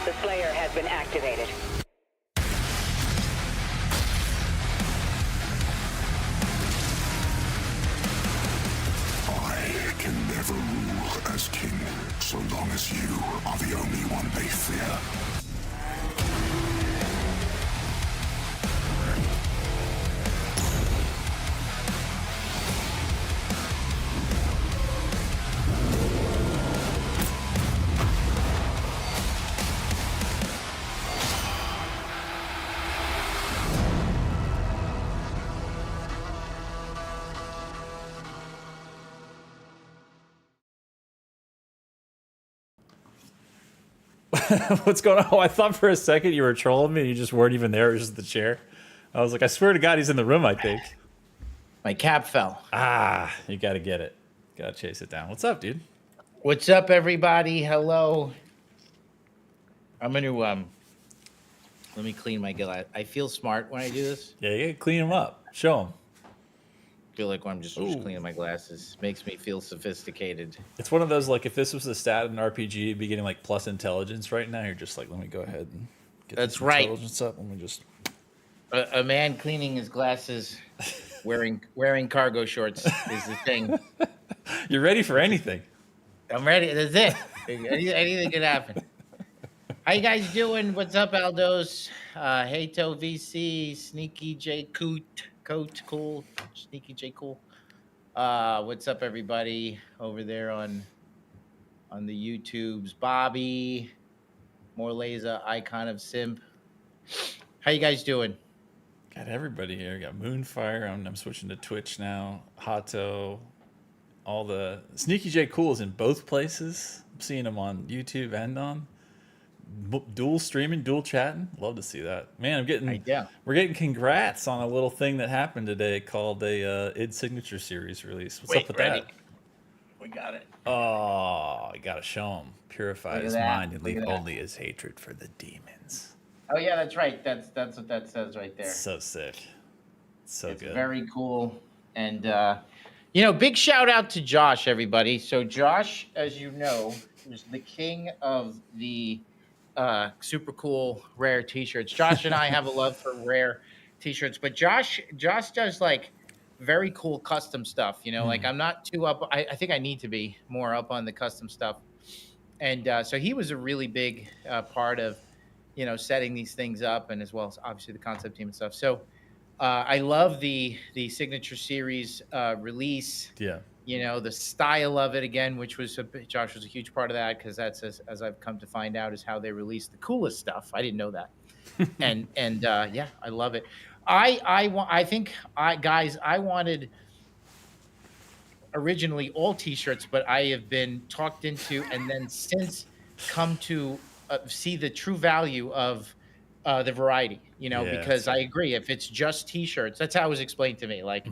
The Slayer has been activated. I can never rule as king, so long as you are the only one they fear. What's going on? Oh, I thought for a second you were trolling me and you just weren't even there. It was just the chair. I was like, I swear to God, he's in the room, I think. My cap fell. You got to get it. Got to chase it down. What's up, dude? What's up, everybody? Hello. I'm going to, let me clean my glass. I feel smart when I do this. Yeah, you got to clean him up. Show him. I feel like when I'm just cleaning my glasses. Makes me feel sophisticated. It's one of those, like, if this was a stat in an RPG, it'd be getting, like, plus intelligence right now. You're just like, let me go ahead and get That's this right. intelligence up. Let me just... A man cleaning his glasses, wearing cargo shorts is the thing. You're ready for anything. I'm ready. That's it. Anything can happen. How you guys doing? What's up, Aldos? Hato VC, Sneaky J Coat Cool, Sneaky J Cool. What's up, everybody over there on the YouTubes? Bobby, Morleza, Icon of Simp. How you guys doing? Got everybody here. Got Moonfire. I'm switching to Twitch now. Hato. All the Sneaky J Cool is in both places. I'm seeing him on YouTube and on dual streaming, dual chatting. Love to see that. Man, we're getting congrats on a little thing that happened today called a id Signature Series release. What's up with that? We got it. Oh, you gotta show him. Purify his mind and leave only his hatred for the demons. Oh yeah, that's right. That's what that says right there. So sick. So it's good. Very cool. And big shout out to Josh, everybody. So Josh, as you know, is the king of the super cool rare t-shirts. Josh and I have a love for rare t-shirts, but Josh does like very cool custom stuff. Like I'm not too up. I think I need to be more up on the custom stuff. And so he was a really big part of, setting these things up, and as well as obviously the concept team and stuff. So I love the Signature Series release. Yeah. The style of it again, which was Josh was a huge part of that, because that's as I've come to find out is how they release the coolest stuff. I didn't know that, and yeah, I love it. I think I wanted originally all T-shirts, but I have been talked into, and then since come to see the true value of the variety. Because I agree, if it's just T-shirts, that's how it was explained to me. Like.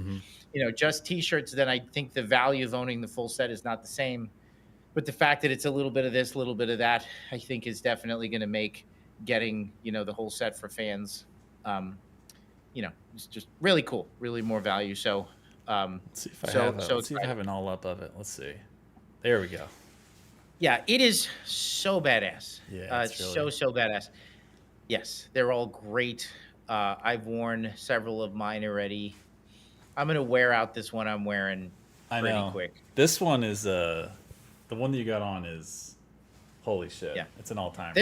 Just T-shirts, then I think the value of owning the full set is not the same. But the fact that it's a little bit of this, a little bit of that, I think is definitely going to make getting, the whole set for fans, it's just really cool, really more value. So, let's see if I have an all up of it. Let's see. There we go. Yeah, it is so badass. Yeah, it's really... so badass. Yes, they're all great. I've worn several of mine already. I'm going to wear out this one I'm wearing pretty quick. This one is, the one that you got on is, holy shit. Yeah. It's an all-timer.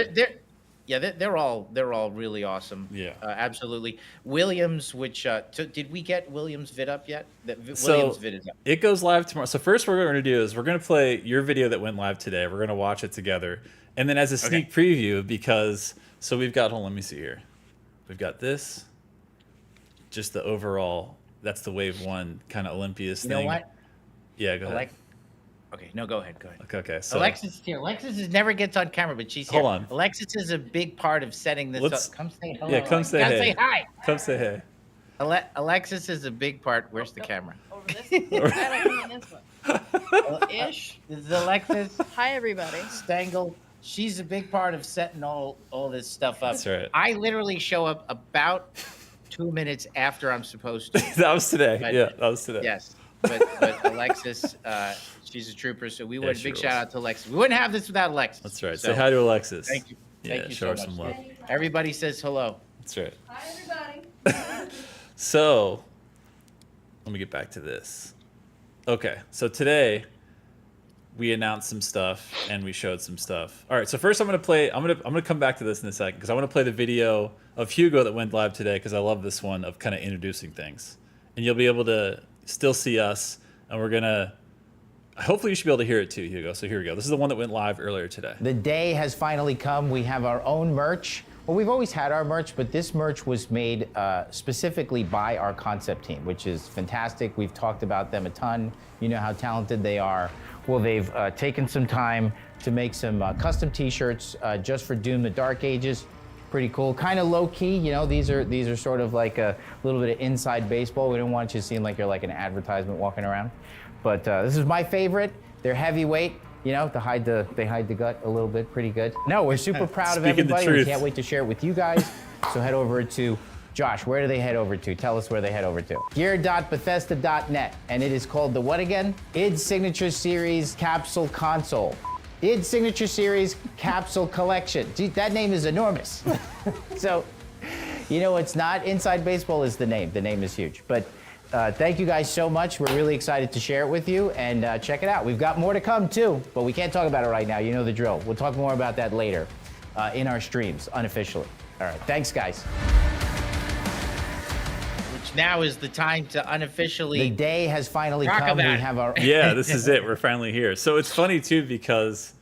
They're all really awesome. Yeah. Absolutely. Williams, which, did we get Williams vid up yet? Williams vid is up. It goes live tomorrow. So first what we're going to do is we're going to play your video that went live today. We're going to watch it together. And then as a sneak preview, because, so we've got, let me see here. We've got this, just the overall... That's the Wave 1 kind of Olympias thing. You know what? Yeah, go ahead. Okay, no, go ahead. Okay, so Alexis here. Alexis never gets on camera, but she's here. Hold on. Alexis is a big part of setting this up. Come say hello. Yeah, come say hey. Say hi. Come say hey. Alexis is a big part. Where's the camera? Over this one. I don't mean this one. Ish. This is Alexis. Hi, everybody. Stangle. She's a big part of setting all this stuff up. That's right. I literally show up about 2 minutes after I'm supposed to. That was today. That was today. Yes, but Alexis, she's a trooper. So we would big shout out to Alexis. We wouldn't have this without Alexis. That's right. So, say hi to Alexis. Thank you. Thank you show so her much. some love. Everybody says hello. That's right. Hi, everybody. So, let me get back to this. Okay, so today we announced some stuff and we showed some stuff. All right, so first I'm gonna come back to this in a second because I want to play the video of Hugo that went live today because I love this one of kind of introducing things, and you'll be able to still see us, and we're gonna. Hopefully you should be able to hear it too, Hugo. So here we go. This is the one that went live earlier today. The day has finally come. We have our own merch. Well, we've always had our merch, but this merch was made specifically by our concept team, which is fantastic. We've talked about them a ton. You know how talented they are. Well, they've taken some time to make some custom T-shirts just for Doom: The Dark Ages. Pretty cool, kind of low key. You know, these are sort of like a little bit of inside baseball. We don't want you to seem like you're like an advertisement walking around. But this is my favorite. They're heavyweight. You know, they hide the gut a little bit, pretty good. No, we're super proud of Speaking the everybody. We truth. can't wait to share it with you guys. So head over to, Josh, where do they head over to? Tell us where they head over to. Gear.bethesda.net, and it is called the what again? id Signature Series Capsule Console. id Signature Series Capsule Collection. Gee, that name is enormous. So, you know, it's not Inside Baseball is the name. The name is huge. But thank you guys so much. We're really excited to share it with you, and check it out. We've got more to come too, but we can't talk about it right now. You know the drill. We'll talk more about that later in our streams, unofficially. All right, thanks, guys. Which now is the time to unofficially. The day has finally Talk come. We about it. have our Yeah, this is it. We're finally here. So it's funny too because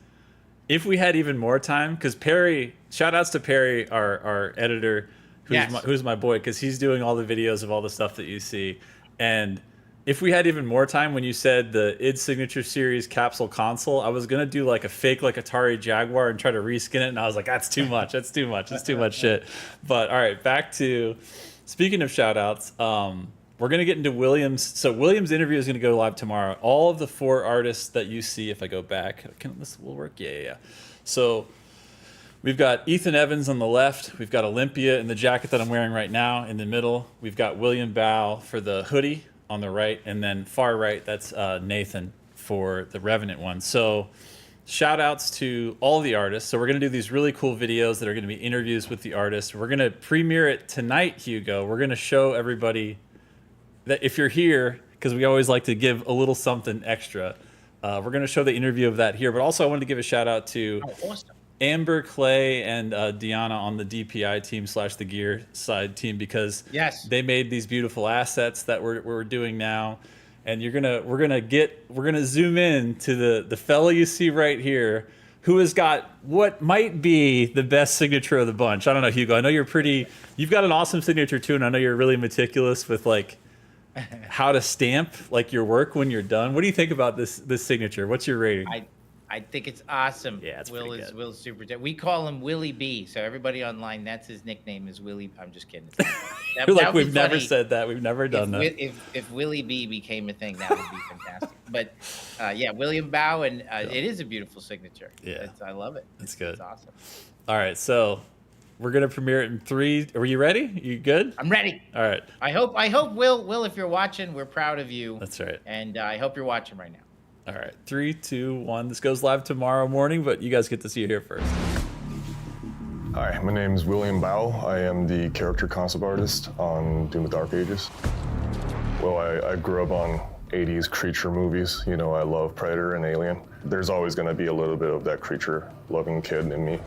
if we had even more time, because Perry, shout outs to Perry, our editor, who's my boy, because he's doing all the videos of all the stuff that you see. And if we had even more time, when you said the id Signature Series Capsule Console, I was gonna do like a fake like Atari Jaguar and try to reskin it, and I was like, that's too much. That's too much. That's too much shit. But all right, back to speaking of shout outs. We're gonna get into Williams. So Williams' interview is gonna go live tomorrow. All of the 4 artists that you see, if I go back, this will work. Yeah. So we've got Ethan Evans on the left. We've got Olympia in the jacket that I'm wearing right now in the middle. We've got William Bow for the hoodie on the right. And then far right, that's Nathan for the Revenant one. So shout outs to all the artists. So we're going to do these really cool videos that are going to be interviews with the artists. We're going to premiere it tonight, Hugo. We're going to show everybody that if you're here, because we always like to give a little something extra, we're going to show the interview of that here. But also I wanted to give a shout out to Awesome. Amber, Clay, and Deanna on the DPI team / the gear side team, because they made these beautiful assets that we're doing now, and we're gonna zoom in to the fellow you see right here, who has got what might be the best signature of the bunch. I don't know, Hugo. I know you've got an awesome signature too, and I know you're really meticulous with like how to stamp like your work when you're done. What do you think about this signature? What's your rating? I think it's awesome. Yeah, it's Will's pretty good. super. We call him Willie B. So everybody online, that's his nickname is Willie. I'm just kidding. You're like, we've never said that. We've never done that. If Willie B became a thing, that would be fantastic. But yeah, William Bow, and it is a beautiful signature. Yeah. I love it. It's good. It's awesome. All right, so we're gonna premiere it in 3. Are you ready? You good? I'm ready. All right. I hope Will, if you're watching, we're proud of you. That's right. And I hope you're watching right now. All right, 3, 2, 1. This goes live tomorrow morning, but you guys get to see it here first. Hi, my name is William Bow. I am the character concept artist on Doom: The Dark Ages. Well, I grew up on 80s creature movies. You know, I love Predator and Alien. There's always going to be a little bit of that creature-loving kid in me.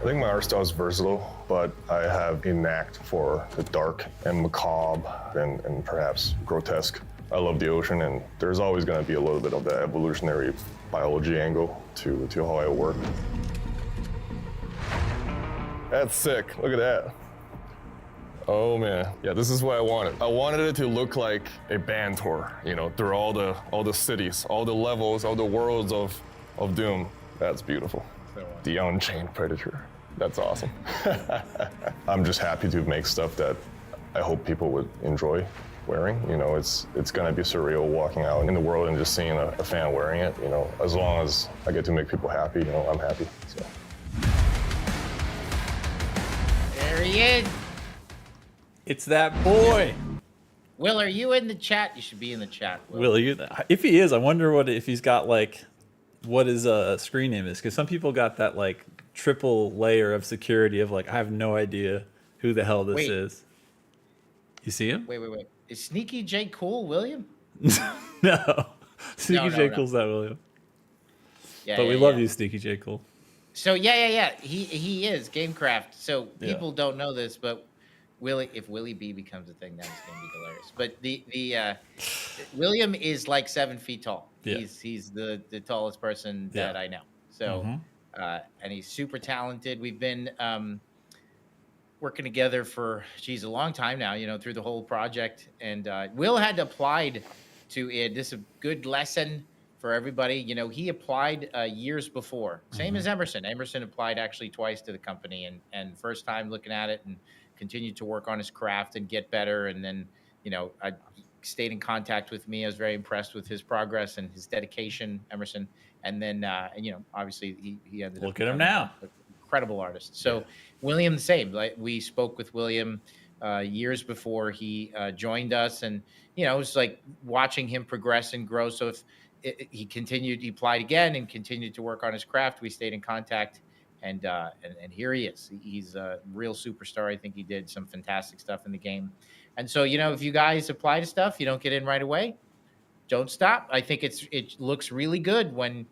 I think my art style is versatile, but I have a knack for the dark and macabre and perhaps grotesque. I love the ocean, and there's always going to be a little bit of that evolutionary biology angle to how I work. That's sick. Look at that. Oh man, yeah, this is what I wanted. I wanted it to look like a band tour, you know, through all the cities, all the levels, all the worlds of Doom. That's beautiful. The Unchained Predator. That's awesome. I'm just happy to make stuff that I hope people would enjoy wearing. You know, it's gonna be surreal walking out in the world and just seeing a fan wearing it. You know, as long as I get to make people happy, you know, I'm happy. So. There he is. It's that boy. Will, are you in the chat? You should be in the chat. Will you? If he is, I wonder if he's got like what his screen name is, because some people got that like triple layer of security of like I have no idea who the hell this Wait. is. You see him? Wait. Is Sneaky J Cool William? No. Sneaky No, J. no. Cool's not William. Yeah, But we yeah, love yeah. you, Sneaky J. Cool. So yeah. He is Gamecraft. So Yeah. people don't know this, but if Willie B becomes a thing, that's gonna be hilarious. But the William is like 7 feet tall. Yeah. He's the tallest person that I know. So and he's super talented. We've been working together for a long time now, through the whole project. And Will had applied to it. This is a good lesson for everybody. He applied years before, same as Emerson. Emerson applied actually twice to the company, and first time looking at it and continued to work on his craft and get better. And then, I stayed in contact with me. I was very impressed with his progress and his dedication, Emerson. And then, obviously he ended up. Look at him becoming now. an incredible artist. So William, the same. Like we spoke with William years before he joined us, and it was like watching him progress and grow. So if he applied again and continued to work on his craft, we stayed in contact, and here he is. He's a real superstar. I think he did some fantastic stuff in the game. And so, if you guys apply to stuff, you don't get in right away, don't stop. I think it looks really good. When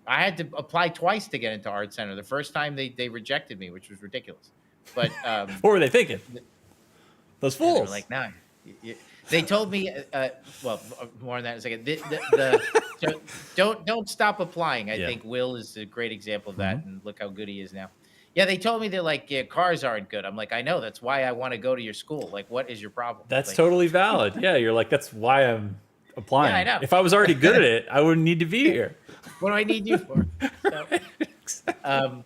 I had to apply twice to get into Art Center. The first time they rejected me, which was ridiculous. But What were they thinking? Those fools. they were like, nah. They told me, well, more on that in a second. Don't stop applying. I think Will is a great example of that, and look how good he is now. Yeah, they told me they're like, cars aren't good. I'm like, I know. That's why I want to go to your school. Like, what is your problem? That's like, totally valid. Yeah, you're like, that's why I'm applying. Yeah, I know. If I was already good at it, I wouldn't need to be here. What do I need you for? So,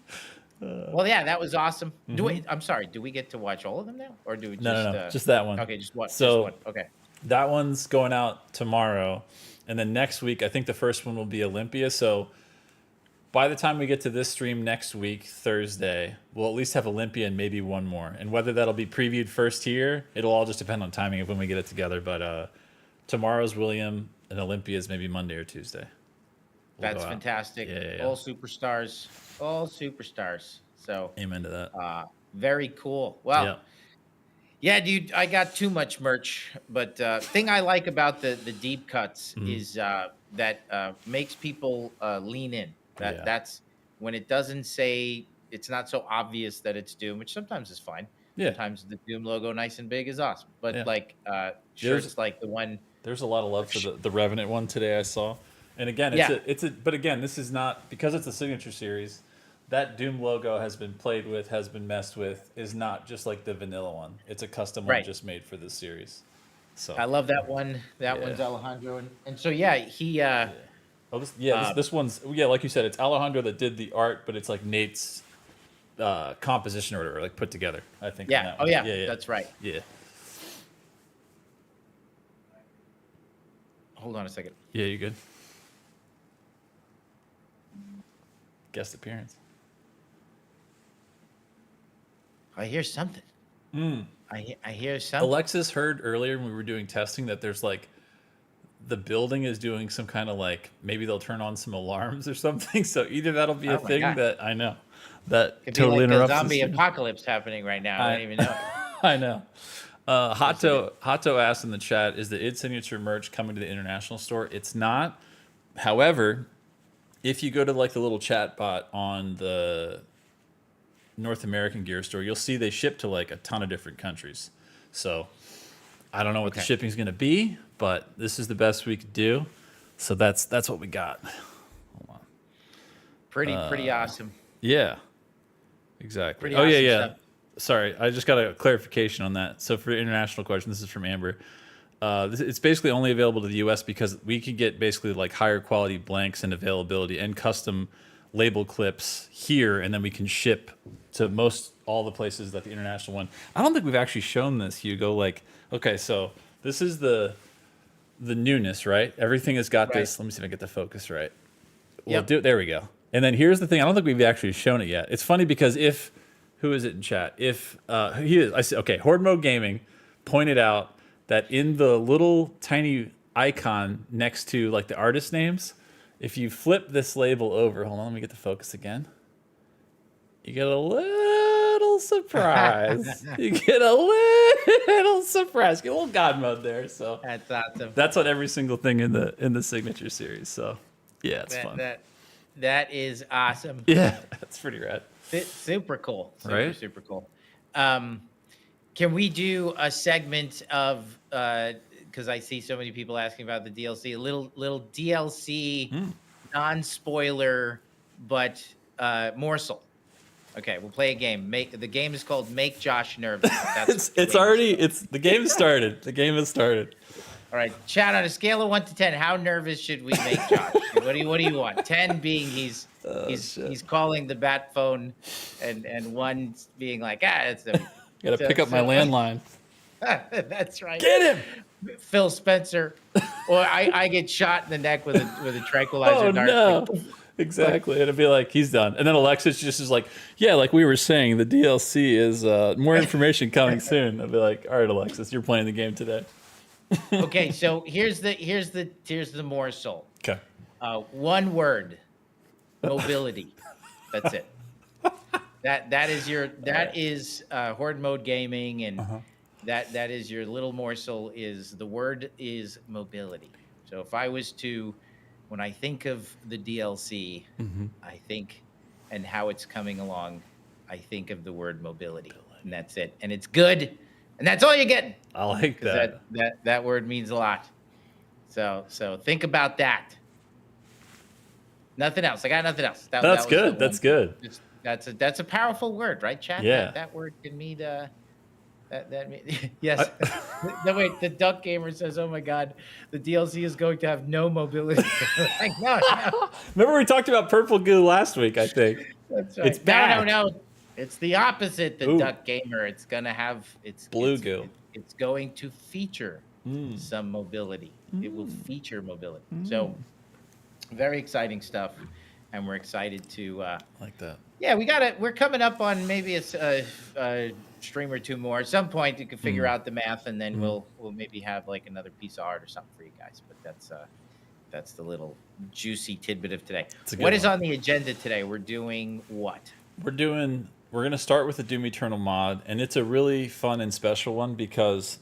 well, yeah, that was awesome. I'm sorry. Do we get to watch all of them now, or do we just? No, just that one. Okay, just one. So just one. Okay. that one's going out tomorrow, and then next week, I think the first one will be Olympia. So by the time we get to this stream next week, Thursday, we'll at least have Olympia and maybe one more. And whether that'll be previewed first here, it'll all just depend on timing of when we get it together. But tomorrow's William, and Olympia's maybe Monday or Tuesday. That's fantastic. Yeah. All superstars. So Amen to that. very cool. Well, yeah, dude, I got too much merch, but thing I like about the deep cuts is that makes people lean in. That's when it doesn't say, it's not so obvious that it's Doom, which sometimes is fine. Yeah. Sometimes the Doom logo nice and big is awesome. But like shirts like the one. There's a lot of love for the Revenant one today I saw. And again, but again, this is not, because it's a Signature Series, that Doom logo has been played with, has been messed with, is not just like the vanilla one. It's a custom one just made for this series. So I love that one. That one's Alejandro. And so, he... this one's, like you said, it's Alejandro that did the art, but it's like Nate's composition order, like put together, I think. Yeah. On that one. That's right. Yeah. Hold on a second. Yeah, you good? Guest appearance. I hear something. I hear something. Alexis heard earlier when we were doing testing that there's like the building is doing some kind of like, maybe they'll turn on some alarms or something. So either that'll be a thing that I know that Could totally be like interrupts a zombie the stream. apocalypse happening right now. I don't even know. I know. Hato asked in the chat, is the id Signature merch coming to the international store? It's not. However, if you go to like the little chat bot on the North American gear store, you'll see they ship to like a ton of different countries. So I don't know what the shipping's going to be, but this is the best we could do. So that's what we got. Hold on. Pretty awesome. Yeah, exactly. Pretty Oh, awesome yeah. stuff. Sorry, I just got a clarification on that. So for the international question, this is from Amber. It's basically only available to the U.S. because we can get basically like higher quality blanks and availability and custom label clips here, and then we can ship to all the places that the international one. I don't think we've actually shown this, Hugo. Like, okay, so this is the newness, right? Everything has got this. Let me see if I get the focus right. There we go. And then here's the thing. I don't think we've actually shown it yet. It's funny because who is it in chat? If he is, I see. Okay, Horde Mode Gaming pointed out that in the little tiny icon next to like the artist names, if you flip this label over, hold on, let me get the focus again. you get a little surprise. You get a little surprise. Get a little God mode there. So That's awesome. that's on every single thing in the Signature Series. So yeah, it's fun. That is awesome. Yeah, that's pretty rad. Super cool. Right? Super cool. Can we do a segment of because I see so many people asking about the DLC, a little DLC non-spoiler but morsel. Okay, we'll play a game. The game is called Make Josh Nervous. That's the game has started. The game has started. All right, chat on a scale of 1 to 10. How nervous should we make Josh? What do you want? 10 being he's calling the bat phone, and 1 being like it's Gotta pick up my landline. That's right. Get him, Phil Spencer, or I get shot in the neck with a tranquilizer Oh dart. no. Like, Exactly. It'd be like, he's done. And then Alexis just is like, yeah, like we were saying, the DLC is more information coming soon. I'd be like, all right, Alexis, you're playing the game today. okay, so here's the morsel. Okay. 1 word, mobility. That's it. That is horde mode gaming, and that is your little morsel. The word is mobility. So if I was to, when I think of the DLC, I think, and how it's coming along, I think of the word mobility, and that's it. And it's good, and that's all you get. I like that. That word means a lot. So think about that. Nothing else. I got nothing else. That's good. That's good. That's a powerful word, right, chat? Yeah. That word can mean yes. No, wait, the Duck Gamer says, "Oh my God, the DLC is going to have no mobility." Like, no. Remember we talked about purple goo last week, I think. That's right. It's back. No. It's the opposite. The Duck Gamer. It's gonna have blue goo. It's going to feature some mobility. It will feature mobility. So very exciting stuff, and we're excited to Like that. Yeah, we're coming up on maybe a stream or 2 more. At some point, you can figure out the math, and then we'll maybe have like another piece of art or something for you guys. But that's the little juicy tidbit of today. What is on the agenda today? We're doing what? We're going to start with the Doom Eternal mod, and it's a really fun and special one because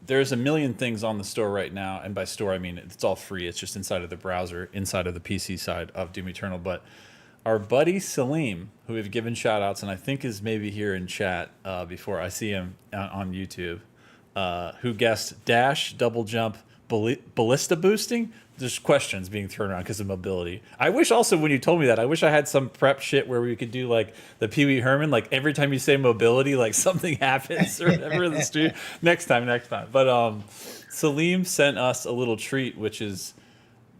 there's a million things on the store right now, and by store I mean it's all free. It's just inside of the browser, inside of the PC side of Doom Eternal. But our buddy Saleem, who we've given shout outs, and I think is maybe here in chat before I see him on YouTube, who guessed dash, double jump, ballista boosting. There's questions being thrown around because of mobility. I wish also when you told me that, I wish I had some prep shit where we could do like the Pee Wee Herman, like every time you say mobility, like something happens or whatever in the street. Next time. But Saleem sent us a little treat, which is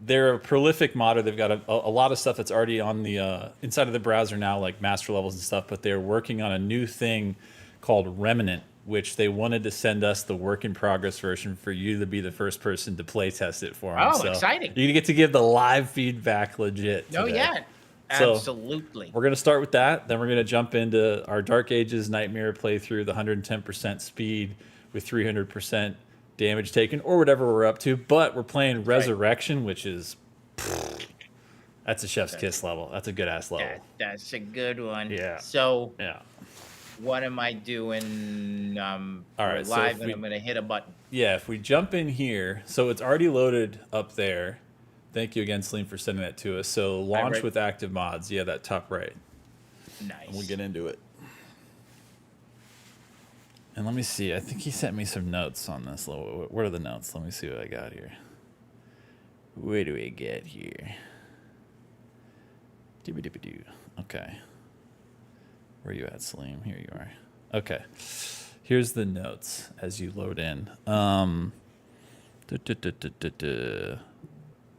they're a prolific modder. They've got a lot of stuff that's already on the inside of the browser now, like master levels and stuff. But they're working on a new thing called Remnant, which they wanted to send us the work in progress version for you to be the first person to play test it for them. Oh, so exciting. You get to give the live feedback legit today. Oh, yeah. Absolutely. So we're going to start with that. Then we're going to jump into our Dark Ages Nightmare playthrough, the 110% speed with 300% damage taken or whatever we're up to. But we're playing Resurrection, which is... That's a chef's kiss level. That's a good-ass level. That's a good one. Yeah. So... Yeah. What am I doing? All right, live, and I'm going to hit a button. Yeah, if we jump in here, so it's already loaded up there. Thank you again, Saleem, for sending that to us. So launch with active mods. Yeah, that top right. Nice. And we'll get into it. And let me see. I think he sent me some notes on this. What are the notes? Let me see what I got here. Where do we get here? Doo-ba-doo-ba-doo. Okay. Where are you at, Saleem? Here you are. Okay. Here's the notes as you load in. The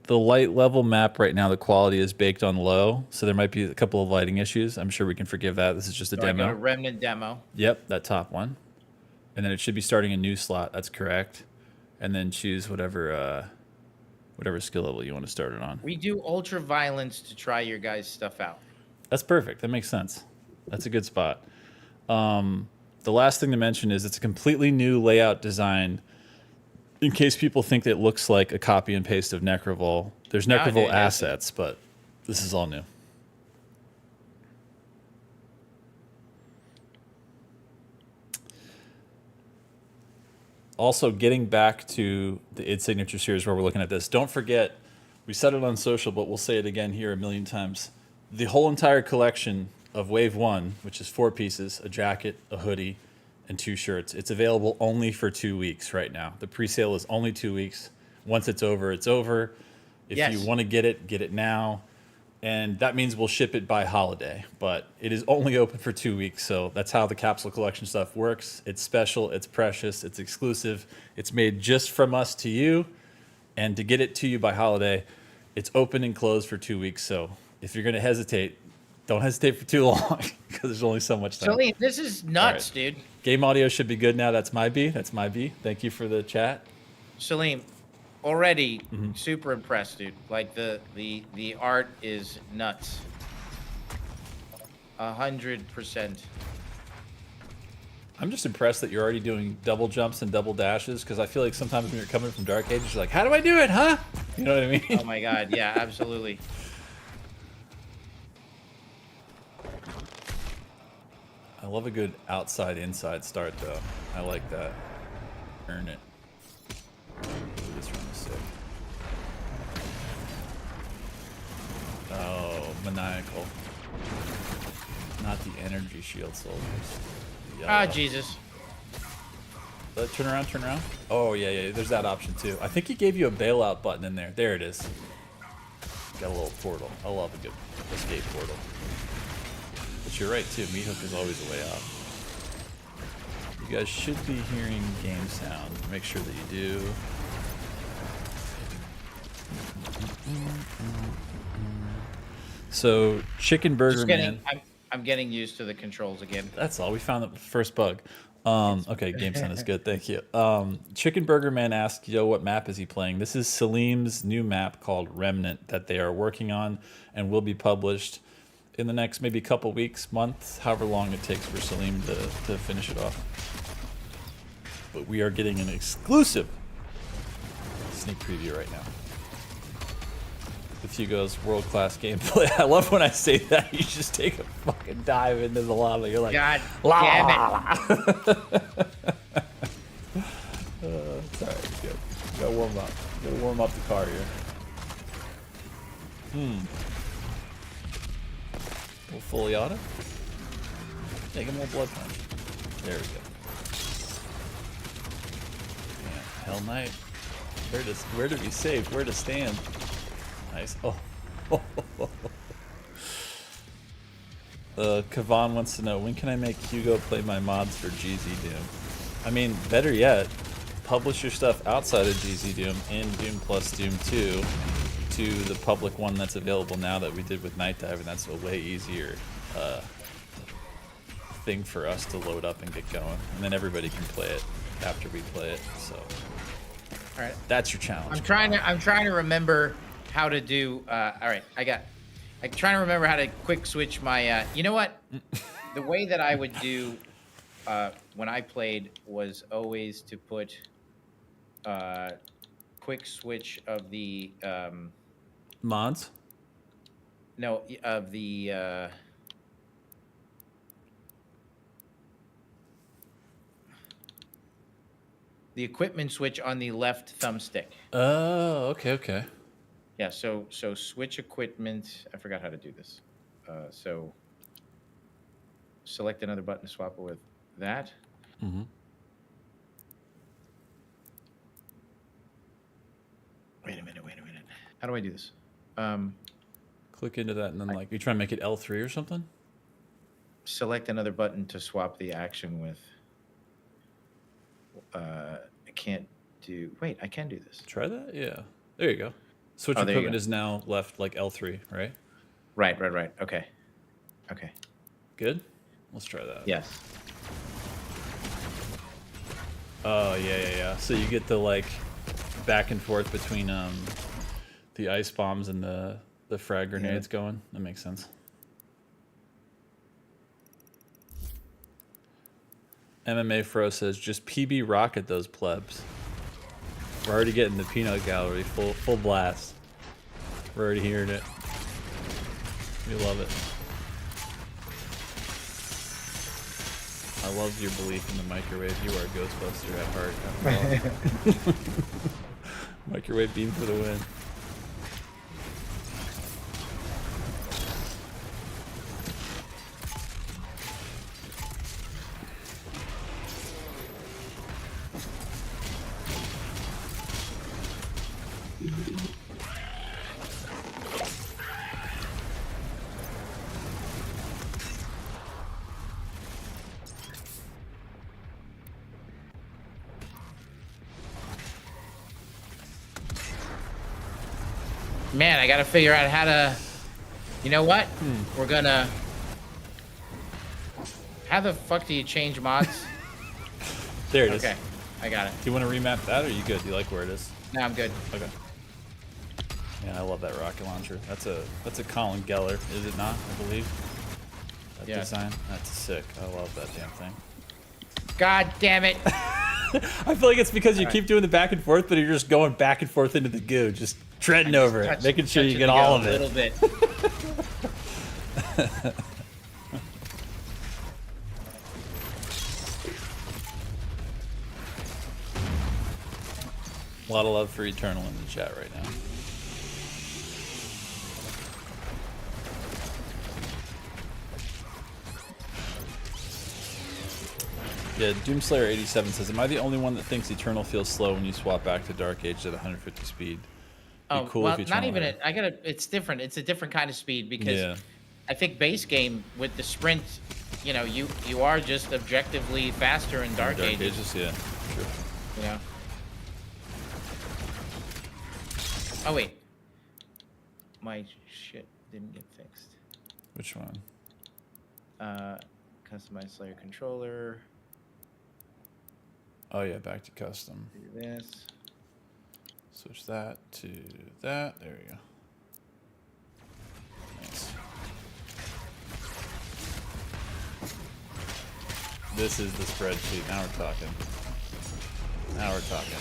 light level map right now, the quality is baked on low, so there might be a couple of lighting issues. I'm sure we can forgive that. This is just a demo. I go to Remnant demo. Yep, that top one. And then it should be starting a new slot. That's correct. And then choose whatever skill level you want to start it on. We do ultra violence to try your guys' stuff out. That's perfect. That makes sense. That's a good spot. The last thing to mention is it's a completely new layout design. In case people think that it looks like a copy and paste of Necrovol, there's Necrovol assets, but this is all new. Also, getting back to the id Signature Series where we're looking at this, don't forget, we said it on social, but we'll say it again here a million times. The whole entire collection of Wave 1, which is 4 pieces, a jacket, a hoodie, and 2 shirts, it's available only for 2 weeks right now. The pre-sale is only 2 weeks. Once it's over, it's over. If you want to get it now. And that means we'll ship it by holiday, but it is only open for 2 weeks. So that's how the capsule collection stuff works. It's special, it's precious, it's exclusive. It's made just from us to you. And to get it to you by holiday, it's open and closed for 2 weeks. So if you're going to hesitate, don't hesitate for too long because there's only so much time. Saleem, this is nuts, dude. Game audio should be good now. That's my B. That's my B. Thank you for the chat. Saleem, already super impressed, dude. Like the art is nuts. 100%. I'm just impressed that you're already doing double jumps and double dashes because I feel like sometimes when you're coming from Dark Ages, you're like, how do I do it, huh? You know what I mean? Oh my God, yeah, absolutely. I love a good outside-inside start, though. I like that. Earn it. This run is sick. Oh, maniacal. Not the energy shield soldiers. Ah, Jesus. Turn around, turn around. Oh, yeah, yeah, there's that option, too. I think he gave you a bailout button in there. There it is. Got a little portal. I love a good escape portal. But you're right, too. Meat hook is always a way out. You guys should be hearing game sound. Make sure that you do. So, Chicken Burger Man. I'm getting used to the controls again. That's all. We found the first bug. Okay, game sound is good. Thank you. Chicken Burger Man asked, yo, what map is he playing? This is Saleem's new map called Remnant that they are working on and will be published in the next maybe couple weeks, month, however long it takes for Saleem to finish it off. But we are getting an exclusive sneak preview right now. With Hugo's world-class gameplay. I love when I say that. You just take a fucking dive into the lava. You're like, God la, damn it. la, la. It's alright, it's good. You gotta warm up. You gotta warm up the car here. A little fully auto. Take a more blood punch. There we go. Man, Hell Knight. Where to be safe? Where to stand? Nice. Oh. Kavan wants to know, when can I make Hugo play my mods for GZ Doom? I mean, better yet, publish your stuff outside of GZ Doom in Doom Plus Doom 2 to the public one that's available now that we did with Night Dive, and that's a way easier thing for us to load up and get going. And then everybody can play it after we play it. So, All right. That's your challenge. I'm trying to remember how to do. All right, I'm trying to remember how to quick switch my. You know what? The way that I would do when I played was always to put quick switch of the mods. No, of the. The equipment switch on the left thumbstick. Oh, okay. Yeah, so switch equipment. I forgot how to do this. So select another button to swap it with that. Mm-hmm. Wait a minute. How do I do this? Click into that and then like, you try and make it L3 or something? Select another button to swap the action with. I can't do. Wait, I can do this. Try that? Yeah. There you go. Switch equipment is now left like L3, right? Right. Okay. Good? Let's try that. Yes. Oh, yeah. So you get the like back and forth between the ice bombs and the frag grenades going. That makes sense. MMA Fro says, just PB rocket those plebs. We're already getting the peanut gallery full blast. We're already hearing it. We love it. I love your belief in the microwave. You are a Ghostbuster at heart. After all. Microwave beam for the win. Man, I gotta figure out how to. You know what? We're gonna. How the fuck do you change mods? There it is. Okay, I got it. Do you want to remap that, or are you good? Do you like where it is? No, I'm good. Okay. Man, I love that rocket launcher. That's a Colin Geller, is it not? I believe. That Yeah. design. That's sick. I love that damn thing. God damn it! I feel like it's because you keep doing the back and forth, but you're just going back and forth into the goo, just treading over it, making sure you get all of it. A little bit. A lot of love for Eternal in the chat right now. Yeah, Doomslayer87 says, "Am I the only one that thinks Eternal feels slow when you swap back to Dark Age at 150 speed?" Oh, cool well, if Eternal not even had- it. It's different. It's a different kind of speed because Yeah. I think base game with the sprint, you know, you are just objectively faster in Dark Ages. yeah, sure. You know. Oh wait, my shit didn't get fixed. Which one? Customize Slayer controller. Oh yeah, back to custom. Do this. Switch that to that. There we go. Nice. This is the spreadsheet. Now we're talking. Now we're talking.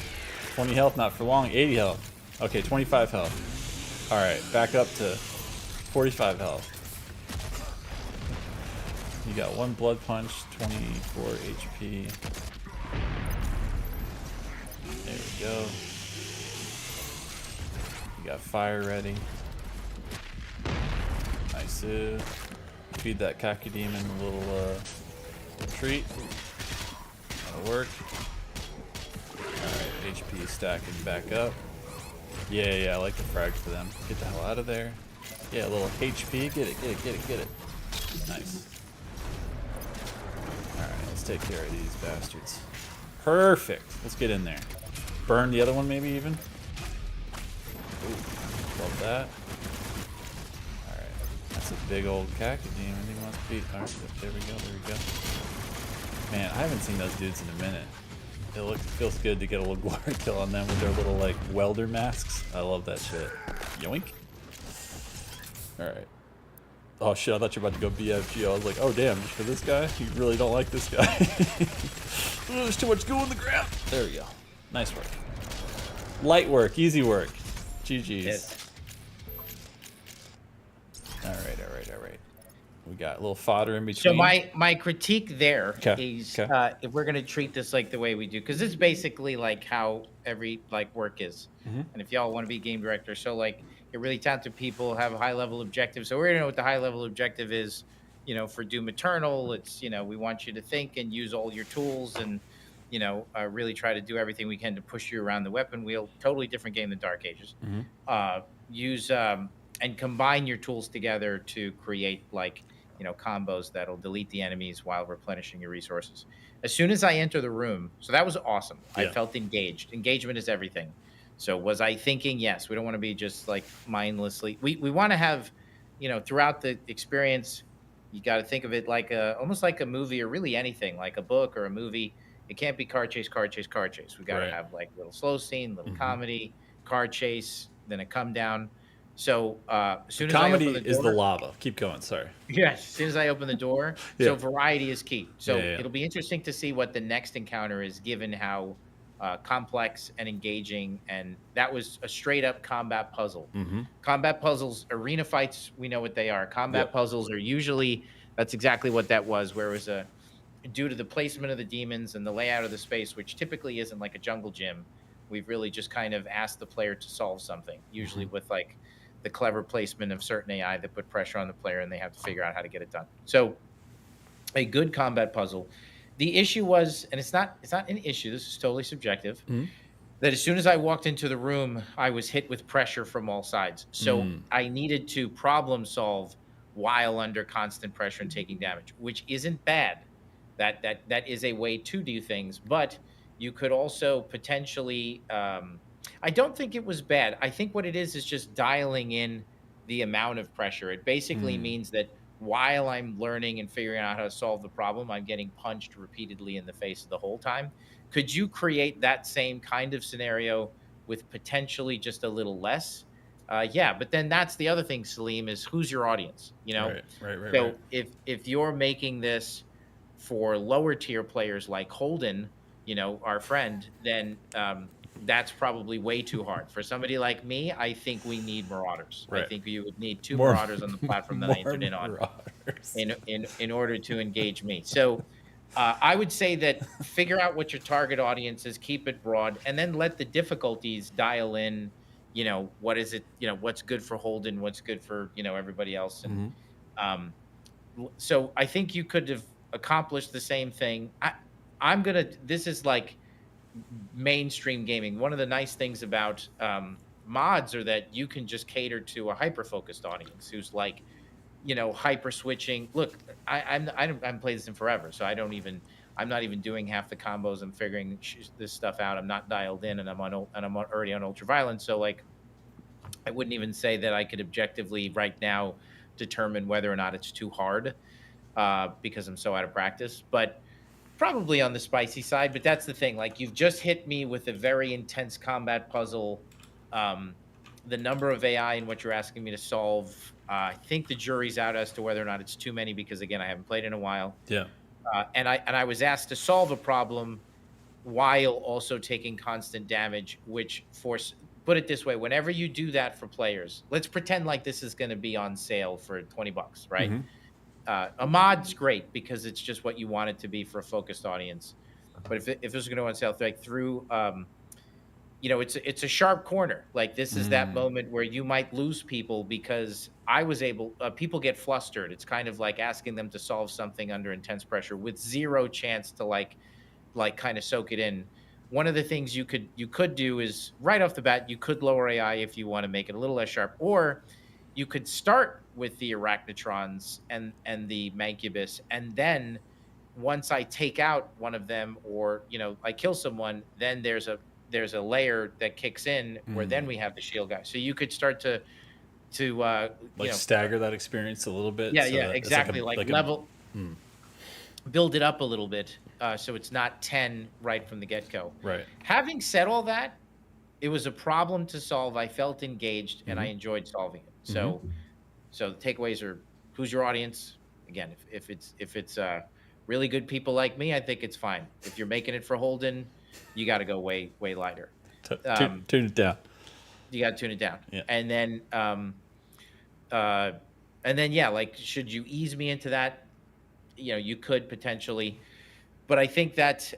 20 health, not for long. 80 health. Okay, 25 health. All right, back up to 45 health. You got one blood punch, 24 HP. There we go. You got fire ready. Nice. Feed that Kakademon a little treat. That'll work. Alright, HP stacking back up. Yeah, I like the frags for them. Get the hell out of there. Yeah, a little HP. Get it. Nice. Alright, let's take care of these bastards. Perfect. Let's get in there. Burn the other one maybe even. Ooh, love that. Alright. That's a big old Kakademon. I think it must be. Alright, there we go. Man, I haven't seen those dudes in a minute. It feels good to get a little glory kill on them with their little like welder masks. I love that shit. Yoink. Alright. Oh shit, I thought you were about to go BFG. I was like, oh damn, just for this guy? You really don't like this guy? Oh, there's too much goo on the ground. There we go. Nice work. Light work, easy work. GG's. Yes. Alright. We got a little fodder in between. So my critique there is Okay. If we're gonna treat this like the way we do, because it's basically like how every like work is, Mhm. and if y'all want to be game director, so like you're really talented people have a high level objective. So we're gonna know what the high level objective is. You know, for Doom Eternal, it's we want you to think and use all your tools and really try to do everything we can to push you around the weapon wheel. Totally different game than Dark Ages. Mhm. Use and combine your tools together to create like combos that'll delete the enemies while replenishing your resources. As soon as I enter the room, so that was awesome. I Yeah. felt engaged. Engagement is everything. So was I thinking? Yes. We don't want to be just like mindlessly. We want to have, throughout the experience, you got to think of it like almost like a movie or really anything, like a book or a movie. It can't be car chase. We got to Right. have like little slow scene, little Mhm. comedy, car chase, then a come down. So as soon as Comedy I open the is door, the lava. Keep going, sorry. yes, as soon as I open the door. Yeah. So variety is key. So Yeah. it'll be interesting to see what the next encounter is, given how complex and engaging. And that was a straight up combat puzzle. Mm-hmm. Combat puzzles, arena fights, we know what they are. Combat Yep. puzzles are usually, that's exactly what that was, where it was due to the placement of the demons and the layout of the space, which typically isn't like a jungle gym, we've really just kind of asked the player to solve something, usually with like the clever placement of certain AI that put pressure on the player and they have to figure out how to get it done. So a good combat puzzle. The issue was, and it's not an issue, this is totally subjective, that as soon as I walked into the room, I was hit with pressure from all sides. So I needed to problem solve while under constant pressure and taking damage, which isn't bad. That is a way to do things, but you could also potentially. I don't think it was bad. I think what it is just dialing in the amount of pressure. It basically means that while I'm learning and figuring out how to solve the problem, I'm getting punched repeatedly in the face the whole time. Could you create that same kind of scenario with potentially just a little less? Yeah, but then that's the other thing, Saleem, is who's your audience? You know, Right. so if you're making this for lower tier players like Holden, you know, our friend, then that's probably way too hard. For somebody like me, I think we need Marauders. Right. I think you would need two More- Marauders on the platform that I entered in on in order to engage me. So I would say that figure out what your target audience is, keep it broad, and then let the difficulties dial in. You know, what is it? You know, what's good for Holden, what's good for, you know, everybody else, and um, so I think you could have accomplished the same thing. This is like mainstream gaming. One of the nice things about mods are that you can just cater to a hyper focused audience who's like, you know, hyper switching. Look, I haven't played this in forever, so I'm not even doing half the combos. I'm figuring this stuff out. I'm not dialed in, and I'm already on ultraviolence. So like, I wouldn't even say that I could objectively right now determine whether or not it's too hard because I'm so out of practice. But probably on the spicy side. But that's the thing. Like, you've just hit me with a very intense combat puzzle. The number of AI and what you're asking me to solve, I think the jury's out as to whether or not it's too many, because again, I haven't played in a while. Yeah. And I was asked to solve a problem while also taking constant damage, which put it this way, whenever you do that for players, let's pretend like this is going to be on sale for $20, right? A mod's great because it's just what you want it to be for a focused audience. But if this is going to go on sale, like through, you know, it's a sharp corner. Like, this is that moment where you might lose people because people get flustered. It's kind of like asking them to solve something under intense pressure with zero chance to like kind of soak it in. One of the things you could do is right off the bat, you could lower AI if you want to make it a little less sharp, or you could start with the arachnotrons and the mancubus, and then once I take out one of them, or, you know, I kill someone, then there's a layer that kicks in where then we have the shield guy. So you could start to like, you know, stagger that experience a little bit. Yeah, so yeah, exactly. Build it up a little bit, so it's not 10 right from the get-go. Right. Having said all that, it was a problem to solve. I felt engaged and I enjoyed solving it. So the takeaways are: who's your audience? Again, if it's really good people like me, I think it's fine. If you're making it for Holden, you got to go way lighter. Tune it down. You got to tune it down. Yeah. And then yeah, like, should you ease me into that? You know, you could potentially, but I think that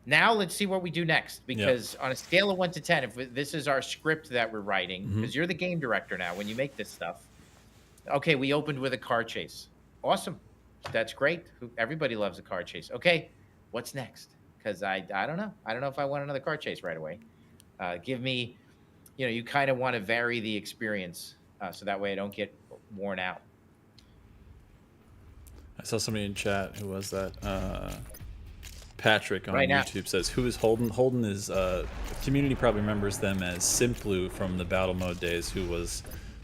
now let's see what we do next, because on a scale of 1 to 10, if this is our script that we're writing, because you're the game director now when you make this stuff. Okay, we opened with a car chase. Awesome. That's great. Everybody loves a car chase. Okay, what's next? Because I don't know. I don't know if I want another car chase right away. Give me, you know, you kind of want to vary the experience so that way I don't get worn out. I saw somebody in chat. Who was that? Patrick on Right now. YouTube says, "Who is Holden?" Holden is the community probably remembers them as Simplu from the battle mode days, who was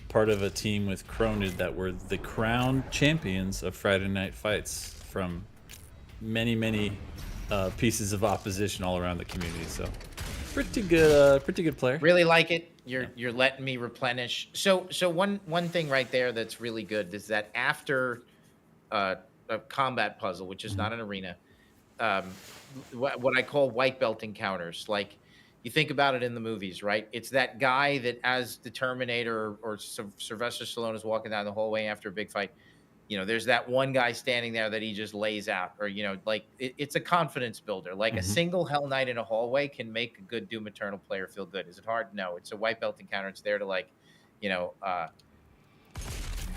part of a team with Cronid that were the crowned champions of Friday Night Fights from many pieces of opposition all around the community. So pretty good player. Really like it. You're letting me replenish. So one thing right there that's really good is that after a combat puzzle, which is not an arena, what I call white belt encounters. Like, you think about it in the movies, right? It's that guy that, as the Terminator or Sylvester Stallone is walking down the hallway after a big fight, there's that one guy standing there that he just lays out, or, like it's a confidence builder. Like a single Hell Knight in a hallway can make a good Doom Eternal player feel good. Is it hard? No, it's a white belt encounter. It's there to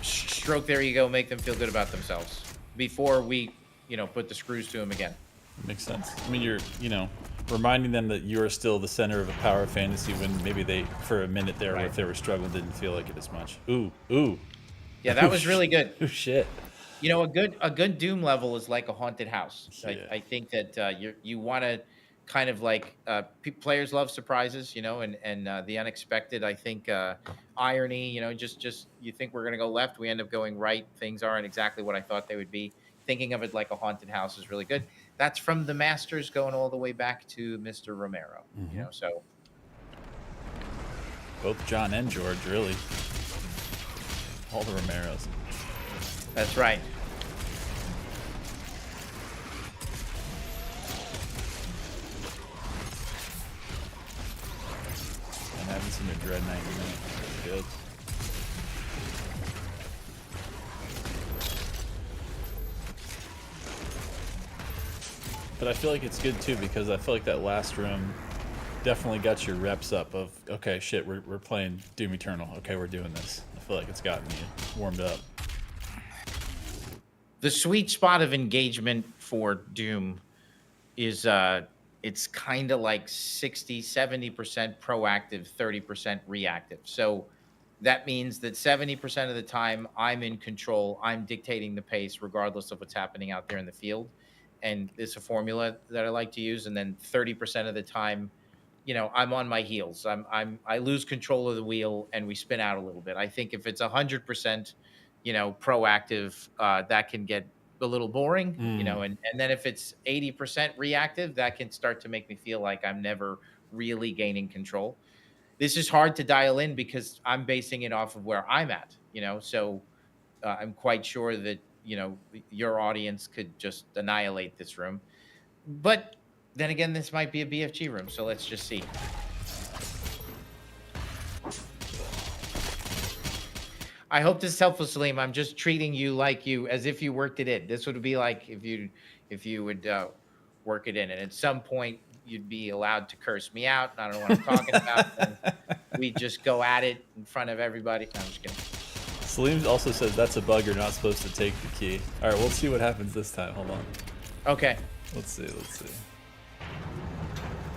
stroke their ego, make them feel good about themselves before we, put the screws to them again. Makes sense. I mean, you're, reminding them that you're still the center of a power fantasy when maybe they, for a minute there, if they were struggling, didn't feel like it as much. Ooh. Yeah, that was really good. Oh, shit. A good Doom level is like a haunted house. Yeah. I think that you want to kind of like players love surprises, and the unexpected. I think irony, just you think we're gonna go left, we end up going right. Things aren't exactly what I thought they would be. Thinking of it like a haunted house is really good. That's from the Masters going all the way back to Mr. Romero. So Both John and George, really. All the Romeros. that's right. I haven't seen a Dread Knight in a minute. That's good. But I feel like it's good too, because I feel like that last room definitely got your reps up of, okay, shit, we're playing Doom Eternal. Okay, we're doing this. I feel like it's gotten you warmed up. The sweet spot of engagement for Doom is it's kind of like 60-70% proactive, 30% reactive. So that means that 70% of the time I'm in control, I'm dictating the pace regardless of what's happening out there in the field. And it's a formula that I like to use. And then 30% of the time, I'm on my heels. I lose control of the wheel and we spin out a little bit. I think if it's 100%, proactive, that can get a little boring, and then if it's 80% reactive, that can start to make me feel like I'm never really gaining control. This is hard to dial in because I'm basing it off of where I'm at, so I'm quite sure that, your audience could just annihilate this room. But then again, this might be a BFG room, so let's just see. I hope this is helpful, Saleem. I'm just treating you like as if you worked it in. This would be like if you would work it in, and at some point you'd be allowed to curse me out. I don't know what I'm talking about. And we just go at it in front of everybody. No, I'm just kidding. Saleem also says that's a bug. You're not supposed to take the key. All right, we'll see what happens this time. Hold on. Okay. Let's see.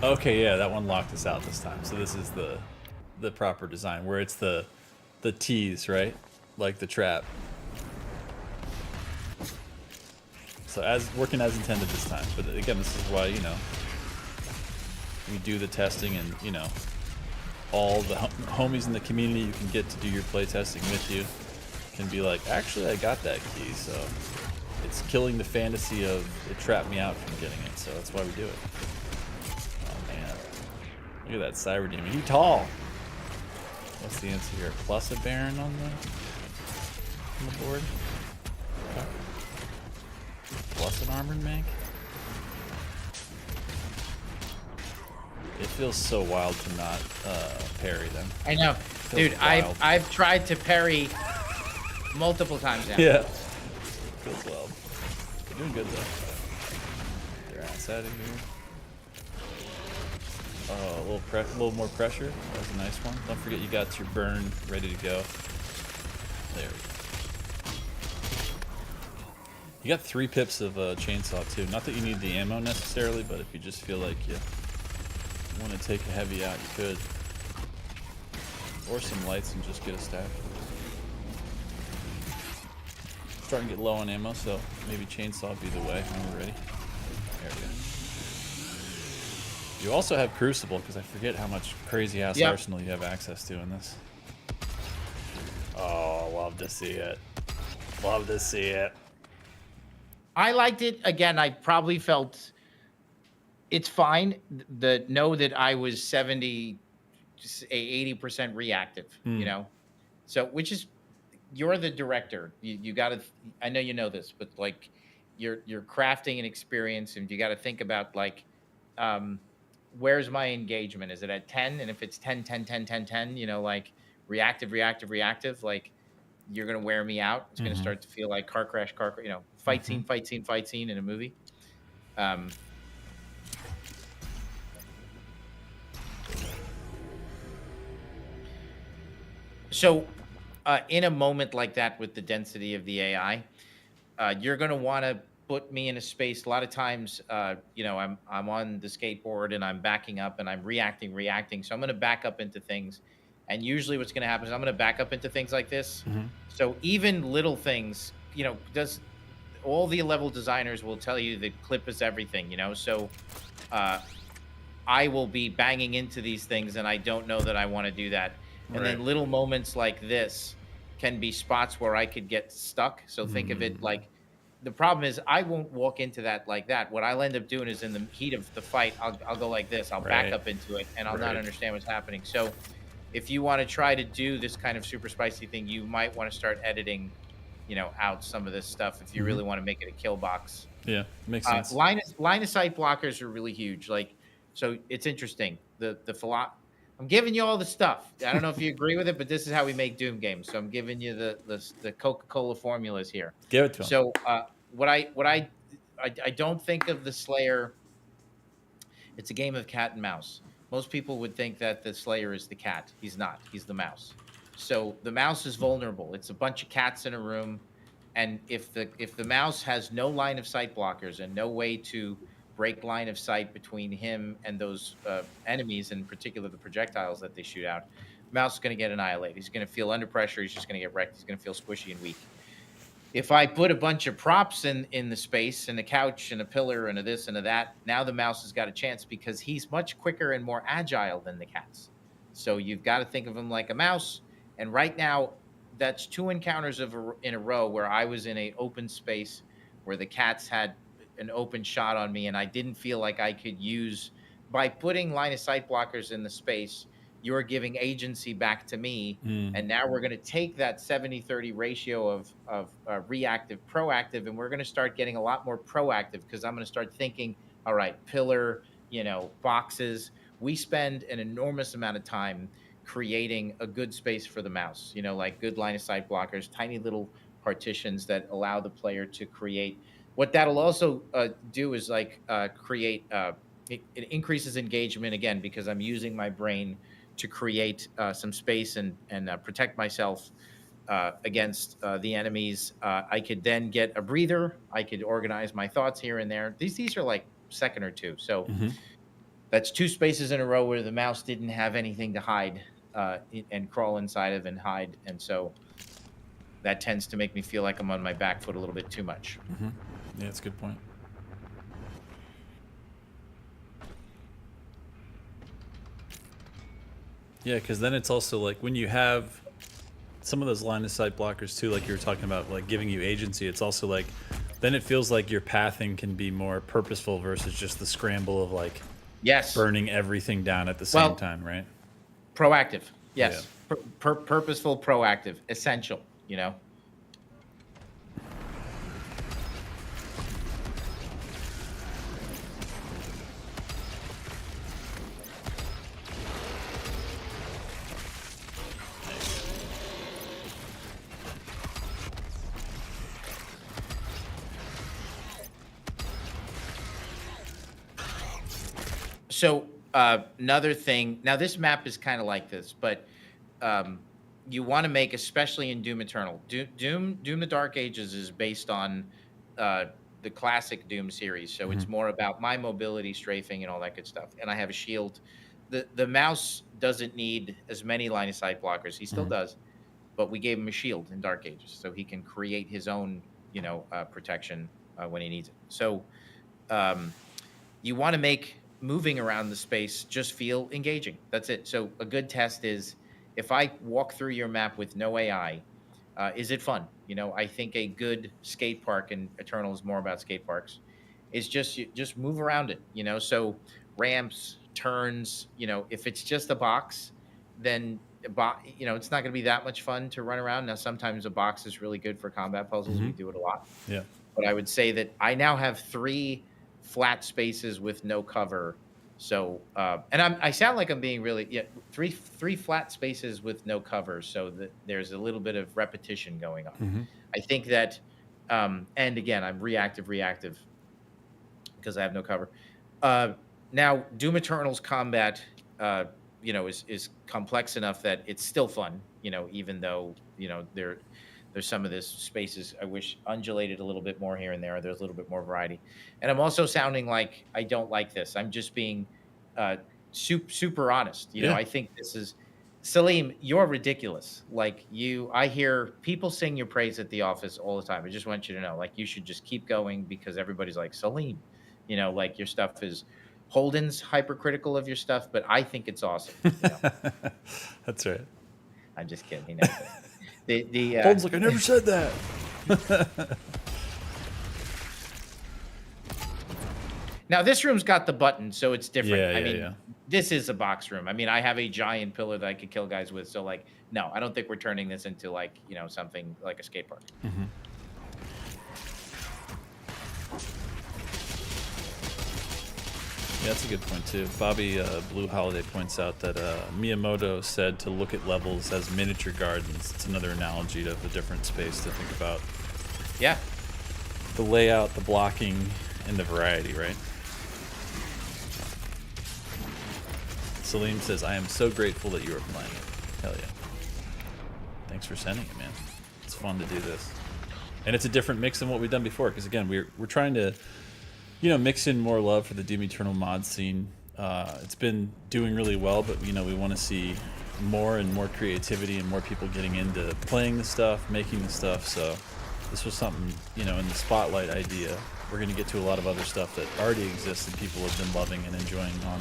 Okay, yeah, that one locked us out this time. So this is the proper design, where it's the T's, right? Like the trap. So as working as intended this time. But again, this is why, we do the testing, and, all the homies in the community you can get to do your play testing with you can be like, actually, I got that key. So it's killing the fantasy of it trapped me out from getting it. So that's why we do it. Oh, man. Look at that Cyber Demon. He tall. What's the answer here? Plus a Baron on the board? Okay. Plus an Armored Mank? It feels so wild to not parry them. I know. Dude, I've tried to parry multiple times now. Yeah. Feels wild. You're doing good, though. Get your ass out of here. Oh, a little more pressure. That was a nice one. Don't forget you got your burn ready to go. There we go. You got 3 pips of chainsaw too. Not that you need the ammo necessarily, but if you just feel like you want to take a heavy out, you could. Or some lights and just get a stack. Starting to get low on ammo, so maybe chainsaw would be the way when we're ready. There we go. You also have Crucible, because I forget how much crazy ass arsenal you have access to in this. Oh, love to see it. Love to see it. I liked it. Again, I probably felt it's fine. Know that I was 80% reactive, So, which is, you're the director. You got to, I know you know this, but like you're crafting an experience, and you got to think about like, where's my engagement? Is it at 10? And if it's 10, 10, 10, 10, 10, like reactive, like you're gonna wear me out. It's gonna start to feel like car crash, fight scene, fight scene, fight scene in a movie. So, in a moment like that with the density of the AI, you're going to want to put me in a space. A lot of times, I'm on the skateboard and I'm backing up and I'm reacting. So I'm going to back up into things, and usually what's going to happen is I'm going to back up into things like this. So even little things, does all the level designers will tell you that clip is everything. So I will be banging into these things, and I don't know that I want to do that. And then little moments like this can be spots where I could get stuck. So think of it like, the problem is I won't walk into that like that. What I'll end up doing is in the heat of the fight, I'll go like this. I'll back up into it, and I'll not understand what's happening. So if you want to try to do this kind of super spicy thing, you might want to start editing, out some of this stuff if you really want to make it a kill box. Yeah, makes sense. Line of sight blockers are really huge. Like, so it's interesting. I'm giving you all the stuff. I don't know if you agree with it, but this is how we make Doom games. So I'm giving you the Coca-Cola formulas here. Give it to him. So what I don't think of the Slayer. It's a game of cat and mouse. Most people would think that the Slayer is the cat. He's not. He's the mouse. So the mouse is vulnerable. It's a bunch of cats in a room, and if the mouse has no line of sight blockers and no way to break line of sight between him and those enemies, in particular the projectiles that they shoot out, mouse is going to get annihilated. He's going to feel under pressure. He's just going to get wrecked. He's going to feel squishy and weak. If I put a bunch of props in the space, and a couch and a pillar and a this and a that, now the mouse has got a chance because he's much quicker and more agile than the cats. So you've got to think of him like a mouse. And right now, that's 2 encounters in a row where I was in an open space where the cats had an open shot on me, and I didn't feel like I could use, by putting line of sight blockers in the space, you're giving agency back to me. And now we're going to take that 70-30 ratio of reactive proactive, and we're going to start getting a lot more proactive, because I'm going to start thinking, all right, pillar, boxes. We spend an enormous amount of time creating a good space for the mouse, like good line of sight blockers, tiny little partitions that allow the player to create. What that'll also do is create, it increases engagement again, because I'm using my brain to create some space and protect myself against the enemies. I could then get a breather. I could organize my thoughts here and there. These are like second or two. So that's 2 spaces in a row where the mouse didn't have anything to hide and crawl inside of and hide. And so that tends to make me feel like I'm on my back foot a little bit too much. Yeah, that's a good point. Yeah, because then it's also like when you have some of those line of sight blockers too, like you were talking about, like giving you agency, it's also like, then it feels like your pathing can be more purposeful versus just the scramble of like burning everything down at the same time, right? Proactive. Yes. Yeah. Purposeful, proactive, essential, So another thing, now this map is kind of like this, but you want to make, especially in Doom Eternal, Doom the Dark Ages is based on the classic Doom series. So it's more about my mobility, strafing, and all that good stuff. And I have a shield. The mouse doesn't need as many line of sight blockers. He still does, but we gave him a shield in Dark Ages, so he can create his own, protection when he needs it. So you want to make moving around the space just feel engaging. That's it. So a good test is, if I walk through your map with no AI, is it fun? I think a good skate park, and Eternal is more about skate parks, is just move around it. So ramps, turns. If it's just a box, then it's not going to be that much fun to run around. Now sometimes a box is really good for combat puzzles. We do it a lot. Yeah. But I would say that I now have 3 flat spaces with no cover So, and I sound like I'm being really, three flat spaces with no cover. So that there's a little bit of repetition going on. I think that, and again, I'm reactive because I have no cover. Now Doom Eternal's combat, is complex enough that it's still fun, even though, there's some of this spaces I wish undulated a little bit more here and there. There's a little bit more variety. And I'm also sounding like I don't like this. I'm just being super honest. I think this is Saleem, you're ridiculous. Like I hear people sing your praise at the office all the time. I just want you to know, like, you should just keep going because everybody's like, Saleem, like your stuff is Holden's hypercritical of your stuff, but I think it's awesome. That's right. I'm just kidding. He knows that. Holden's like, I never said that. Now this room's got the button, so it's different. Yeah. This is a box room. I mean, I have a giant pillar that I could kill guys with. So like, no, I don't think we're turning this into like, something like a skate park. Yeah, that's a good point too. Bobby Blue Holiday points out that Miyamoto said to look at levels as miniature gardens. It's another analogy to the different space to think about. Yeah. The layout, the blocking, and the variety, right? Saleem says, I am so grateful that you are playing it. Hell yeah. Thanks for sending it, man. It's fun to do this. And it's a different mix than what we've done before, because again, we're trying to mix in more love for the Doom Eternal mod scene. It's been doing really well, but we want to see more and more creativity and more people getting into playing the stuff, making the stuff. So this was something, in the spotlight idea. We're going to get to a lot of other stuff that already exists and people have been loving and enjoying on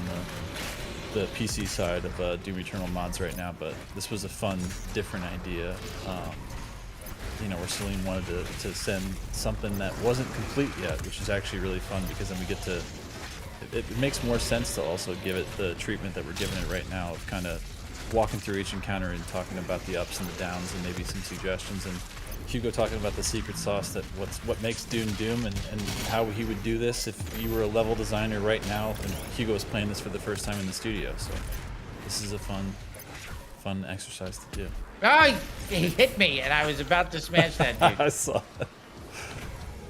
the PC side of Doom Eternal mods right now. But this was a fun, different idea. Where Saleem wanted to send something that wasn't complete yet, which is actually really fun because then we get to, it makes more sense to also give it the treatment that we're giving it right now of kind of walking through each encounter and talking about the ups and the downs and maybe some suggestions, and Hugo talking about the secret sauce, that what makes Doom and how he would do this if you were a level designer right now, and Hugo is playing this for the first time in the studio. So this is a fun exercise to do. Oh, he hit me, and I was about to smash that dude. I saw that.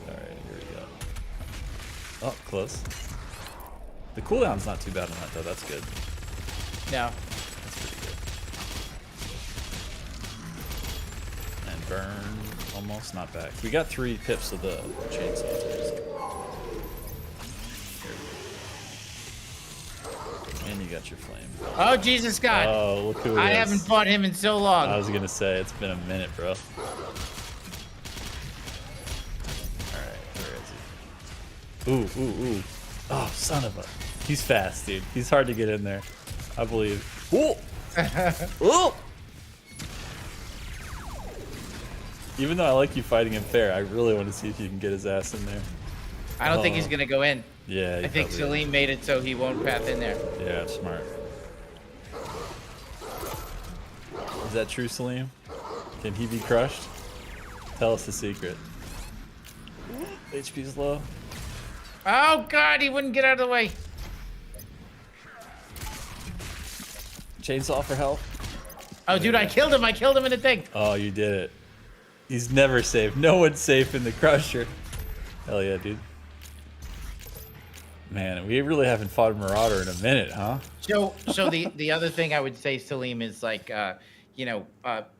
All right, here we go. Oh, close. The cooldown's not too bad on that, though. That's good. No. That's pretty good. And burn, almost not back. We got 3 pips of the chainsaw. And you got your flame. Oh, Jesus God. Oh, look who it is. I haven't fought him in so long. I was going to say, it's been a minute, bro. Alright, where is he? Ooh. Oh, son of a... He's fast, dude. He's hard to get in there. I believe. Ooh! Ooh! Even though I like you fighting him fair, I really want to see if you can get his ass in there. I don't think he's going to go in. Yeah, I think Saleem made it so he won't path in there. Yeah, smart. Is that true, Saleem? Can he be crushed? Tell us the secret. HP's low. Oh, God, he wouldn't get out of the way. Chainsaw for help. Oh, dude, I killed him. I killed him in the thing. Oh, you did it. He's never safe. No one's safe in the Crusher. Hell yeah, dude. Man, we really haven't fought a Marauder in a minute, huh? So the other thing I would say, Saleem, is like,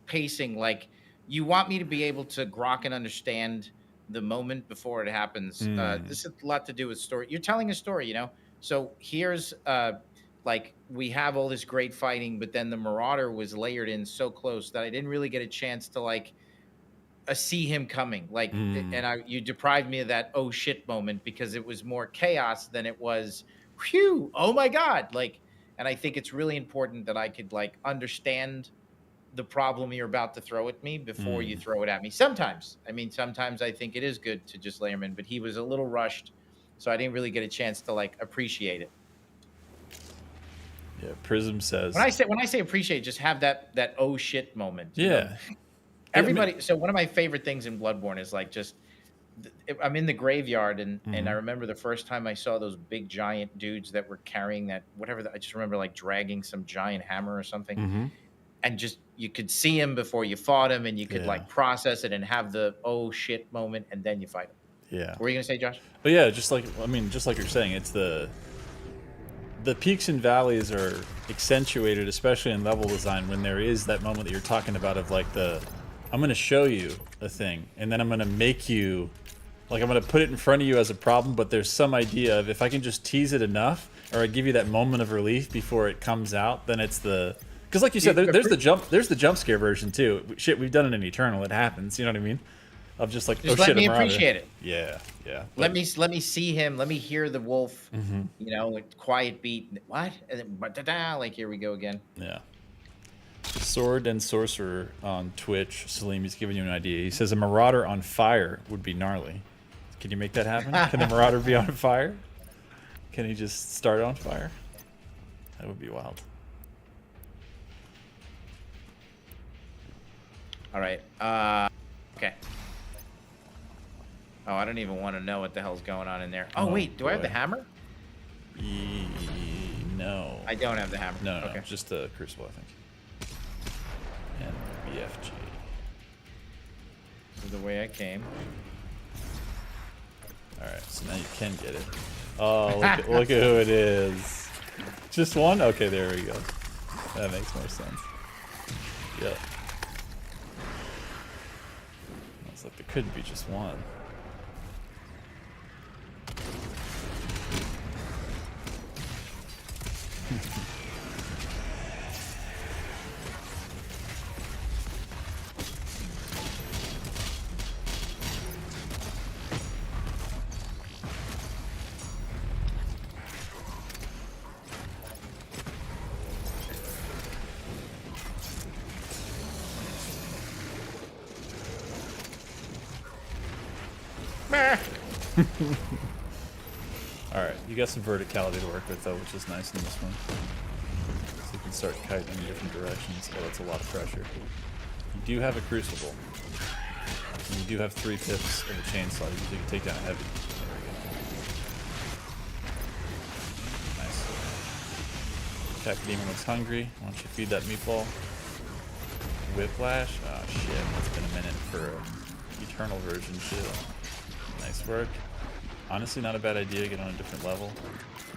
pacing. Like, you want me to be able to grok and understand the moment before it happens. This has a lot to do with story. You're telling a story, So here's, like, we have all this great fighting, but then the Marauder was layered in so close that I didn't really get a chance to, like, see him coming. Like, and you deprived me of that oh shit moment because it was more chaos than it was, whew, oh my God. Like, and I think it's really important that I could, like, understand the problem you're about to throw at me before you throw it at me. Sometimes I think it is good to just lay him in, but he was a little rushed, so I didn't really get a chance to, like, appreciate it. Yeah, Prism says. When I say appreciate, just have that oh shit moment. Yeah. Everybody. So one of my favorite things in Bloodborne is, like, just I'm in the graveyard, and I remember the first time I saw those big giant dudes that were carrying that whatever. I just remember like dragging some giant hammer or something, and just you could see him before you fought him, and you could Yeah. like process it and have the oh shit moment, and then you fight him. Yeah. What were you gonna say, Josh? But yeah, just like you're saying, it's the peaks and valleys are accentuated, especially in level design, when there is that moment that you're talking about of like I'm going to show you a thing, and then I'm going to make you, like I'm going to put it in front of you as a problem, but there's some idea of if I can just tease it enough, or I give you that moment of relief before it comes out, then it's because like you said, there's the jump scare version too. Shit, we've done it in Eternal. It happens. You know what I mean? Of just like, Just oh let shit, me a marauder. appreciate it. Yeah. Let me see him. Let me hear the wolf. You know, with quiet beat. What? And then, ba-da-da, like here we go again. Yeah. Sword and Sorcerer on Twitch. Saleem, he's giving you an idea. He says a Marauder on fire would be gnarly. Can you make that happen? Can the Marauder be on fire? Can he just start on fire? That would be wild. All right. Okay. Oh, I don't even want to know what the hell's going on in there. Oh, wait. Do I have the boy. hammer? No. I don't have the hammer. No, Okay. just the Crucible, I think. And BFG. This is the way I came. Alright, so now you can get it. Oh, look at who it is. Just one? Okay, there we go. That makes more sense. Yep. It's like there couldn't be just one. Alright, you got some verticality to work with though, which is nice in this one. So you can start kiting in different directions. Oh, that's a lot of pressure. You do have a Crucible. And you do have 3 pips of a chainsaw. You can take down a heavy. There we go. Nice. Attack Demon looks hungry. Why don't you feed that meatball? Whiplash? Oh shit, it's been a minute for an Eternal version too. Nice work. Honestly, not a bad idea to get on a different level.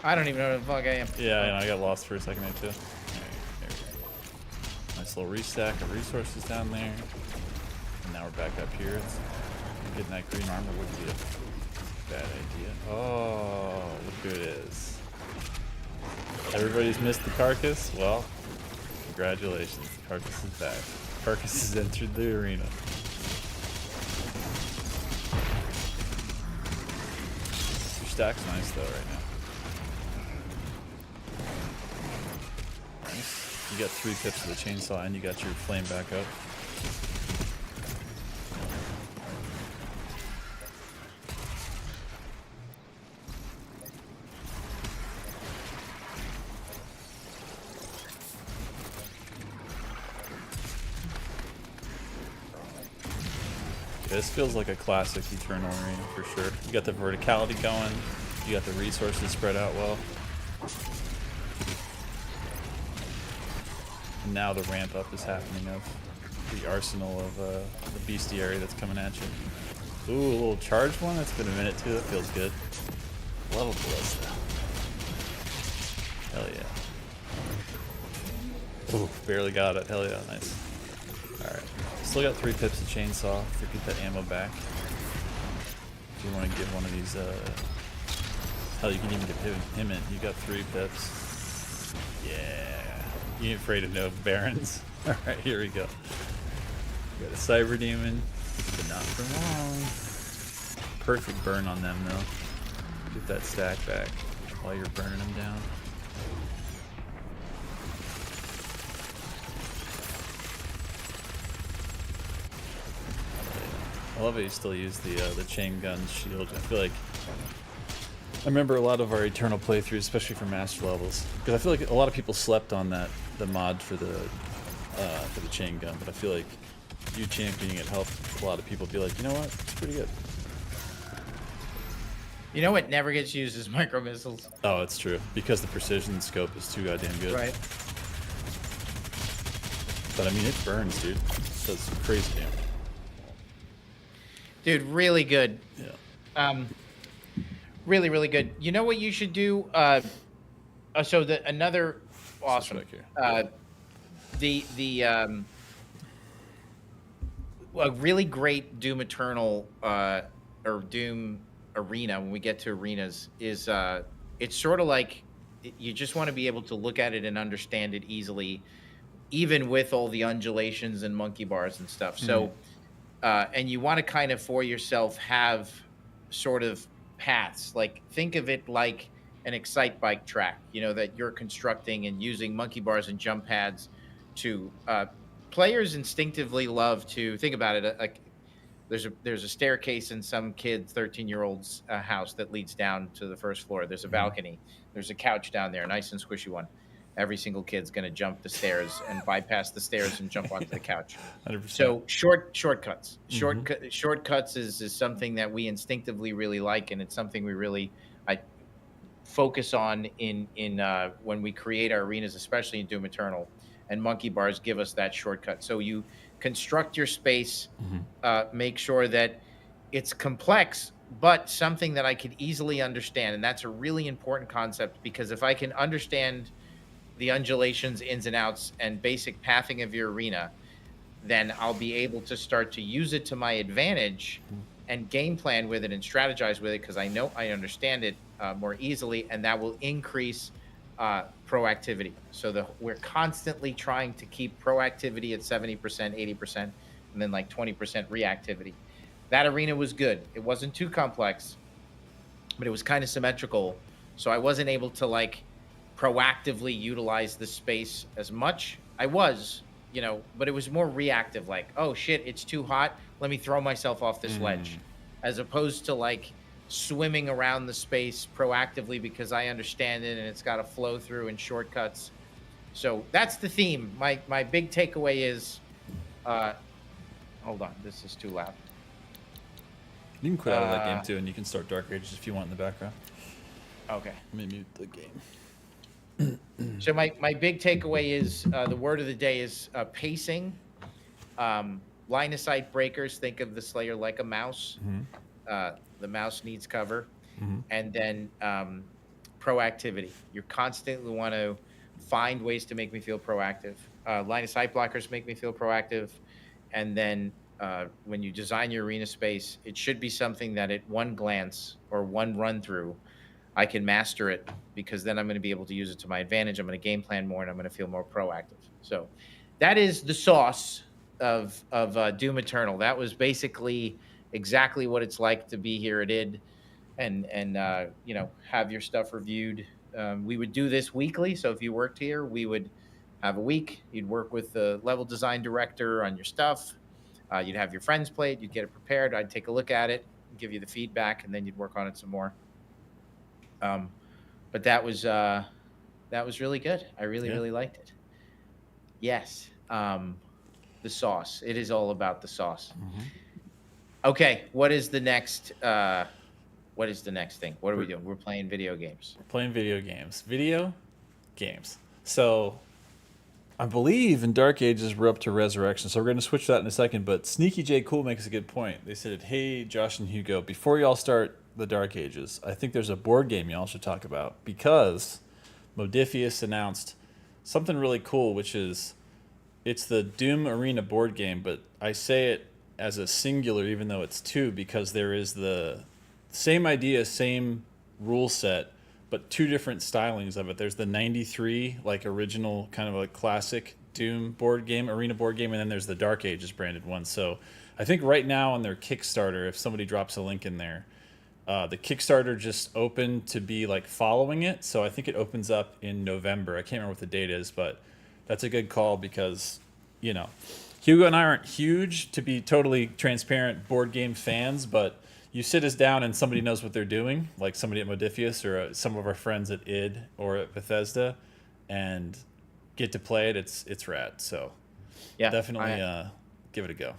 I don't even know where the fuck I am. Yeah, I know, I got lost for a second there too. There we go. Nice little restack of resources down there. And now we're back up here. Getting that green armor wouldn't be a bad idea. Oh, look who it is. Everybody's missed the Carcass? Well, congratulations. The Carcass is back. Carcass has entered the arena. Your stack's nice though right now. Nice. You got 3 pips of the chainsaw and you got your flame back up. This feels like a classic Eternal arena for sure. You got the verticality going, you got the resources spread out well. And now the ramp up is happening of the arsenal of the bestiary that's coming at you. Ooh, a little charged one? That's been a minute too, that feels good. Love a ballista. Hell yeah. Ooh, barely got it, hell yeah, nice. Alright. Still got 3 pips of chainsaw to get that ammo back. If you want to get one of these, hell, you can even get him in. You got 3 pips. Yeah. You ain't afraid of no barons. Alright, here we go. You got a Cyber Demon, but not for long. Perfect burn on them, though. Get that stack back while you're burning them down. I love how you still use the chain gun shield. I feel like I remember a lot of our Eternal playthroughs, especially for master levels, because I feel like a lot of people slept on the mod for the chain gun. But I feel like you championing it helped a lot of people be like, you know what, it's pretty good. You know what never gets used is micro missiles. Oh, it's true. Because the precision scope is too goddamn good. Right. But I mean, it burns, dude. It does some crazy damage. Dude, really good. Yeah. Really, really good. You know what you should do? So another awesome. Back here. A really great Doom Eternal or Doom Arena, when we get to arenas, is it's sort of like you just want to be able to look at it and understand it easily, even with all the undulations and monkey bars and stuff. So, and you want to kind of for yourself have sort of paths. Like think of it like an Excite bike track, that you're constructing and using monkey bars and jump pads to players instinctively love to think about it. Like there's a staircase in some kid 13-year-old's house that leads down to the first floor. There's a balcony. There's a couch down there, a nice and squishy one. Every single kid's going to jump the stairs and bypass the stairs and jump onto the couch. 100%. So shortcuts. Shortcuts is something that we instinctively really like, and it's something we really focus on in when we create our arenas, especially in Doom Eternal. And monkey bars give us that shortcut. So you construct your space, make sure that it's complex, but something that I could easily understand. And that's a really important concept, because if I can understand the undulations, ins and outs, and basic pathing of your arena, then I'll be able to start to use it to my advantage and game plan with it and strategize with it, because I know I understand it more easily, and that will increase proactivity. So we're constantly trying to keep proactivity at 70%, 80%, and then like 20% reactivity. That arena was good. It wasn't too complex, but it was kind of symmetrical. So I wasn't able to like proactively utilize the space as much. I was, but it was more reactive, like, oh shit, it's too hot, let me throw myself off this ledge, as opposed to like swimming around the space proactively because I understand it and it's got to flow through and shortcuts. So that's the theme. My big takeaway is, hold on, this is too loud. You can quit out of that game too, and you can start Dark Ages if you want in the background. Okay. Let me mute the game. So my big takeaway is the word of the day is pacing, line of sight breakers. Think of the Slayer like a mouse. The mouse needs cover, and then proactivity. You constantly want to find ways to make me feel proactive. Line of sight blockers make me feel proactive, and then when you design your arena space, it should be something that at one glance or one run through, I can master it, because then I'm going to be able to use it to my advantage. I'm going to game plan more, and I'm going to feel more proactive. So that is the sauce of Doom Eternal. That was basically exactly what it's like to be here at id and have your stuff reviewed. We would do this weekly. So if you worked here, we would have a week. You'd work with the level design director on your stuff. You'd have your friends play it. You'd get it prepared. I'd take a look at it, give you the feedback, and then you'd work on it some more. But that was really good. I really liked it. Yes. The sauce. It is all about the sauce. Okay. What is the next thing? What are we doing? We're playing video games. We're playing video games. So I believe in Dark Ages we're up to Resurrection, so we're going to switch that in a second. But Sneaky J Cool makes a good point. They said, hey, Josh and Hugo, before y'all start the Dark Ages, I think there's a board game y'all should talk about, because Modifius announced something really cool, which is it's the Doom Arena board game, but I say it as a singular even though it's two, because there is the same idea, same rule set, but two different stylings of it. There's the 93 like original kind of a classic Doom board game, arena board game, and then there's the Dark Ages branded one. So I think right now on their Kickstarter, if somebody drops a link in there, the Kickstarter just opened to be like following it. So I think it opens up in November. I can't remember what the date is, but that's a good call, because, Hugo and I aren't huge, to be totally transparent, board game fans, but you sit us down and somebody knows what they're doing, like somebody at Modifius or some of our friends at id or at Bethesda, and get to play it. It's rad. So yeah, definitely give it a go.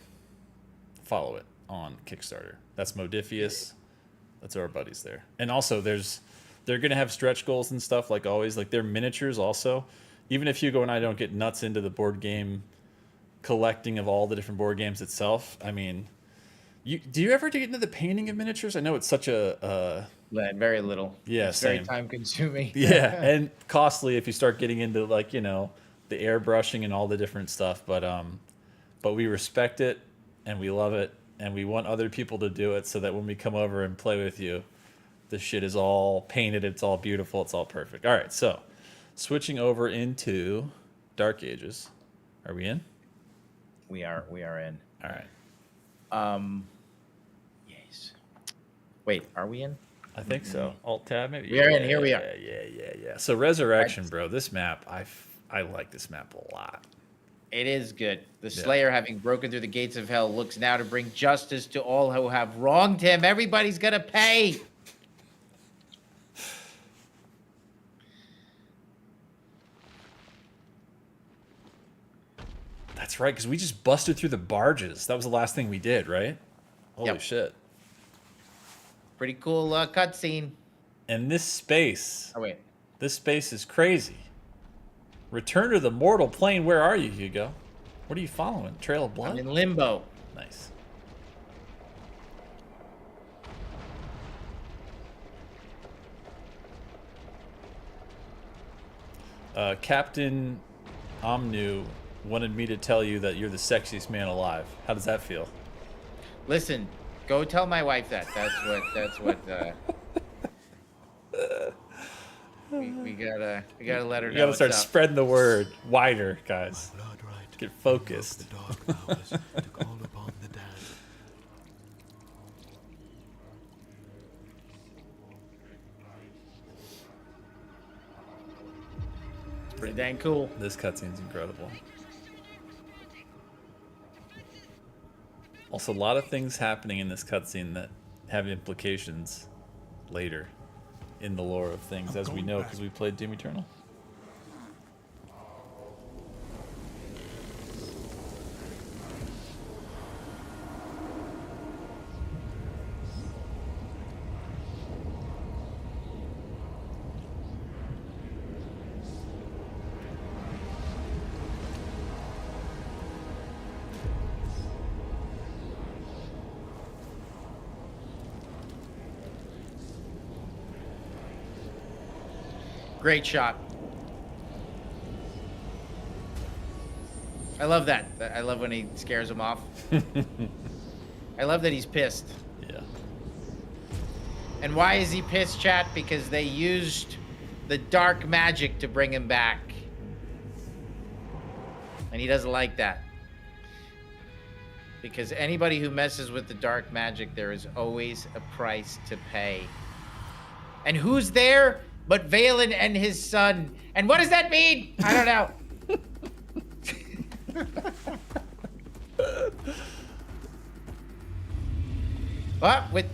Follow it on Kickstarter. That's Modifius. That's our buddies there. And also, they're gonna have stretch goals and stuff like always. Like they're miniatures also. Even if Hugo and I don't get nuts into the board game collecting of all the different board games itself, I mean, do you ever get into the painting of miniatures? I know it's such a Very little. Yeah, it's very same. time consuming. yeah, and costly if you start getting into like the airbrushing and all the different stuff. But we respect it and we love it and we want other people to do it so that when we come over and play with you, the shit is all painted, it's all beautiful, it's all perfect. All right, so switching over into Dark Ages. Are we in? We are in. All right. Yes. Wait, are we in? I think so. Alt tab maybe. We are in. Here we are. Yeah. So Resurrection, bro. This map, I like this map a lot. It is good. The Slayer, having broken through the gates of hell, looks now to bring justice to all who have wronged him. Everybody's gonna pay. That's right, because we just busted through the barges. That was the last thing we did, right? Holy shit. Pretty cool cutscene. And this space. Oh, wait. This space is crazy. Return to the mortal plane. Where are you, Hugo? What are you following? Trail of blood? I'm in limbo. Nice. Captain Omnu wanted me to tell you that you're the sexiest man alive. How does that feel? Listen, go tell my wife that. That's what we gotta let her know. You gotta what's start up. spreading the word wider, guys. Get focused. Pretty dang cool. This cutscene's incredible. Also, a lot of things happening in this cutscene that have implications later in the lore of things, as we know because we played Doom Eternal. Great shot. I love that. I love when he scares him off. I love that he's pissed. Yeah. And why is he pissed, chat? Because they used the dark magic to bring him back. And he doesn't like that. Because anybody who messes with the dark magic, there is always a price to pay. And who's there but Valen and his son? And what does that mean? I don't know. What? Wait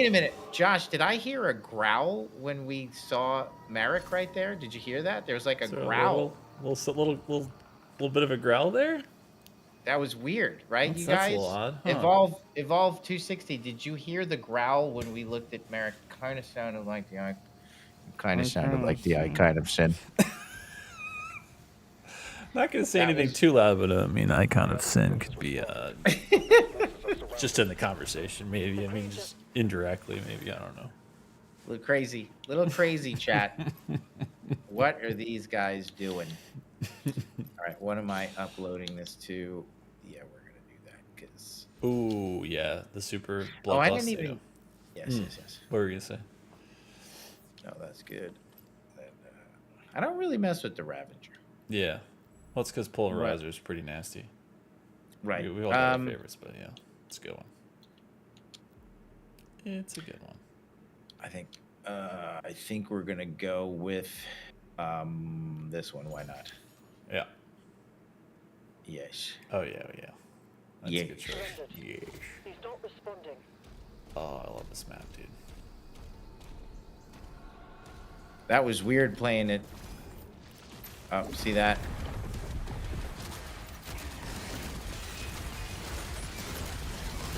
a minute. Josh, did I hear a growl when we saw Merrick right there? Did you hear that? There was like a growl. Little bit of a growl there? That was weird, right, you That's guys? a little odd, huh? Evolve 260. Did you hear the growl when we looked at Merrick? Kind of sounded like the eye. Kind of sounded like the icon of sin. Not gonna say anything too loud, but I mean, icon of sin could be just in the conversation, maybe. I mean, just indirectly, maybe. I don't know. Little crazy, chat. What are these guys doing? All right, what am I uploading this to? Yeah, we're gonna do that because. Ooh, yeah, the super blood. Oh, I didn't even. Yes. What were you gonna say? No, that's good. I don't really mess with the Ravager. Yeah, well, it's because Polarizer is pretty nasty. Right. We all got our favorites, but yeah, it's a good one. It's a good one. I think we're gonna go with this one. Why not? Yeah. Yes. Oh yeah. That's a good choice. Yes. He's not responding. Oh, I love this map, dude. That was weird playing it. Oh, see that?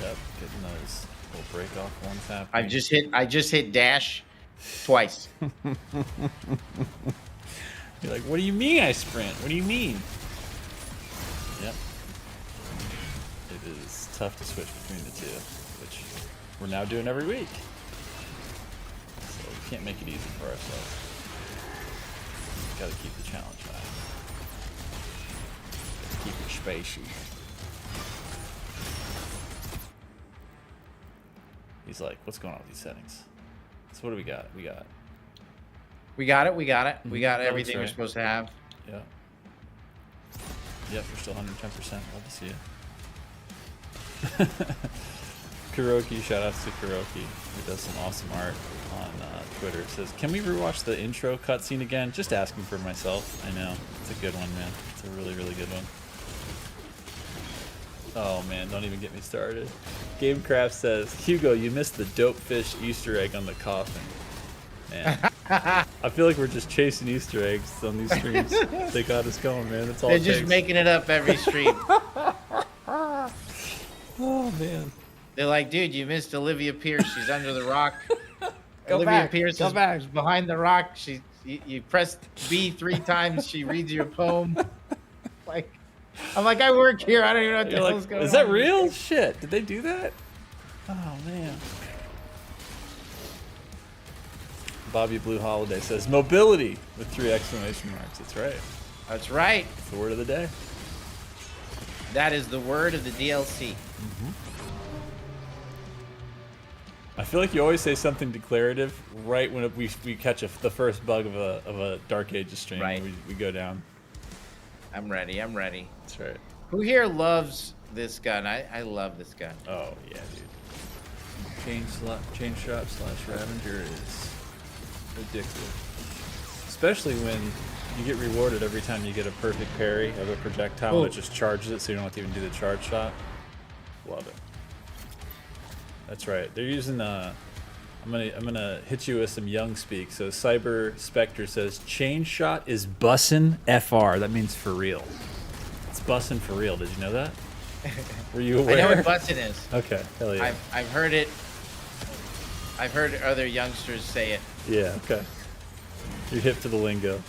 Yep, getting those Little break off one's happening. I just hit dash twice. You're like, what do you mean I sprint? What do you mean? Yep. It is tough to switch between the two, which we're now doing every week. So we can't make it easy for ourselves. Gotta keep the challenge high. Keep it spacey. He's like, what's going on with these settings? So what do we got? We got it. We got everything right. we're supposed to have. yeah. Yep, we're still 110%. Love to see it. Kuroki, shout outs to Kuroki, who does some awesome art on Twitter. It says, can we rewatch the intro cutscene again? Just asking for myself. I know. It's a good one, man. It's a really, really good one. Oh, man. Don't even get me started. Gamecraft says, Hugo, you missed the dope fish Easter egg on the coffin. Man. I feel like we're just chasing Easter eggs on these streams. They got us going, man. That's all They're it just takes. making it up every stream. Oh, man. They're like, dude, you missed Olivia Pierce. She's under the rock. Go Olivia back, Pierce go is back. behind the rock. You pressed B 3 times. She reads your poem. Like, I'm like, I work here. I don't even know what the You're hell's like, going on. is that real? Shit. Did they do that? Oh, man. Bobby Blue Holiday says, mobility with 3 exclamation marks. That's right. That's right. It's the word of the day. That is the word of the DLC. I feel like you always say something declarative right when we catch the first bug of a Dark Ages stream. Right. We go down. I'm ready. I'm ready. That's right. Who here loves this gun? I love this gun. Oh, yeah, dude. Chain shot / Ravager is addictive. Especially when you get rewarded every time you get a perfect parry of a projectile that just charges it so you don't have to even do the charge shot. Love it. That's right. They're using I'm gonna hit you with some young speak. So Cyber Spectre says chain shot is bussin' FR. That means for real. It's bussin' for real. Did you know that? Were you aware? I know what bussin' is. Okay, hell yeah. I've heard it. I've heard other youngsters say it. Yeah, okay. You're hip to the lingo.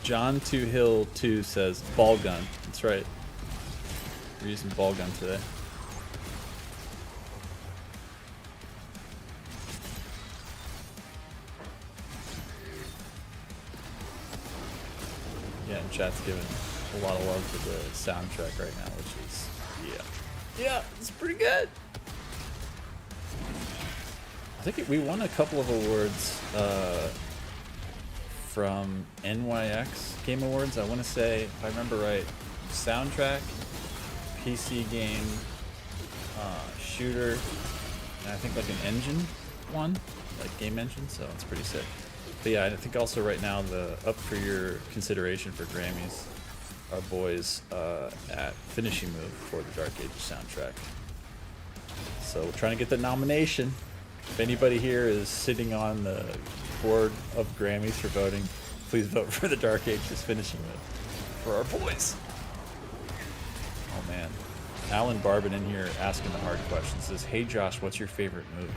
John 2 Hill 2 says ball gun. That's right. We're using ball gun today. Yeah, and chat's giving a lot of love to the soundtrack right now, which is, yeah, it's pretty good. I think we won a couple of awards from NYX Game Awards. I want to say, if I remember right, soundtrack, PC game, shooter, and I think like an engine one, like game engine. So it's pretty sick. But yeah, I think also right now up for your consideration for Grammys, our boys at Finishing Move for the Dark Ages soundtrack. So we're trying to get the nomination. If anybody here is sitting on the board of Grammys for voting, please vote for the Dark Ages Finishing Move for our boys. Oh man, Alan Barbin in here asking the hard questions. Says, "Hey Josh, what's your favorite movie?"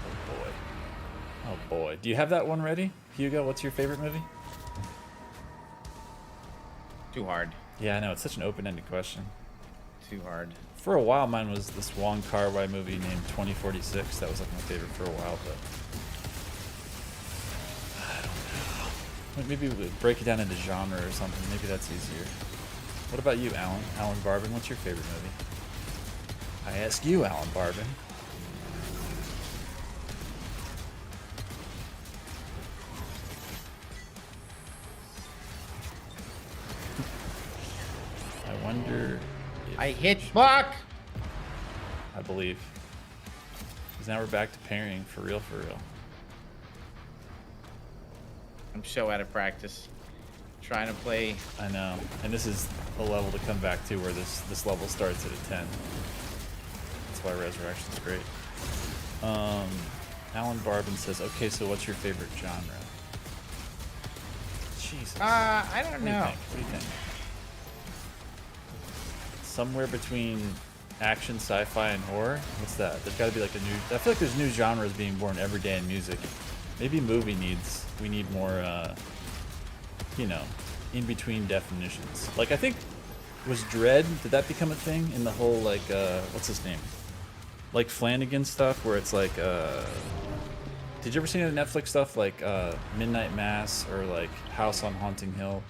Oh boy. Oh boy. Do you have that one ready? Hugo, what's your favorite movie? Too hard. Yeah, I know. It's such an open-ended question. Too hard. For a while, mine was this Wong Kar-wai movie named 2046. That was like my favorite for a while, but I don't know. Maybe we break it down into genre or something. Maybe that's easier. What about you, Alan? Alan Barbin, what's your favorite movie? I ask you, Alan Barbin. I wonder if I hit Buck. I believe. Because now we're back to parrying for real, for real. I'm so out of practice. Trying to play. I know. And this is a level to come back to where this level starts at a 10. That's why Resurrection's great. Alan Barbin says, okay, so what's your favorite genre? Jesus. I don't know. What do you think? Somewhere between action, sci-fi, and horror. What's that? There's got to be like a new. I feel like there's new genres being born every day in music. Maybe movie needs. We need more. You know, in between definitions. Like I think was Dread. Did that become a thing in the whole like what's his name? Like Flanagan stuff, where it's like. Did you ever see any of the Netflix stuff like Midnight Mass or like House on Haunting Hill?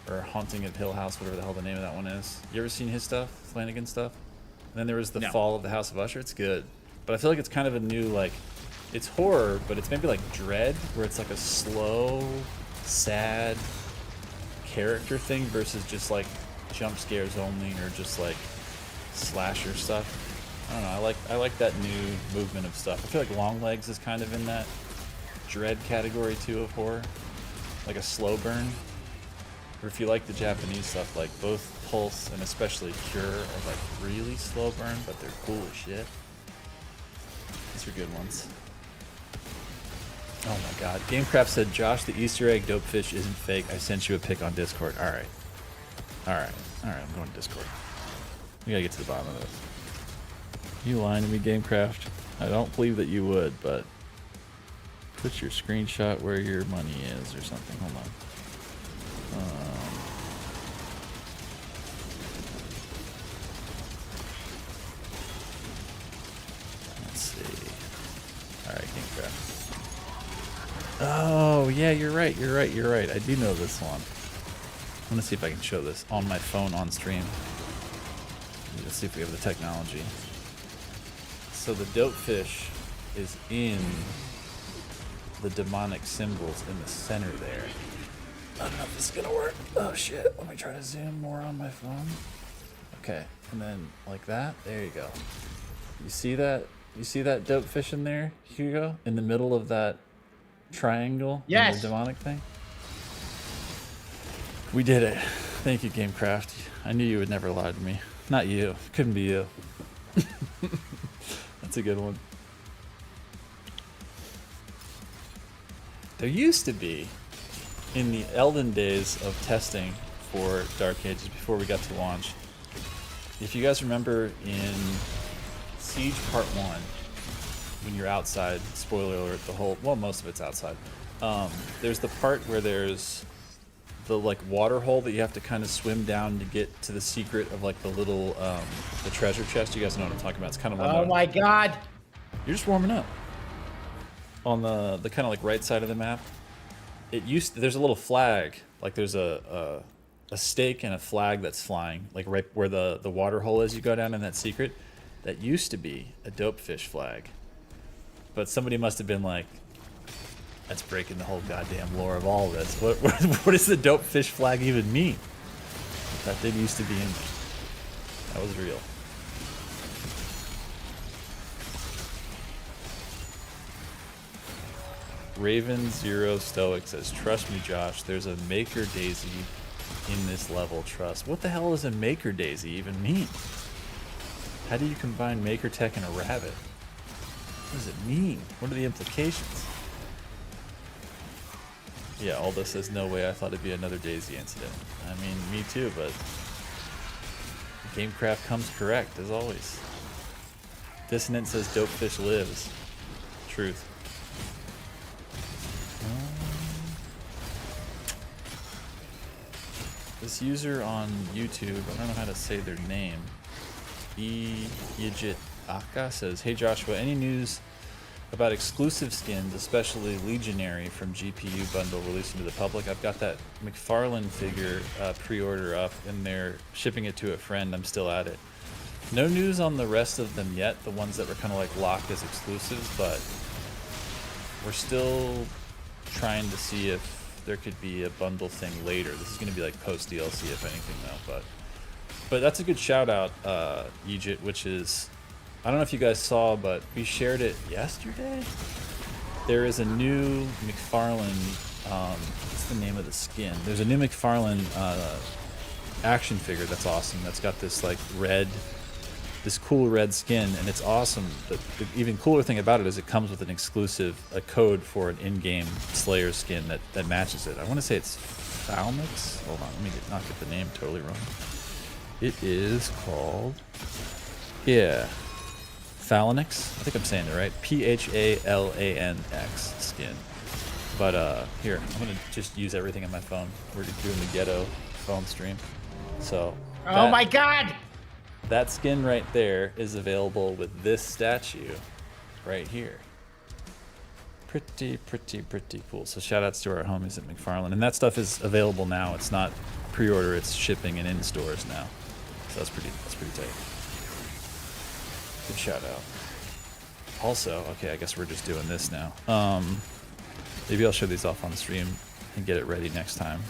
Or Haunting of Hill House, whatever the hell the name of that one is. You ever seen his stuff? Flanagan stuff? And then there was The Fall of the House of Usher. It's good. But I feel like it's kind of a new, like, it's horror, but it's maybe like Dread, where it's like a slow, sad character thing versus just like jump scares only or just like slasher stuff. I don't know. I like that new movement of stuff. I feel like Longlegs is kind of in that Dread category too of horror. Like a slow burn. Or if you like the Japanese stuff, like both Pulse and especially Cure are like really slow burn, but they're cool as shit. These are good ones. Oh my god. Gamecraft said, Josh, the Easter egg dopefish isn't fake. I sent you a pic on Discord. Alright. Alright. Alright, I'm going to Discord. We gotta get to the bottom of this. You lying to me, Gamecraft? I don't believe that you would, but put your screenshot where your money is or something. Hold on. Let's see. Alright, Gamecraft. Oh, yeah, you're right. I do know this one. I'm gonna see if I can show this on my phone on stream. Let's see if we have the technology. So the dopefish is in the demonic symbols in the center there. I don't know if this is gonna work. Oh shit, let me try to zoom more on my phone. Okay, and then like that, there you go. You see that? You see that dope fish in there, Hugo? In the middle of that triangle? Yes. The demonic thing? We did it. Thank you, Gamecraft. I knew you would never lie to me. Not you. Couldn't be you. That's a good one. There used to be, in the Elden days of testing for Dark Ages before we got to launch, if you guys remember in Siege Part 1, when you're outside, spoiler alert, most of it's outside, there's the part where there's the like water hole that you have to kind of swim down to get to the secret of like the little, the treasure chest. You guys know what I'm talking about. It's kind of Oh my god. You're just warming up. On the kind of like right side of the map, there's a little flag, like there's a stake and a flag that's flying, like right where the water hole is. You go down in that secret. That used to be a dopefish flag, but somebody must have been like, "That's breaking the whole goddamn lore of all this. What does the dopefish flag even mean?" That did used to be in there. That was real. Raven Zero Stoic says, trust me, Josh, there's a Maker Daisy in this level, trust. What the hell does a Maker Daisy even mean? How do you combine Maker Tech and a rabbit? What does it mean? What are the implications? Yeah, Aldo says, no way, I thought it'd be another Daisy incident. I mean, me too, but Gamecraft comes correct, as always. Dissonant says, Dopefish lives. Truth. This user on YouTube, I don't know how to say their name, Yijit Aka says, hey Joshua, any news about exclusive skins, especially Legionary from GPU bundle releasing to the public? I've got that McFarlane figure pre-order up and they're shipping it to a friend. I'm still at it. No news on the rest of them yet, the ones that were kind of like locked as exclusives, but we're still trying to see if there could be a bundle thing later. This is going to be like post DLC if anything though, but that's a good shout out, Egypt, which is, I don't know if you guys saw, but we shared it yesterday. There is a new McFarlane, what's the name of the skin? There's a new McFarlane action figure that's awesome. That's got this like this cool red skin, and it's awesome. The even cooler thing about it is it comes with an exclusive, a code for an in-game Slayer skin that matches it. I want to say it's Falmix. Hold on, let me not get the name totally wrong. It is called Yeah. Phalanx? I think I'm saying it right. Phalanx skin. But here, I'm gonna just use everything on my phone. We're doing the ghetto phone stream. So Oh my God! that skin right there is available with this statue right here. Pretty cool. So shout outs to our homies at McFarlane. And that stuff is available now. It's not pre-order, it's shipping and in stores now. So that's pretty tight. Good shout out. Also, okay, I guess we're just doing this now. Maybe I'll show these off on the stream and get it ready next time.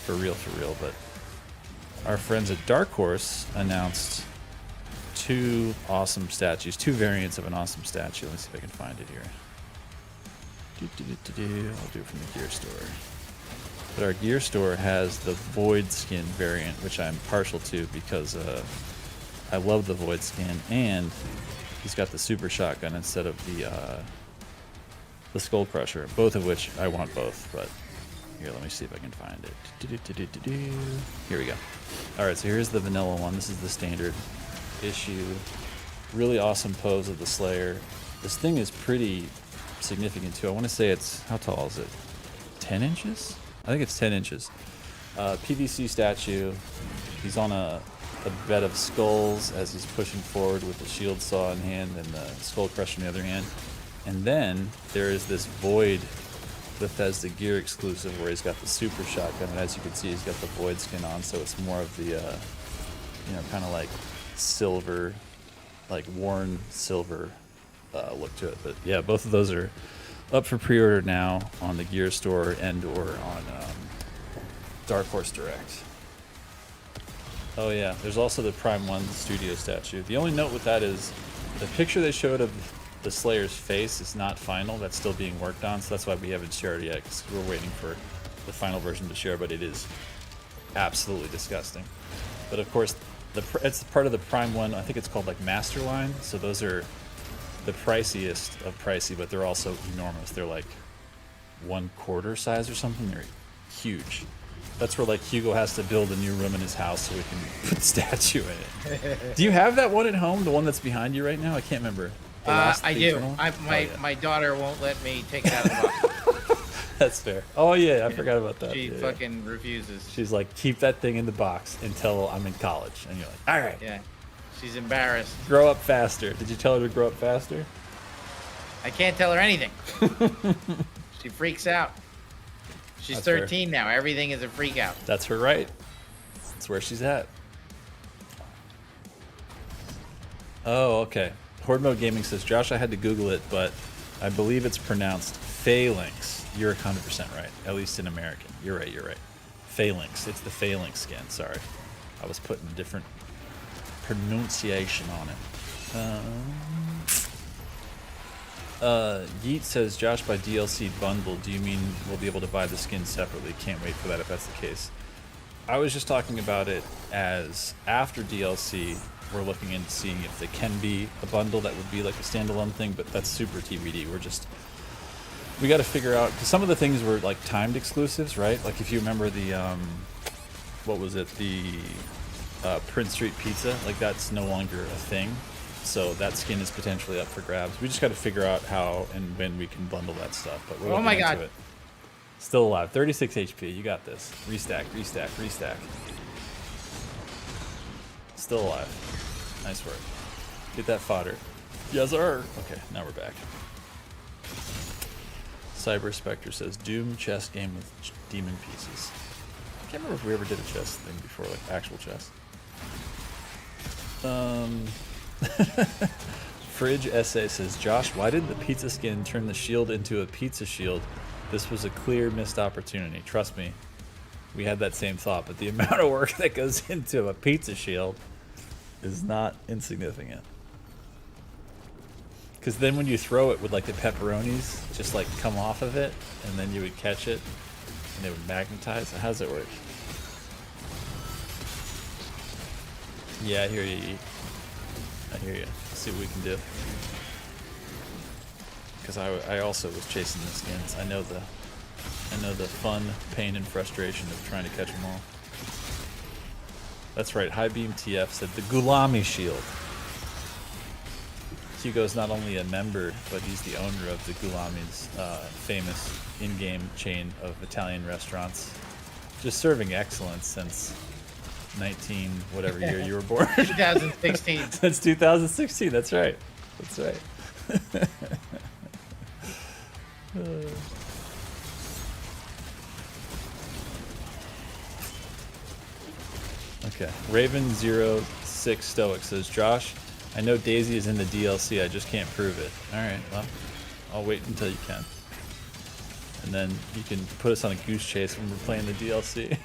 For real, but our friends at Dark Horse announced 2 awesome statues, 2 variants of an awesome statue. Let's see if I can find it here. I'll do it from the gear store. But our gear store has the Void skin variant, which I'm partial to because I love the Void skin, and he's got the super shotgun instead of the Skull Crusher, both of which I want both, but here, let me see if I can find it. Here we go. Alright, so here's the vanilla one. This is the standard issue. Really awesome pose of the Slayer. This thing is pretty significant too. I want to say it's, how tall is it? 10 inches? I think it's 10 inches. PVC statue. He's on a bed of skulls as he's pushing forward with the shield saw in hand and the Skull Crusher in the other hand. And then there is this Void Bethesda gear exclusive where he's got the super shotgun, and as you can see, he's got the Void skin on, so it's more of the, you know, kind of like silver, like worn silver look to it. But yeah, both of those are up for pre-order now on the gear store and or on Dark Horse Direct. Oh yeah, there's also the Prime 1 studio statue. The only note with that is the picture they showed of the Slayer's face is not final. That's still being worked on, so that's why we haven't shared it yet, because we're waiting for the final version to share, but it is absolutely disgusting. But of course, it's part of the Prime 1, I think it's called like Master Line, so those are the priciest of pricey, but they're also enormous. They're like 1/4 size or something. They're huge. That's where like Hugo has to build a new room in his house so we can put the statue in it. Do you have that one at home, the one that's behind you right now? I can't remember. I do. Yeah. My daughter won't let me take it out of the box. That's fair. Oh yeah, I forgot about that. She Yeah. fucking refuses. She's like, keep that thing in the box until I'm in college. And you're like, all right. Yeah. She's embarrassed. Grow up faster. Did you tell her to grow up faster? I can't tell her anything. She freaks out. She's That's 13 now. Everything is a freak out. That's her right. That's where she's at. Oh, okay. Horde Mode Gaming says, Josh, I had to Google it, but I believe it's pronounced Phalanx. You're 100% right, at least in American. You're right. Phalanx. It's the Phalanx skin. Sorry. I was putting a different pronunciation on it. Yeet says, Josh, by DLC bundle, do you mean we'll be able to buy the skin separately? Can't wait for that if that's the case. I was just talking about it as after DLC, we're looking into seeing if there can be a bundle that would be like a standalone thing, but that's super TBD. We got to figure out, because some of the things were like timed exclusives, right? Like if you remember the, what was it? The Prince Street Pizza, like that's no longer a thing. So that skin is potentially up for grabs. We just got to figure out how and when we can bundle that stuff. But we're looking into it. Still alive. 36 HP. You got this. Restack. Still alive. Nice work. Get that fodder. Yes, sir. Okay, now we're back. Cyber Spectre says, Doom chess game with demon pieces. I can't remember if we ever did a chess thing before, like actual chess. Fridge Essay says, Josh, why did the pizza skin turn the shield into a pizza shield? This was a clear missed opportunity. Trust me, we had that same thought, but the amount of work that goes into a pizza shield is not insignificant. Because then when you throw it with like the pepperonis, just like come off of it, and then you would catch it, and it would magnetize. How does it work? Yeah, I hear you. I hear you. Let's see what we can do. Because I also was chasing the skins. I know the fun, pain, and frustration of trying to catch them all. That's right. High Beam TF said the Gulami shield. Hugo's not only a member, but he's the owner of the Gulami's famous in-game chain of Italian restaurants. Just serving excellence since 19 whatever year you were born. 2016. Since 2016. That's right. That's right. Okay. Raven06 Stoic says, Josh, I know Daisy is in the DLC. I just can't prove it. All right. Well, I'll wait until you can. And then you can put us on a goose chase when we're playing the DLC.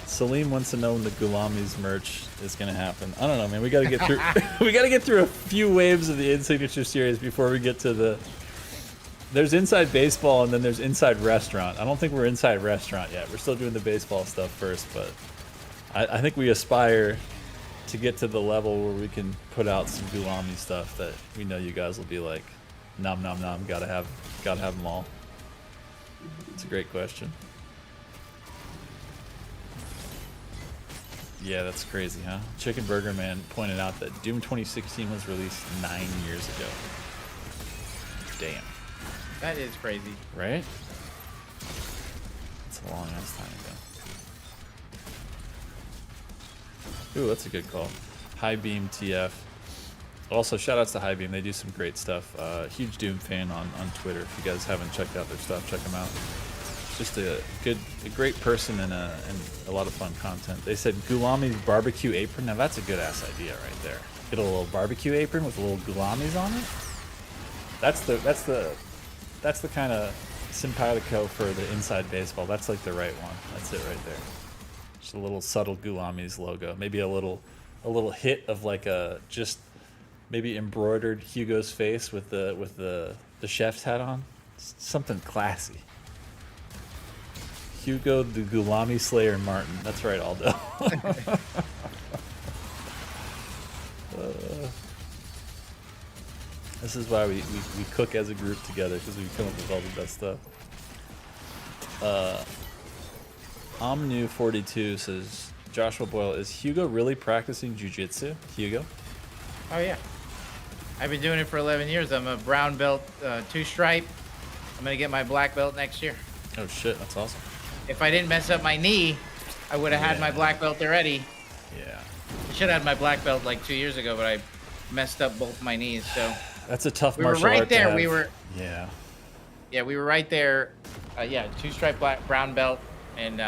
Saleem wants to know when the Gulami's merch is gonna happen. I don't know, man. We gotta get through. We gotta get through a few waves of the Signature Series before we get to the. There's Inside Baseball and then there's Inside Restaurant. I don't think we're Inside Restaurant yet. We're still doing the baseball stuff first, but I think we aspire to get to the level where we can put out some Gulami stuff that we know you guys will be like, nom nom nom. Gotta have them all. It's a great question. Yeah, that's crazy, huh? Chicken Burger Man pointed out that Doom 2016 was released 9 years ago. Damn. That is crazy. Right? It's a long ass time ago. Ooh, that's a good call. High Beam TF. Also, shout outs to High Beam. They do some great stuff. Huge Doom fan on Twitter. If you guys haven't checked out their stuff, check them out. Just a great person and a lot of fun content. They said Gulami's barbecue apron. Now that's a good ass idea right there. Get a little barbecue apron with a little Gulami's on it. That's the kind of simpatico for the Inside Baseball. That's like the right one. That's it right there. Just a little subtle Gulami's logo. Maybe a little hit of like a just maybe embroidered Hugo's face with the chef's hat on. Something classy. Hugo the Gulami Slayer Martin. That's right, Aldo. This is why we cook as a group together, because we come up with all the best stuff. Omnu42 says, Joshua Boyle, is Hugo really practicing jiu-jitsu? Hugo? Oh yeah. I've been doing it for 11 years. I'm a brown belt, 2-stripe. I'm gonna get my black belt next year. Oh shit, that's awesome. If I didn't mess up my knee, I would have had my black belt already. Yeah. I should have had my black belt like 2 years ago, but I messed up both my knees. So That's a tough we were martial right art to there. have. We were. Yeah. Yeah, we were right there. Yeah, 2-stripe brown belt, and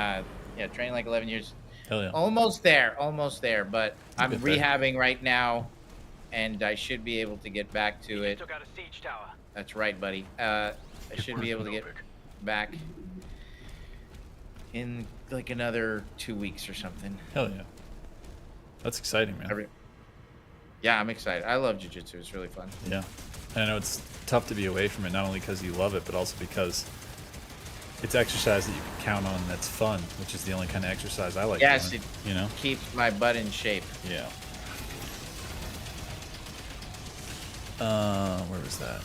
training like 11 years. Hell yeah. Almost there, but I'm Get there. rehabbing right now, and I should be able to get back to it. Took out a siege tower. That's right, buddy. I should be able to get back in like another 2 weeks or something. Hell yeah. That's exciting, man. Yeah, I'm excited. I love jiu-jitsu. It's really fun. Yeah. And I know it's tough to be away from it, not only because you love it, but also because it's exercise that you can count on that's fun, which is the only kind of exercise I like Yes, doing, it you know? keeps my butt in shape. Yeah. Where was that?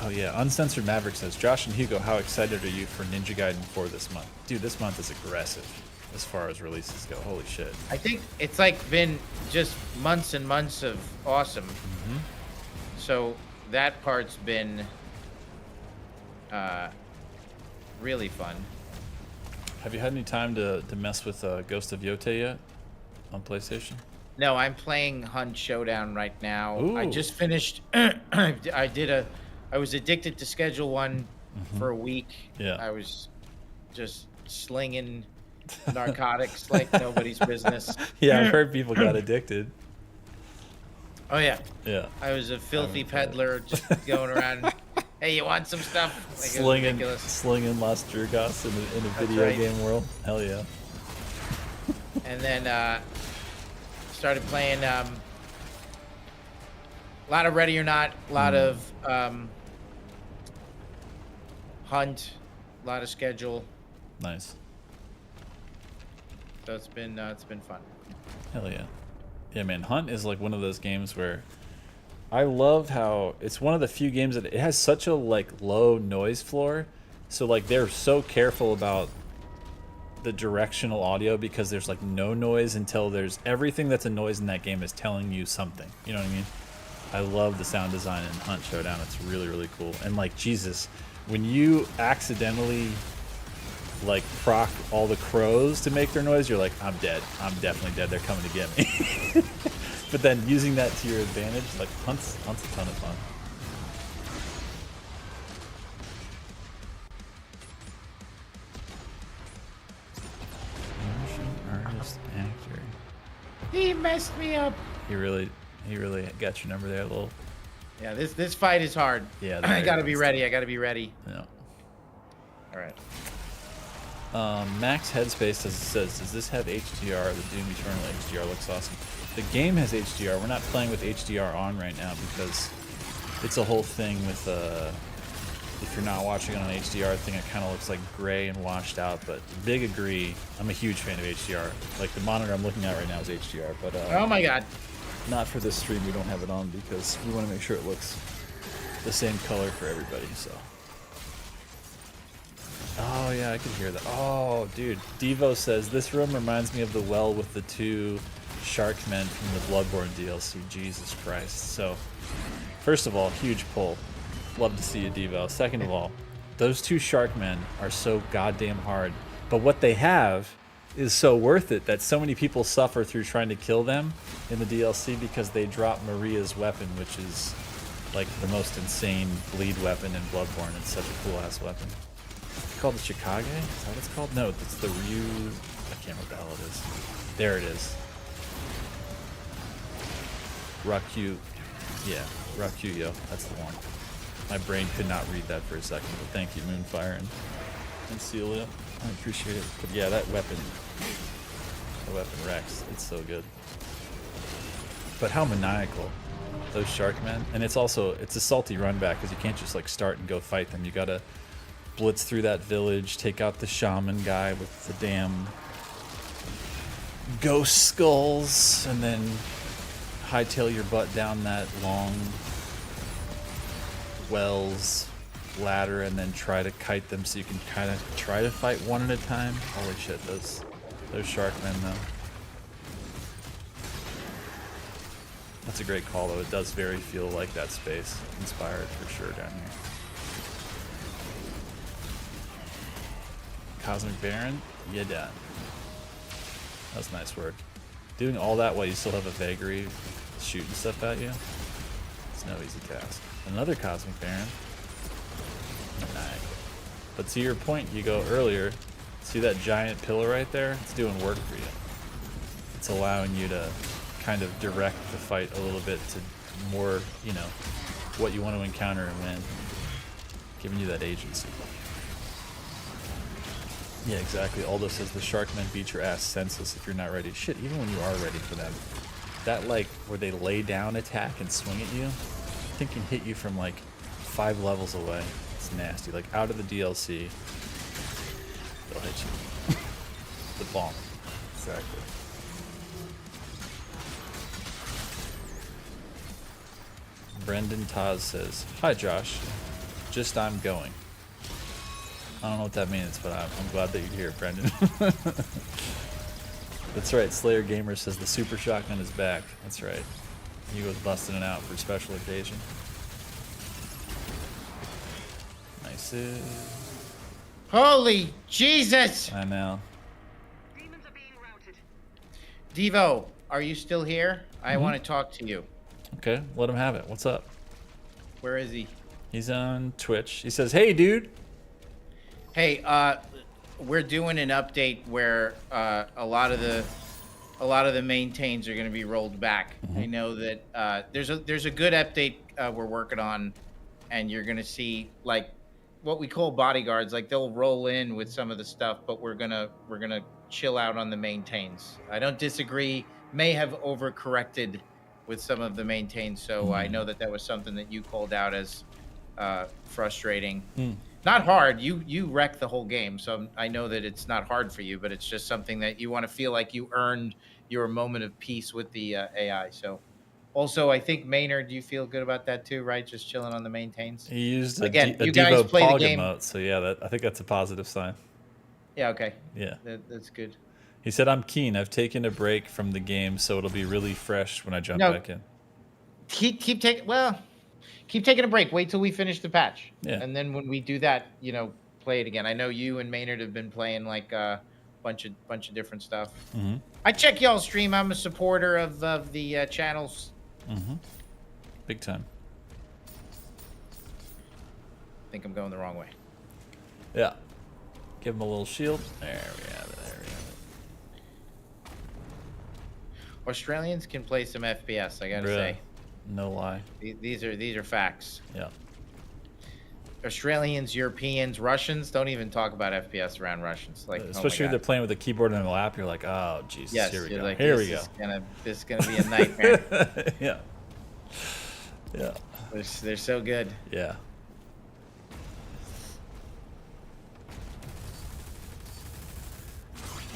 Oh yeah, Uncensored Maverick says, Josh and Hugo, how excited are you for Ninja Gaiden 4 this month? Dude, this month is aggressive as far as releases go. Holy shit. I think it's like been just months and months of awesome. Mm-hmm. So that part's been really fun. Have you had any time to mess with Ghost of Yote yet on PlayStation? No, I'm playing Hunt Showdown right now. I Ooh. just finished. I was addicted to Schedule 1 for a week. Yeah. I was just slinging narcotics like nobody's business. Yeah, I've heard people got addicted. Oh yeah. Yeah. I was a filthy peddler, just going around. Hey, you want some stuff? Like, it was slinging ridiculous. Las Drugas in a video right. game world. Hell yeah. And then started playing a lot of Ready or Not, a lot of Hunt, a lot of Schedule. Nice. So it's been fun. Hell yeah. Yeah, man. Hunt is like one of those games where I love how it's one of the few games that it has such a like low noise floor. So like they're so careful about the directional audio because there's like no noise until there's everything that's a noise in that game is telling you something. You know what I mean? I love the sound design in Hunt Showdown. It's really, really cool. And like Jesus, when you accidentally like proc all the crows to make their noise, you're like, I'm dead. I'm definitely dead. They're coming to get me. But then using that to your advantage, like Hunt's a ton of fun. Artist, actor. He messed me up. He really got your number there, a little. Yeah, this fight is hard. Yeah, I gotta be ready. I gotta be ready. Yeah. All right. Max Headspace says, does this have HDR? The Doom Eternal HDR looks awesome. The game has HDR. We're not playing with HDR on right now because it's a whole thing with if you're not watching it on HDR thing, it kind of looks like gray and washed out. But big agree. I'm a huge fan of HDR. Like the monitor I'm looking at right now is HDR, but Oh my God. not for this stream. We don't have it on because we want to make sure it looks the same color for everybody. So. Oh yeah, I can hear that. Oh, dude. Devo says this room reminds me of the well with the two shark men from the Bloodborne DLC. Jesus Christ. So, first of all, huge pull. Love to see you, Devo. Second of all, those two shark men are so goddamn hard. But what they have is so worth it that so many people suffer through trying to kill them in the DLC because they drop Maria's weapon, which is like the most insane bleed weapon in Bloodborne. It's such a cool ass weapon. It's called the Chicago? Is that what it's called? No, it's the Ryu. I can't remember what the hell it is. There it is. Rakyu. Yeah, Rakuyo. That's the one. My brain could not read that for a second, but thank you, Moonfire and Celia. I appreciate it. But yeah, that weapon. The weapon wrecks. It's so good. But how maniacal. Those shark men. And it's a salty run back because you can't just like start and go fight them. You gotta blitz through that village, take out the shaman guy with the damn ghost skulls, and then hightail your butt down that long wells ladder and then try to kite them so you can kind of try to fight one at a time. Holy shit, those shark men though. That's a great call though. It does very feel like that space inspired for sure down here. Cosmic Baron, you done. That's nice work. Doing all that while you still have a vagary shooting stuff at you, it's no easy task. Another Cosmic Baron. Nice. But to your point, you go earlier, see that giant pillar right there? It's doing work for you. It's allowing you to kind of direct the fight a little bit to more, you know, what you want to encounter and when. Giving you that agency. Yeah, exactly. Aldo says the Sharkmen beat your ass senseless if you're not ready. Shit, even when you are ready for them. That, like, where they lay down attack and swing at you, I think can hit you from, like, 5 levels away. It's nasty. Like, out of the DLC, they'll hit you. The bomb. Exactly. Brendan Taz says, hi, Josh. Just I'm going. I don't know what that means, but I'm glad that you're here, Brendan. That's right. Slayer Gamer says the super shotgun is back. That's right. Hugo's busting it out for a special occasion. Nice. Holy Jesus! I know. Demons are being routed. Devo, are you still here? I want to talk to you. Okay, let him have it. What's up? Where is he? He's on Twitch. He says, hey, dude. Hey, we're doing an update where a lot of the maintains are going to be rolled back. I know that there's a good update we're working on, and you're going to see like what we call bodyguards. Like they'll roll in with some of the stuff, but we're gonna chill out on the maintains. I don't disagree. May have overcorrected with some of the maintains, so I know that was something that you called out as frustrating. Not hard. You wreck the whole game, so I know that it's not hard for you, but it's just something that you want to feel like you earned your moment of peace with the AI. So Also, I think Maynard, do you feel good about that too, right? Just chilling on the maintains. He used a, Again, a you guys Devo play the Pog game. emote, so yeah, I think that's a positive sign. Yeah, okay. Yeah. That's good. He said, "I'm keen. I've taken a break from the game, so it'll be really fresh when I jump back in." Keep taking a break. Wait till we finish the patch. Yeah. And then when we do that, play it again. I know you and Maynard have been playing like a bunch of different stuff. Mm-hmm. I check y'all stream. I'm a supporter of the channels. Mm-hmm. Big time. I think I'm going the wrong way. Yeah. Give him a little shield. There we have it. Australians can play some FPS. I gotta Really? say. No lie. These are facts. Yeah. Australians, Europeans, Russians, don't even talk about FPS around Russians. Like, Especially if they're playing with a keyboard and a lap, you're like, oh Jesus, yes, here we go. Like, here we go. This is gonna be a nightmare. Yeah. Yeah. They're so good. Yeah.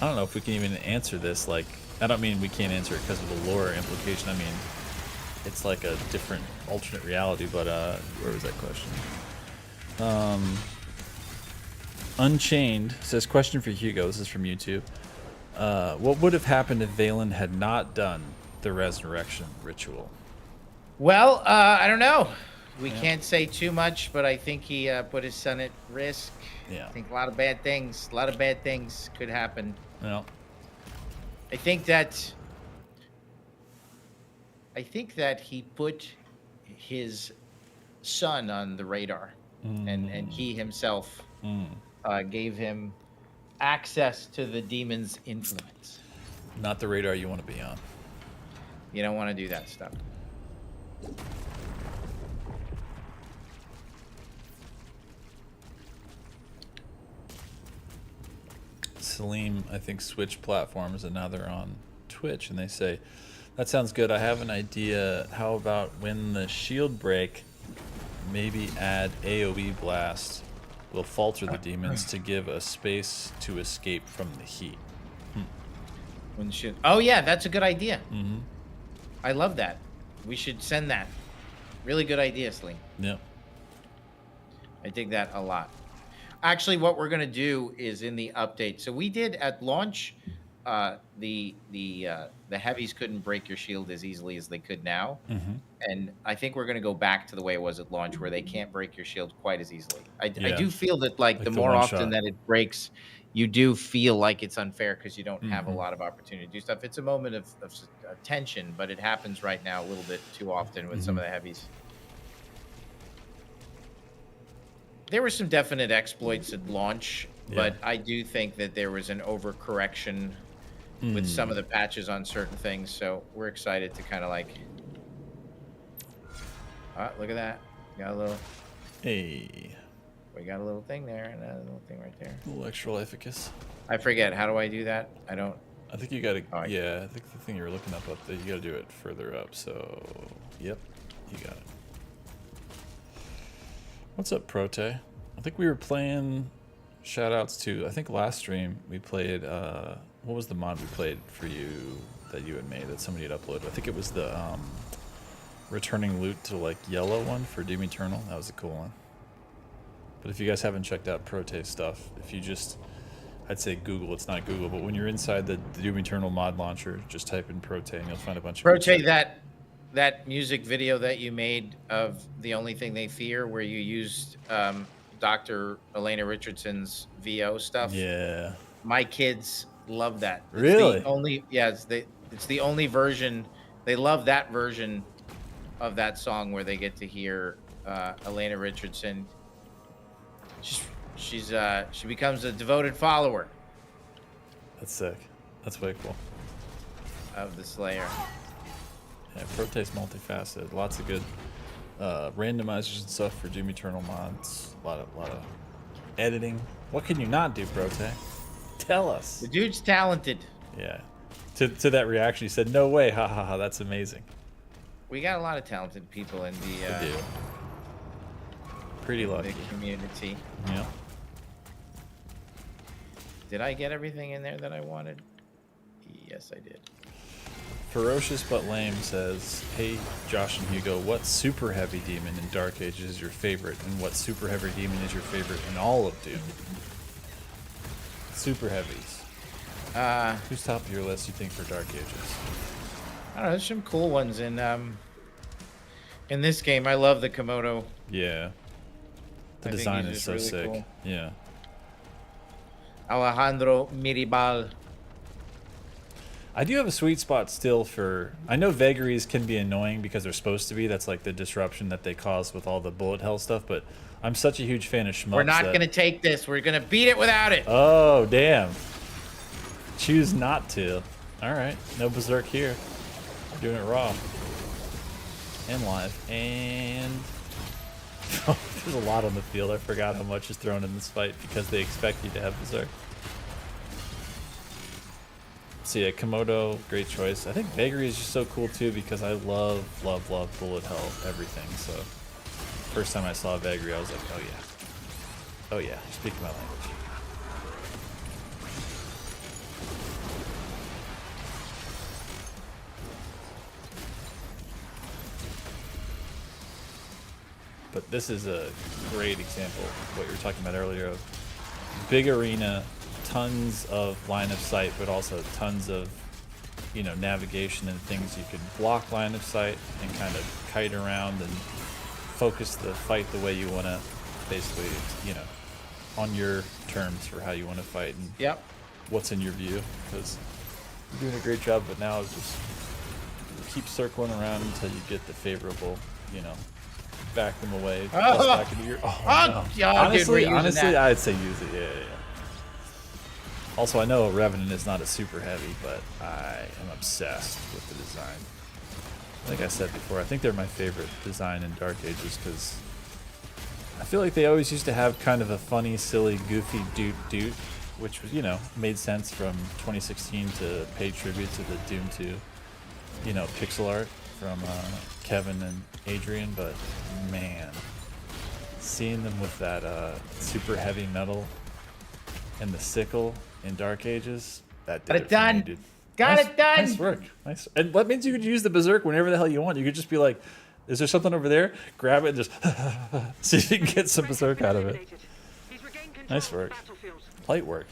I don't know if we can even answer this. Like, I don't mean we can't answer it because of the lore implication. I mean, it's like a different alternate reality. But where was that question? Unchained says, question for Hugo. This is from YouTube. What would have happened if Valen had not done the resurrection ritual? Well, I don't know. We can't say too much, but I think he put his son at risk. Yeah. I think a lot of bad things could happen. Well, I think that he put his son on the radar, and he himself gave him access to the demon's influence. not the radar you want to be on. You don't want to do that stuff. Saleem, I think, switched platforms and now they're on Twitch, and they say, that sounds good. I have an idea. How about when the shield break, maybe add AoE blast will falter the demons to give a space to escape from the heat. Oh yeah, that's a good idea. Mm-hmm. I love that. We should send that. Really good idea, Saleem. Yep. I dig that a lot. Actually, what we're gonna do is in the update. So we did at launch, the heavies couldn't break your shield as easily as they could now, and I think we're gonna go back to the way it was at launch, where they can't break your shield quite as easily. I do feel that like the more often that it breaks, you do feel like it's unfair because you don't have a lot of opportunity to do stuff. It's a moment of tension, but it happens right now a little bit too often with some of the heavies. There were some definite exploits at launch, but I do think that there was an overcorrection with some of the patches on certain things. So we're excited to kind of like, look at that. Got a little. Hey. We got a little thing there and a little thing right there. A little extra lifeicus. I forget. How do I do that? I don't. I think you gotta. Yeah, I think the thing you were looking up there, you gotta do it further up. So, yep, you got it. What's up, Prote? I think we were playing. Shout outs to. I think last stream we played. What was the mod we played for you that you had made that somebody had uploaded? I think it was the returning loot to like yellow one for Doom Eternal. That was a cool one. But if you guys haven't checked out Prote stuff, if you just, I'd say Google. It's not Google, but when you're inside the Doom Eternal mod launcher, just type in Prote and you'll find a bunch of. Prote, that music video that you made of The Only Thing They Fear, where you used Dr. Elena Richardson's VO stuff. Yeah. My kids love that. It's really? It's the only version. They love that version of that song where they get to hear Elena Richardson. She becomes a devoted follower. That's sick. That's way cool. Of the Slayer. Yeah, Prote's multifaceted. Lots of good randomizers and stuff for Doom Eternal mods. A lot of editing. What can you not do, Prote? Tell us. The dude's talented. Yeah. To that reaction, he said, "No way! Ha ha ha! That's amazing." We got a lot of talented people in the. We do. Pretty lucky. The community. Yeah. Did I get everything in there that I wanted? Yes, I did. Ferocious but lame says, "Hey, Josh and Hugo, what super heavy demon in Dark Ages is your favorite, and what super heavy demon is your favorite in all of Doom?" Super heavies. Who's top of your list, you think, for Dark Ages? I don't know. There's some cool ones in this game. I love the Komodo. Yeah. The I think design he's is just so really sick. cool. Yeah. Alejandro Miribal. I do have a sweet spot still for... I know vagaries can be annoying because they're supposed to be. That's like the disruption that they cause with all the bullet hell stuff, but I'm such a huge fan of shmups. We're not going to take this. We're going to beat it without it. Oh, damn. Choose not to. All right. No berserk here. We're doing it raw. And live. And... there's a lot on the field. I forgot how much is thrown in this fight because they expect you to have berserk. So yeah, Komodo, great choice. I think Vagary is just so cool too because I love bullet hell everything. So first time I saw Vagary, I was like, oh yeah. Oh yeah, you're speaking my language. But this is a great example of what you were talking about earlier of big arena, tons of line of sight, but also tons of, you know, navigation and things you could block line of sight and kind of kite around and focus the fight the way you want to, basically, you know, on your terms for how you want to fight and Yep. what's in your view. Because you're doing a great job, but now it's just keep circling around until you get the favorable, you know, back them away. Plus back into your, no. Yeah, honestly, dude, we're using that. I'd say use it. Yeah. Also, I know Revenant is not a super heavy, but I am obsessed with the design. Like I said before, I think they're my favorite design in Dark Ages because I feel like they always used to have kind of a funny, silly, goofy doot, which was, you know, made sense from 2016 to pay tribute to the Doom 2, you know, pixel art from Kevin and Adrian. But man, seeing them with that super heavy metal and the sickle in Dark Ages, that did Got it done. For me, dude. Got it done. Nice work. Nice. And that means you could use the berserk whenever the hell you want. You could just be like, is there something over there? Grab it and just see if you can get some berserk out of it. He's regained control Nice of the work. battlefield. Light work.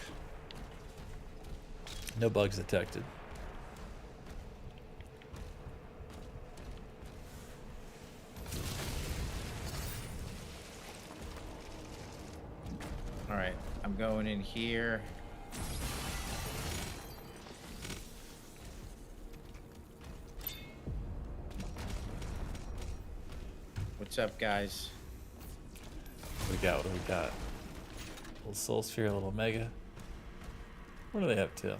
No bugs detected. All right. I'm going in here. What's up, guys? What do we got? Little Soul Sphere, a little Mega. What are they up to?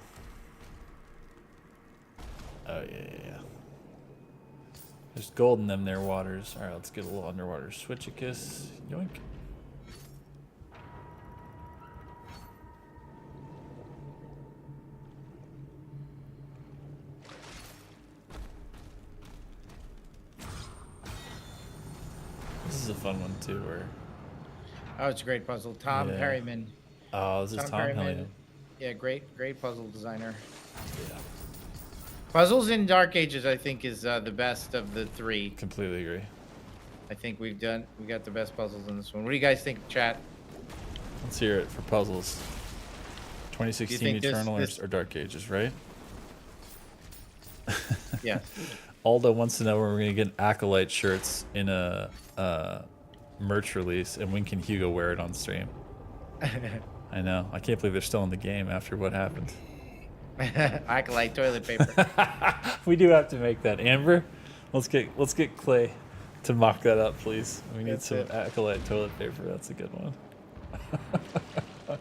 Oh, yeah. There's gold in them there waters. Alright, let's get a little underwater Switchicus. Yoink. This is a fun one too, where... Oh, it's a great puzzle. Tom Yeah. Perryman. Oh, this is Tom Hellion. Yeah, great puzzle designer. Yeah, Puzzles in Dark Ages, I think, is the best of the three. completely agree. I think we got the best puzzles in this one. What do you guys think, chat? Let's hear it for puzzles. 2016 think Eternal this- or Dark Ages, right? Yeah. Aldo wants to know when we're going to get Acolyte shirts in a merch release, and when can Hugo wear it on stream? I know. I can't believe they're still in the game after what happened. Acolyte toilet paper. We do have to make that. Amber, let's get Clay to mock that up, please. We need That's some it. Acolyte toilet paper. That's a good one. They're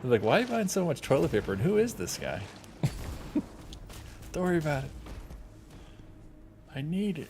like, why are you buying so much toilet paper? And who is this guy? Don't worry about it. I need it.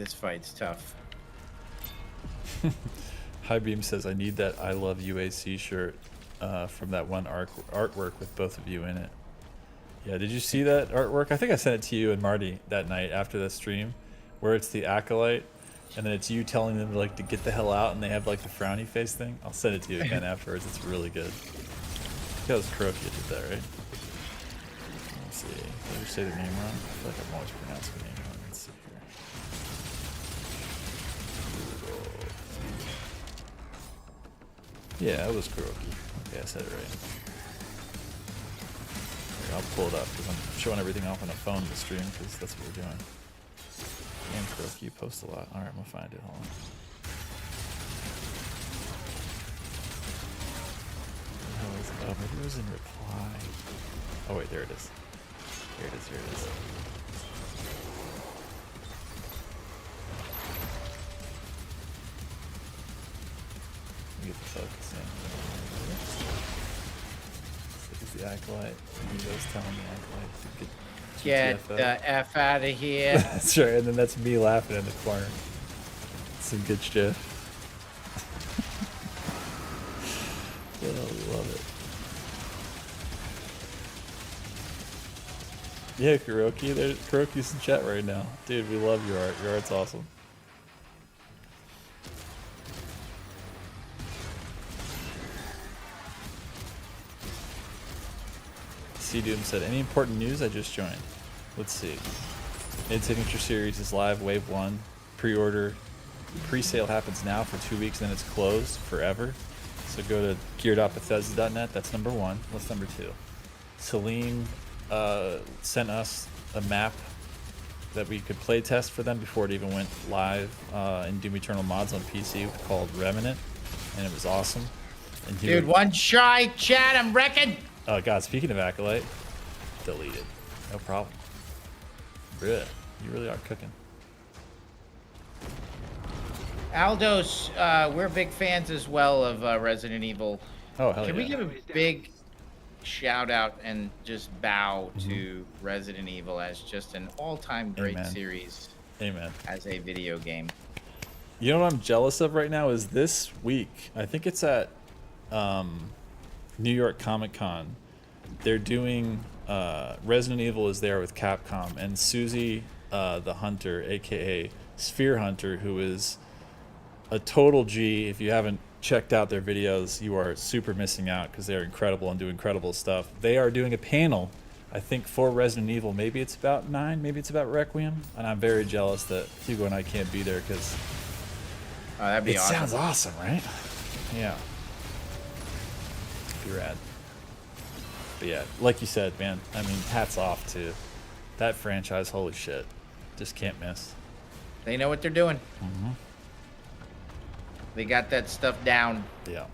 this fight's tough. High Beam says, I need that I Love UAC shirt from that one artwork with both of you in it. Yeah, did you see that artwork? I think I sent it to you and Marty that night after the stream, where it's the Acolyte, and then it's you telling them like to get the hell out, and they have like the frowny face thing. I'll send it to you again afterwards. It's really good. That was Kuroki did that, right? Let's see. Did I say the name wrong? I feel like I'm always pronouncing the name wrong. Let's see here. Yeah, it was Kuroki. Okay, I said it right. Here, I'll pull it up because I'm showing everything off on a phone in the stream because that's what we're doing. And Kuroki, you post a lot. Alright, I'm gonna find it. Hold on. Oh, maybe it was in reply. Oh wait, there it is. Here it is, here it is. Let me get the focus in. This is the Acolyte. Hugo's telling the Acolyte to Get the F out of here. That's right, and then that's me laughing in the corner. Some good shit. Oh, I love it. Yeah, Kuroki, Kuroki's in chat right now. Dude, we love your art. Your art's awesome. C-Doom said, any important news? I just joined. Let's see. Signature Series is live, Wave 1. Pre-order. Pre-sale happens now for 2 weeks, then it's closed forever. So go to gear.bethesda.net. That's number 1. What's number 2? Saleem sent us a map that we could play test for them before it even went live in Doom Eternal mods on PC called Remnant, and it was awesome. And Dude, one shy chat, I'm wrecking. Oh god, speaking of Acolyte, deleted. No problem. Bruh, you really are cooking. Aldos, we're big fans as well of Resident Evil. Oh, hell Can yeah. we give a big shout out and just bow to Resident Evil as just an all-time great Amen. series Amen. as a video game? You know what I'm jealous of right now is this week. I think it's at New York Comic Con. They're doing Resident Evil is there with Capcom, and Susie the Hunter, aka Sphere Hunter, who is a total G. If you haven't checked out their videos, you are super missing out because they're incredible and do incredible stuff. They are doing a panel, I think, for Resident Evil. Maybe it's about 9, maybe it's about Requiem, and I'm very jealous that Hugo and I can't be there because That'd be it awesome. sounds awesome, right? Yeah. Be rad. But yeah, like you said, man, I mean, hats off to that franchise. Holy shit. Just can't miss. They know what they're doing. They got that stuff down. Yeah.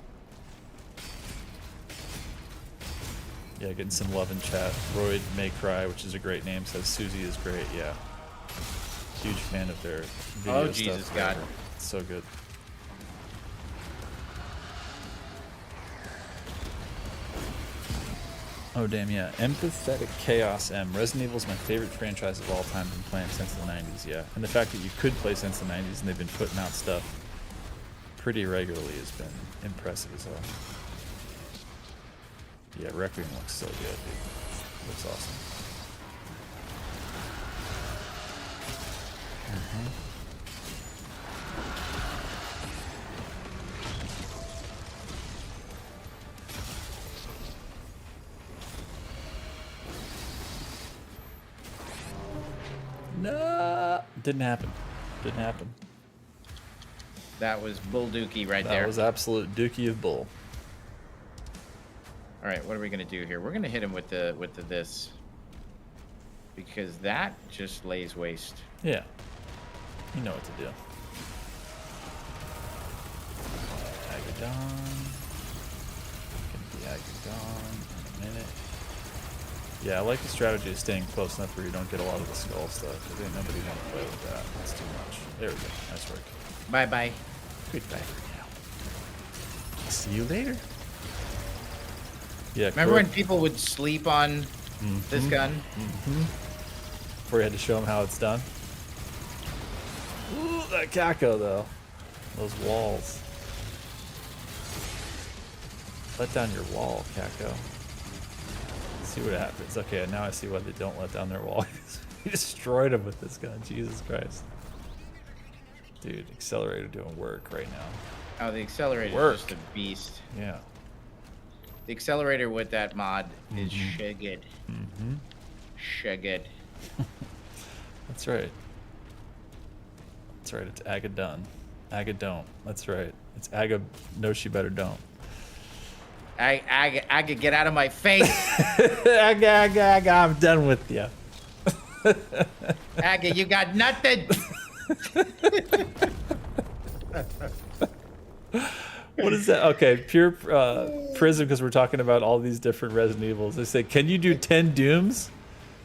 Yeah, getting some love in chat. Royd May Cry, which is a great name, says Susie is great. Yeah. Huge fan of their video stuff. Jesus God. Forever. It's so good. Oh damn, yeah. Empathetic Chaos M. Resident Evil is my favorite franchise of all time. Been playing since the 90s, yeah. And the fact that you could play since the 90s and they've been putting out stuff pretty regularly has been impressive as well. Yeah, Requiem looks so good, dude. Looks awesome. No, didn't happen. Didn't happen. That was Bull Dookie right That there. was absolute dookie of bull. All right, what are we gonna do here? We're gonna hit him with the this, because that just lays waste. Yeah, you know what to do. Agadon. Gonna be Agadon in a minute. Yeah, I like the strategy of staying close enough where you don't get a lot of the skull stuff. I think nobody want to play with that. That's too much. There we go. Nice work. Bye bye. Goodbye for now. See you later. Yeah. Remember when people would sleep on this gun? Before you had to show them how it's done? Ooh, that Kako though. Those walls. Let down your wall, Kako. See what happens. Okay, now I see why they don't let down their wall. He destroyed him with this gun. Jesus Christ. Dude, accelerator doing work right now. Oh, the accelerator Work. is just a beast. Yeah. The accelerator with that mod is good. Good. That's right. That's right. It's Aga done. Aga don't. That's right. It's Aga no she better don't. I could get out of my face. Aga, I'm done with you. Aga, you got nothing. What is that? Okay, pure prism because we're talking about all these different Resident Evils. They say, can you do 10 Dooms?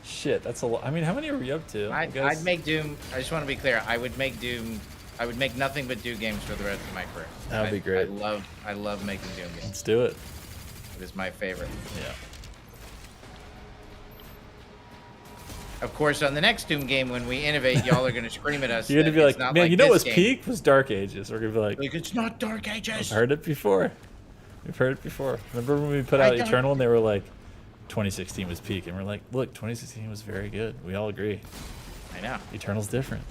Shit, that's a lot. I mean, how many are we up to? I'd make Doom. I just want to be clear. I would make Doom. I would make nothing but Doom games for the rest of my career. That'd be great. I love making Doom games. Let's do it. It is my favorite. Yeah. Of course, on the next Doom game, when we innovate, y'all are going to scream at us. You're going to be that like, it's not man, you know this what's game." peak was Dark Ages. We're going to be like, It's not Dark Ages. I've heard it before. We've heard it before. Remember when we put out Eternal and they were like, 2016 was peak. And we're like, look, 2016 was very good. We all agree. I know. Eternal's different.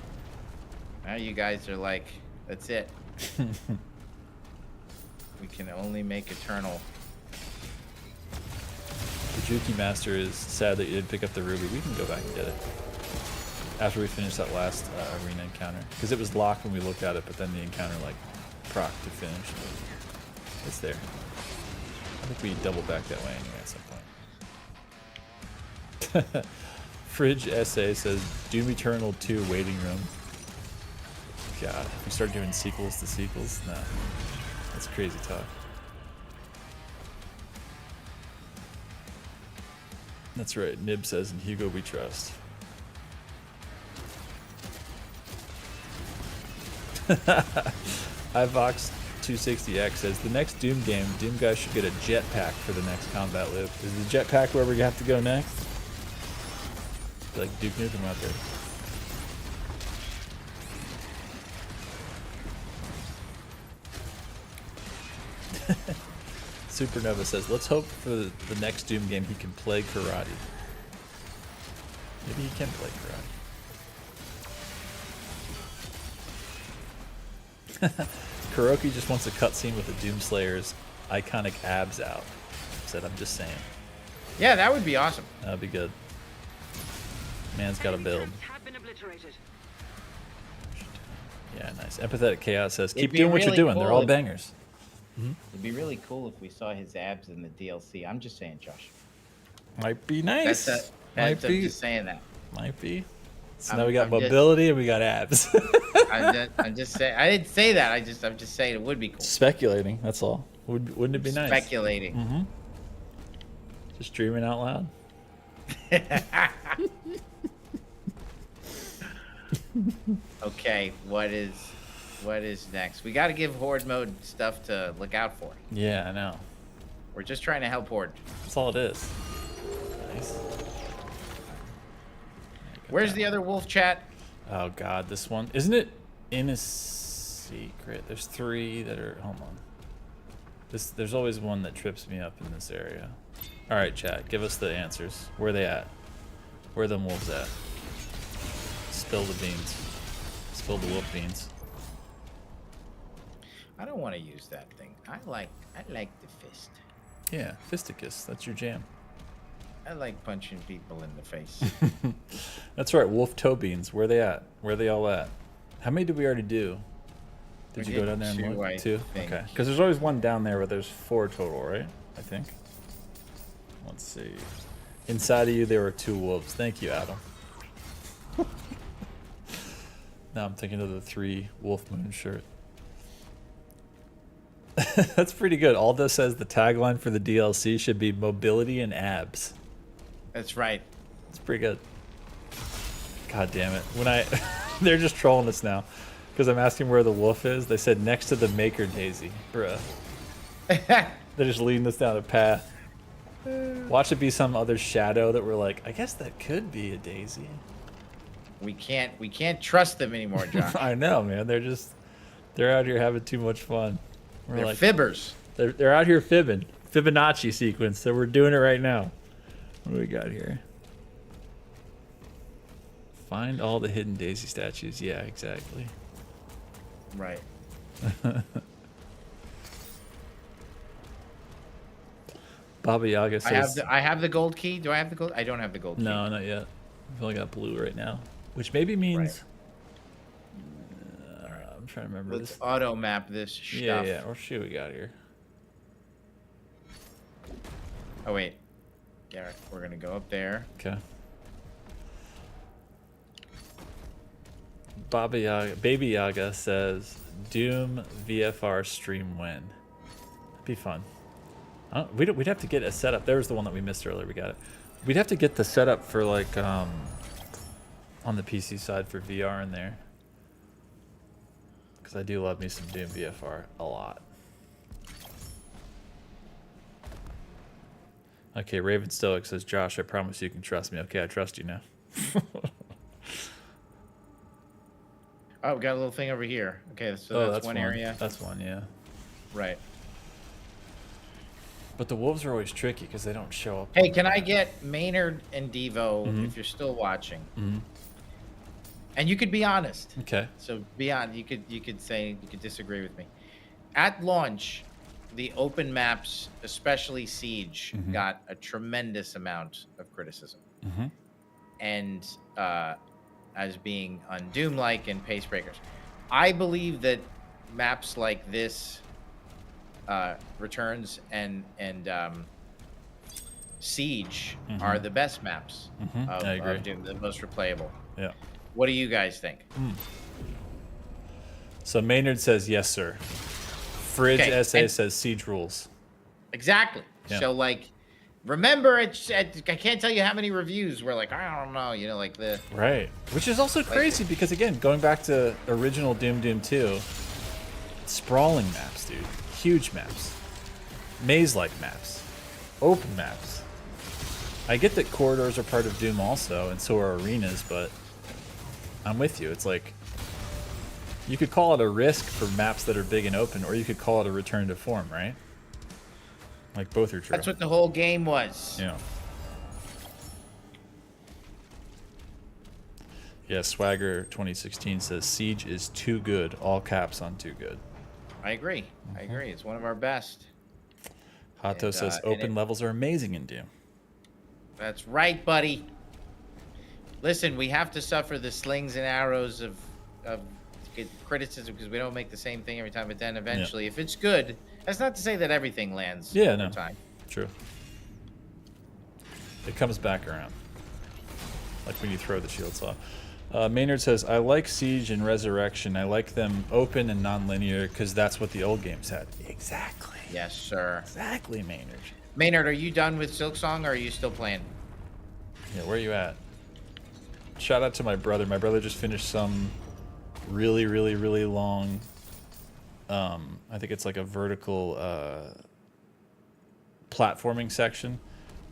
Now you guys are like, that's it. We can only make Eternal. The Juki Master is sad that you didn't pick up the Ruby. We can go back and get it. After we finish that last arena encounter. Because it was locked when we looked at it, but then the encounter like proc to finish. It's there. I think we double back that way anyway at some point. Fridge SA says Doom Eternal 2 waiting room. God, if we start doing sequels to sequels, nah. That's crazy talk. That's right, Nib says, and Hugo we trust. iVox260X says, the next Doom game, Doom guys should get a jetpack for the next combat loop. Is the jetpack where we have to go next? Like Duke Nukem out there. Supernova says, let's hope for the next Doom game he can play karate. Maybe he can play karate. Kuroki just wants a cutscene with the Doomslayer's iconic abs out. Said, I'm just saying. Yeah, that would be awesome. That'd be good. Man's got a build. Have been obliterated. Yeah, nice. Empathetic Chaos says, keep It'd be doing what you're really doing. They're cool all if- bangers. It'd be really cool if we saw his abs in the DLC. I'm just saying, Josh. Might be nice. I'm just saying that. Might be. So I'm- now we got I'm just- mobility and we got abs. I'm just saying. I didn't say that. I'm just saying it would be cool. Speculating, that's all. Wouldn't it be nice? Speculating. Just dreaming out loud. Okay, what is next? We got to give Horde mode stuff to look out for. Yeah, I know. We're just trying to help Horde. That's all it is. Nice. Where's the other wolf chat? Oh god, this one. Isn't it in a secret? There's 3 that are, hold on. There's always one that trips me up in this area. Alright, chat, give us the answers. Where are they at? Where are them wolves at? Spill the beans. Spill the wolf beans. I don't want to use that thing. I like the fist. Yeah, Fisticus, that's your jam. I like punching people in the face. That's right, wolf toe beans. Where are they at? Where are they all at? How many did we already do? Did We you go did down there and 2, look? I 2? think. Okay. Because there's always one down there, but there's 4 total, right? I think. Let's see. Inside of you, there were 2 wolves. Thank you, Adam. Now I'm thinking of the 3 Wolf Moon shirt. That's pretty good. Aldo says the tagline for the DLC should be mobility and abs. That's right. It's pretty good. God damn it. When I they're just trolling us now because I'm asking where the wolf is. They said next to the Maker Daisy. Bruh. They're just leading us down a path. Watch it be some other shadow that we're like, I guess that could be a daisy. We can't trust them anymore, John. I know, man. They're out here having too much fun. They're fibbers. They're out here fibbing. Fibonacci sequence. So we're doing it right now. What do we got here? Find all the hidden Daisy statues. Yeah, exactly. Right. Baba Yaga says... I have the gold key. Do I have the gold? I don't have the gold key. No, not yet. I've only got blue right now. Which maybe means... I'm trying to remember. Let's auto map this stuff. Yeah. What shoe we got here? Oh, wait. Garrett, we're going to go up there. Okay. Baby Yaga says, Doom VFR stream when? That'd be fun. We'd have to get a setup. There was the one that we missed earlier. We got it. We'd have to get the setup for like on the PC side for VR in there. Because I do love me some Doom VFR a lot. Okay, Raven Stoic says, Josh, I promise you can trust me. Okay, I trust you now. Oh, we got a little thing over here. Okay, so that's one area. That's one, yeah. Right. But the wolves are always tricky because they don't show up. Hey, can I get Maynard and Devo if you're still watching? And you could be honest. Okay. So be honest. You could disagree with me. At launch, the open maps, especially Siege, got a tremendous amount of criticism. And as being undoom-like and pace breakers. I believe that maps like this, Returns and Siege are the best maps of Doom, the most replayable. Yeah. What do you guys think? So Maynard says yes, sir. Fridge SA says Siege rules. Exactly. Yeah. So like, remember, I can't tell you how many reviews were like, I don't know, like the right, which is also crazy because again, going back to original Doom 2, sprawling maps, dude, huge maps, maze-like maps, open maps. I get that corridors are part of Doom also, and so are arenas, but I'm with you. It's like you could call it a risk for maps that are big and open, or you could call it a return to form, right? Like both are true. That's what the whole game was. Yeah. Yeah, Swagger 2016 says Siege is too good. All caps on too good. I agree. I agree. It's one of our best. Hato says open levels are amazing in Doom. That's right, buddy. Listen, we have to suffer the slings and arrows of criticism because we don't make the same thing every time. But then eventually, if it's good, that's not to say that everything lands. Yeah, every no. time. True. It comes back around. Like when you throw the shields off. Maynard says, I like Siege and Resurrection. I like them open and non-linear because that's what the old games had. Exactly. Yes, sir. Exactly, Maynard. Maynard, are you done with Silksong or are you still playing? Yeah, where are you at? Shout out to my brother. My brother just finished some really, really, really long, I think it's like a vertical platforming section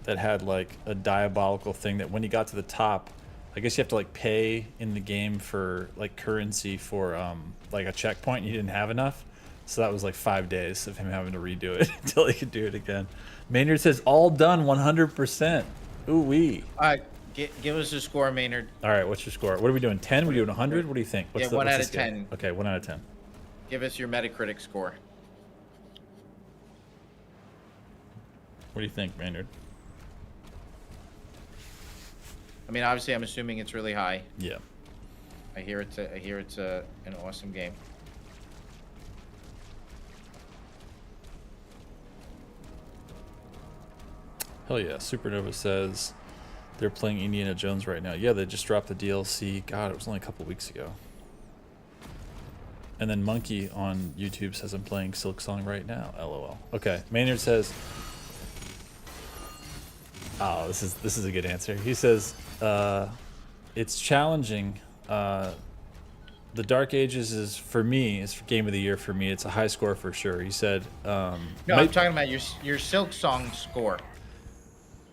that had like a diabolical thing that when he got to the top, I guess you have to like pay in the game for like currency for like a checkpoint and he didn't have enough. So that was like 5 days of him having to redo it until he could do it again. Maynard says all done 100%. Ooh wee. All right, give us a score, Maynard. All right, what's your score? What are we doing? 10? We're doing 100? What do you think? What's 1 out what's of the scale? 10. Okay, 1 out of 10. Give us your Metacritic score. What do you think, Maynard? I mean, obviously, I'm assuming it's really high. Yeah. I hear it's an awesome game. Hell yeah. Supernova says they're playing Indiana Jones right now. Yeah, they just dropped the DLC. God, it was only a couple weeks ago. And then Monkey on YouTube says I'm playing Silksong right now. LOL. Okay. Maynard says, oh, this is a good answer. He says, it's challenging. The Dark Ages is, for me, is game of the year for me. It's a high score for sure. He said, no, I'm talking about your Silksong score.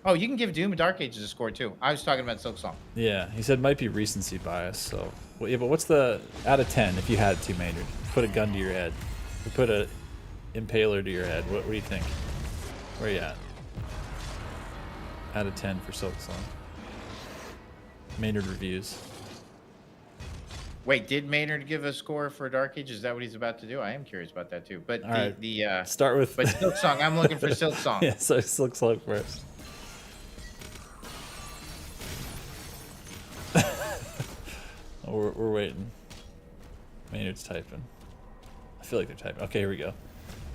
Oh, you can give Doom and Dark Ages a score too. I was talking about Silk Song. Yeah, he said might be recency bias. So, well, yeah, but what's the out of 10 if you had to, Maynard? Put a gun to your head. You put a impaler to your head. What do you think? Where you at? Out of 10 for Silk Song. Maynard reviews. Wait, did Maynard give a score for Dark Age? Is that what he's about to do? I am curious about that too. But All right. the Start with. but Silk Song. I'm looking for Silk Song. Yeah, so Silk Song first. Oh, we're waiting. Maynard's typing. I feel like they're typing. Okay, here we go.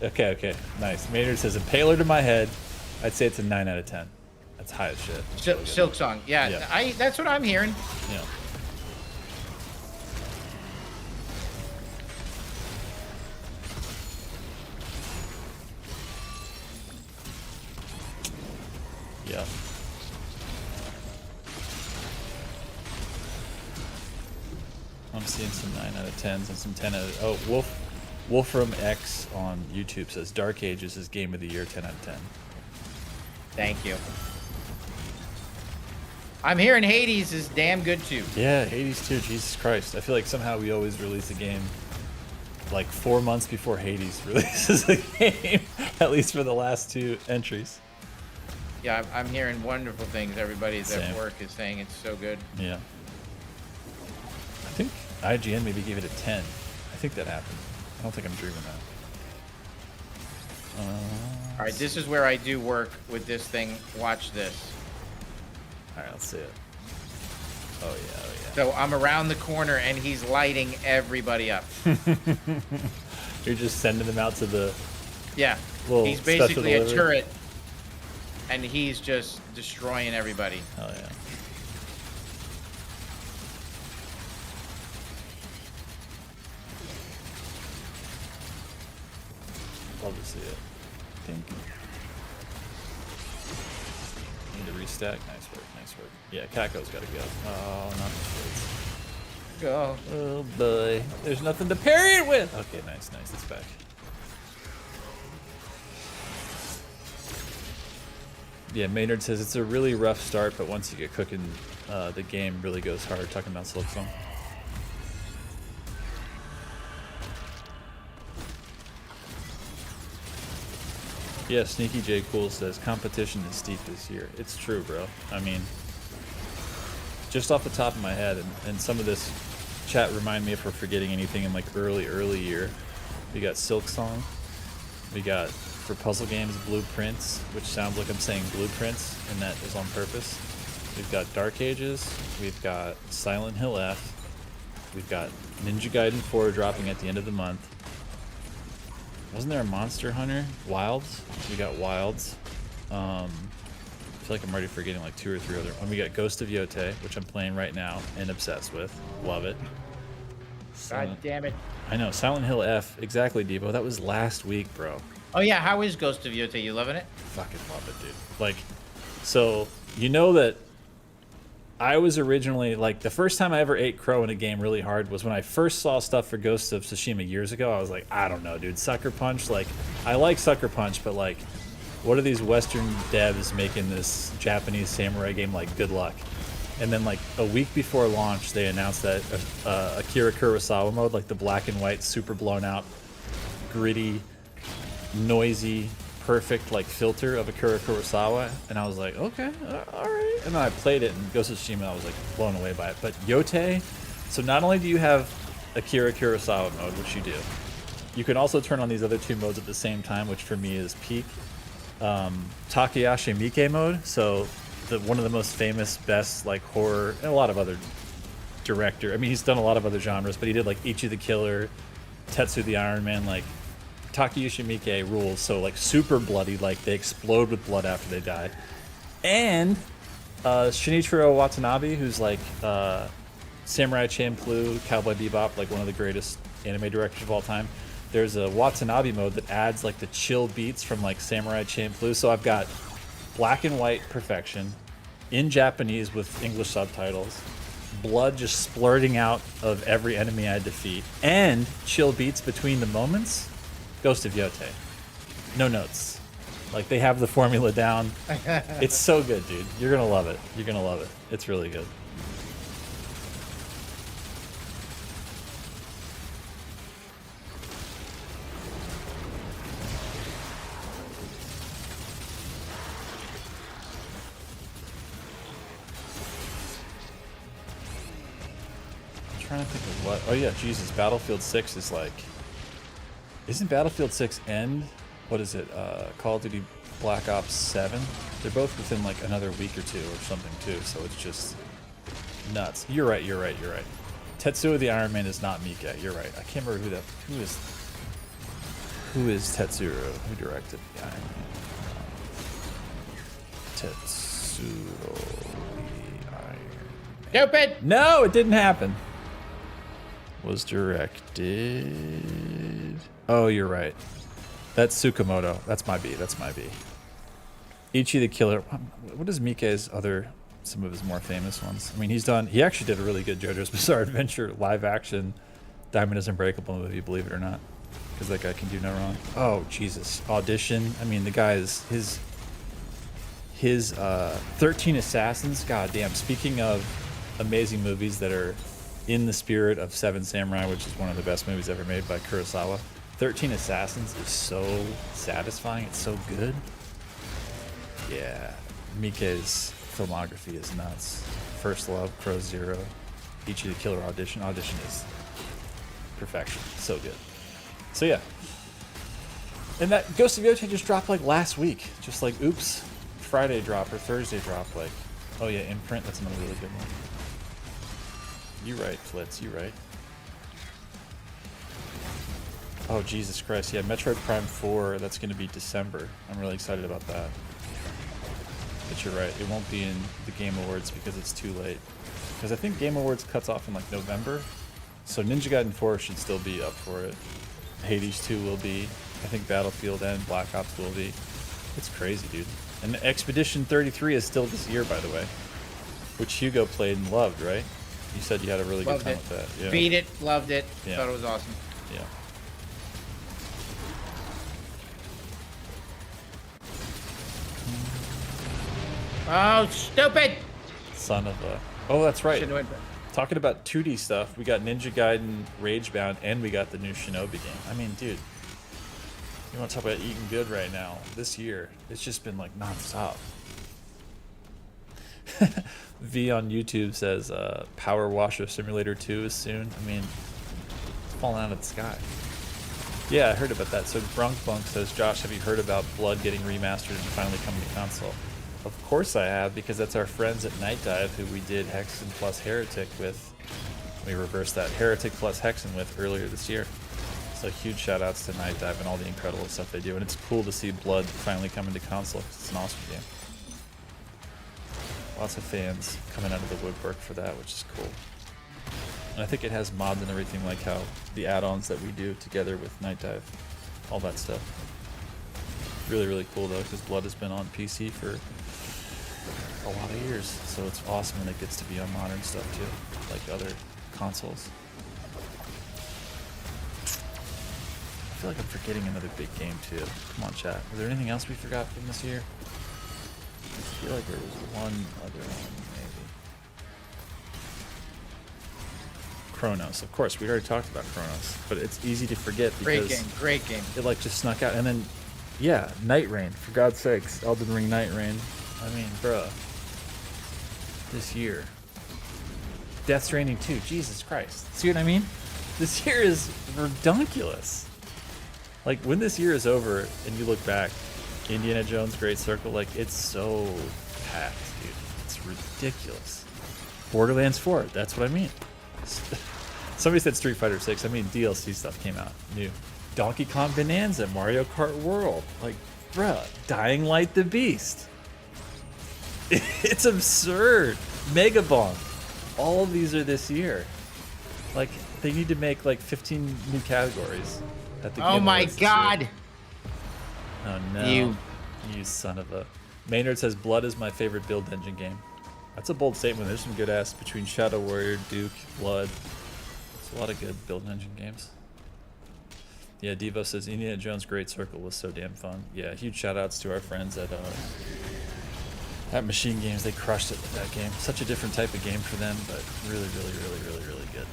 Okay, nice. Maynard says impaler to my head. I'd say it's a 9 out of 10. That's high as shit. Silk Song. Yeah, Yeah. that's what I'm hearing. Yeah. Yeah. I'm seeing some 9 out of 10s and some 10 out of... Oh, Wolfram X on YouTube says Dark Ages is game of the year, 10 out of 10. Thank you. I'm hearing Hades is damn good too. Yeah, Hades too. Jesus Christ. I feel like somehow we always release a game like 4 months before Hades releases a game, at least for the last 2 entries. Yeah, I'm hearing wonderful things. Everybody Same. at work is saying it's so good. Yeah. I think IGN maybe gave it a 10. I think that happened. I don't think I'm dreaming that. All right, this is where I do work with this thing. Watch this. All right, let's see it. Oh yeah. So I'm around the corner and he's lighting everybody up. You're just sending them out to the... Yeah, Little he's special basically a delivery. turret, and he's just destroying everybody. Oh yeah. Love to see it. Think. Need to restack. Nice work. Yeah, Kako's got to go. Oh, not the shades. Go. Oh boy. There's nothing to parry it with. Okay, nice. It's back. Yeah, Maynard says it's a really rough start, but once you get cooking, the game really goes hard. Talking about Silk Song. Yeah, Sneaky J Cool says competition is steep this year. It's true, bro. I mean, just off the top of my head, and some of this chat remind me if we're forgetting anything in like early year. We got Silk Song. We got, for puzzle games, Blueprints, which sounds like I'm saying blueprints, and that is on purpose. We've got Dark Ages. We've got Silent Hill F. We've got Ninja Gaiden 4 dropping at the end of the month. Wasn't there a Monster Hunter? Wilds? We got Wilds. I feel like I'm already forgetting like 2 or 3 other. And we got Ghost of Yote, which I'm playing right now and obsessed with. Love it. God damn it. I know, Silent Hill F. Exactly, Debo. That was last week, bro. Oh yeah, how is Ghost of Yote? You loving it? Fucking love it, dude. Like, so, you know that I was originally, like, the first time I ever ate crow in a game really hard was when I first saw stuff for Ghost of Tsushima years ago. I was like, I don't know, dude. Sucker Punch, like, I like Sucker Punch, but, like, what are these Western devs making this Japanese samurai game? Like, good luck. And then, like, a week before launch, they announced that Akira Kurosawa mode, like the black and white, super blown out, gritty, noisy, perfect, like, filter of Akira Kurosawa. And I was like, okay, all right. And then I played it, and Ghost of Tsushima, I was, like, blown away by it. But Yote, so not only do you have Akira Kurosawa mode, which you do, you can also turn on these other 2 modes at the same time, which for me is peak. Takayashi Miike mode, so one of the most famous, best, like, horror, and a lot of other director. I mean, he's done a lot of other genres, but he did, like, Ichi the Killer, Tetsu the Iron Man, like, Takayashi Miike rules. So, like, super bloody, like, they explode with blood after they die. And Shinichiro Watanabe, who's, like, Samurai Champloo, Cowboy Bebop, like, one of the greatest anime directors of all time. There's a Watanabe mode that adds, like, the chill beats from, like, Samurai Champloo. So I've got black and white perfection in Japanese with English subtitles, blood just splurting out of every enemy I defeat, and chill beats between the moments. Ghost of Yote. No notes. Like they have the formula down. It's so good, dude. You're gonna love it. You're gonna love it. It's really good. I'm trying to think of what. Oh yeah, Jesus. Battlefield 6 is like. Isn't Battlefield 6 end? What is it? Call of Duty Black Ops 7? They're both within like another week or two or something too, so it's just nuts. You're right, you're right, you're right. Tetsuo the Iron Man is not Mika. You're right. I can't remember who is Tetsuro? Who directed the Iron Man? Tetsuo the Iron Man. Stupid! No, it didn't happen. Was directed. Oh, you're right. That's Tsukamoto. That's my B. That's my B. Ichi the Killer. What is Mike's other, some of his more famous ones? I mean, he actually did a really good JoJo's Bizarre Adventure live action Diamond is Unbreakable movie, believe it or not. Because that guy can do no wrong. Oh, Jesus. Audition. I mean, the guy is, his 13 Assassins. God damn. Speaking of amazing movies that are in the spirit of Seven Samurai, which is one of the best movies ever made by Kurosawa. 13 Assassins is so satisfying. It's so good. Yeah. Mike's filmography is nuts. First Love, Crow Zero, Ichi the Killer, Audition. Audition is perfection. So good. So yeah. And that Ghost of Yotei just dropped like last week. Just like, oops. Friday drop or Thursday drop. Like, oh yeah, Imprint. That's another really good one. You right, Flitz. You right. Oh, Jesus Christ. Yeah, Metroid Prime 4, that's going to be December. I'm really excited about that. But you're right. It won't be in the Game Awards because it's too late. Because I think Game Awards cuts off in like November. So Ninja Gaiden 4 should still be up for it. Hades 2 will be. I think Battlefield and Black Ops will be. It's crazy, dude. And Expedition 33 is still this year, by the way. Which Hugo played and loved, right? You said you had a really good time with that. Yeah. Beat it, loved it, Yeah. thought it was awesome. Yeah. Oh, stupid! Son of a... Oh, that's right. Should've went back. Talking about 2D stuff, we got Ninja Gaiden Ragebound, and we got the new Shinobi game. I mean, dude, you want to talk about eating good right now? This year, it's just been like nonstop. V on YouTube says Power Washer Simulator 2 is soon. I mean, it's falling out of the sky. Yeah, I heard about that. So Brunk Bunk says, Josh, have you heard about Blood getting remastered and finally coming to console? Of course I have, because that's our friends at Night Dive who we did Hexen plus Heretic with. We reversed that Heretic plus Hexen with earlier this year. So huge shout outs to Night Dive and all the incredible stuff they do. And it's cool to see Blood finally coming to console because it's an awesome game. Lots of fans coming out of the woodwork for that, which is cool. And I think it has mods and everything, like how the add-ons that we do together with Night Dive, all that stuff. Really, really cool though, because Blood has been on PC for a lot of years, so it's awesome when it gets to be on modern stuff too, like other consoles. I feel like I'm forgetting another big game too. Come on, chat. Was there anything else we forgot from this year? I feel like there was one other one, maybe. Chronos. Of course, we already talked about Chronos, but it's easy to forget because Great game. it like just snuck out. And then, yeah, Night Rain. For God's sakes, Elden Ring Night Rain. I mean, bruh. This year. Death Stranding 2. Jesus Christ. See what I mean? This year is redonkulous. Like, when this year is over and you look back, Indiana Jones Great Circle, like, it's so packed, dude. It's ridiculous. Borderlands 4, that's what I mean. Somebody said Street Fighter 6. I mean, DLC stuff came out new. Donkey Kong Bonanza, Mario Kart World. Like, bruh, Dying Light the Beast. It's absurd. Megabomb. All of these are this year. Like, they need to make like 15 new categories at the Game Oh my Awards this god! year. Oh no. You son of a... Maynard says Blood is my favorite build engine game. That's a bold statement. There's some good ass between Shadow Warrior, Duke, Blood. There's a lot of good build engine games. Yeah, Devo says Indiana Jones Great Circle was so damn fun. Yeah, huge shout outs to our friends at Machine Games. They crushed it with that game. Such a different type of game for them, but really, really, really, really, really good.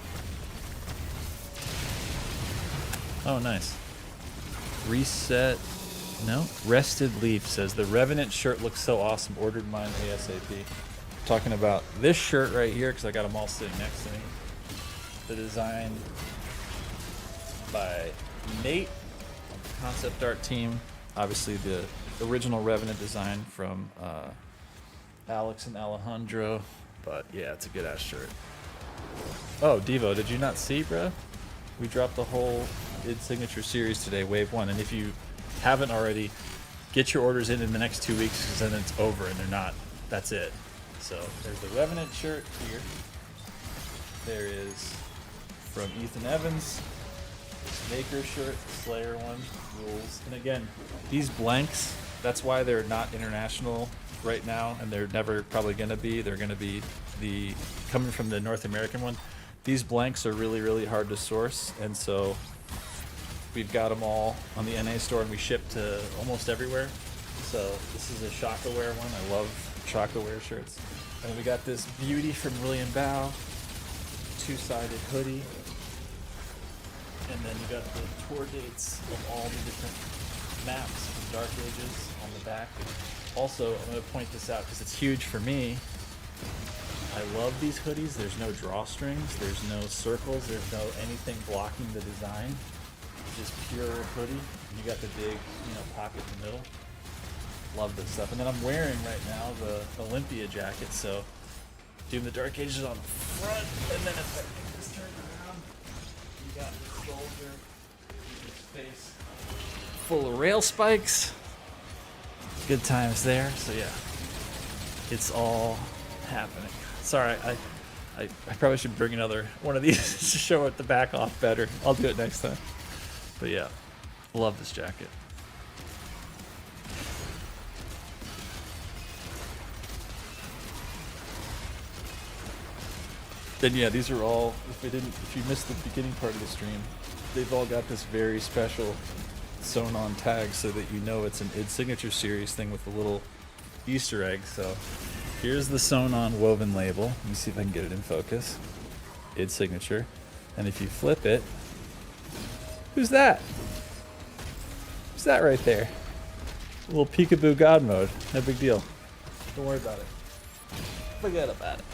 Oh, nice. Reset. No. Rested Leaf says the Revenant shirt looks so awesome. Ordered mine ASAP. Talking about this shirt right here because I got them all sitting next to me. The design by Nate, concept art team. Obviously the original Revenant design from Alex and Alejandro. But yeah, it's a good ass shirt. Oh, Devo, did you not see, bro? We dropped the whole Signature Series today, Wave 1. And if you haven't already, get your orders in the next 2 weeks because then it's over and they're not. That's it. So there's the Revenant shirt here. There is from Ethan Evans. Maker shirt, Slayer one, rules. And again, these blanks, that's why they're not international right now, and they're never probably going to be. They're going to be coming from the North American one. These blanks are really, really hard to source, and so we've got them all on the NA store, and we ship to almost everywhere. So this is a Shockaware one. I love Shockaware shirts. And we got this beauty from William Bao, two-sided hoodie. And then you got the tour dates of all the different maps from Dark Ages on the back. Also, I'm going to point this out because it's huge for me. I love these hoodies. There's no drawstrings. There's no circles. There's no anything blocking the design. Just pure hoodie. You got the big, pocket in the middle. Love this stuff. And then I'm wearing right now the Olympia jacket. So, doing the Dark Ages on the front, and then if I make this turn around, you got the soldier, his face full of rail spikes. Good times there. So yeah, it's all happening. Sorry, I probably should bring another one of these to show it the back off better. I'll do it next time. But yeah, love this jacket. Then yeah, these are all, if you missed the beginning part of the stream, they've all got this very special sewn on tag so that you know it's an id Signature Series thing with a little Easter egg. So here's the sewn on woven label. Let me see if I can get it in focus. Id Signature. And if you flip it, who's that? Who's that right there? A little peekaboo God mode. No big deal. Don't worry about it. Forget about it.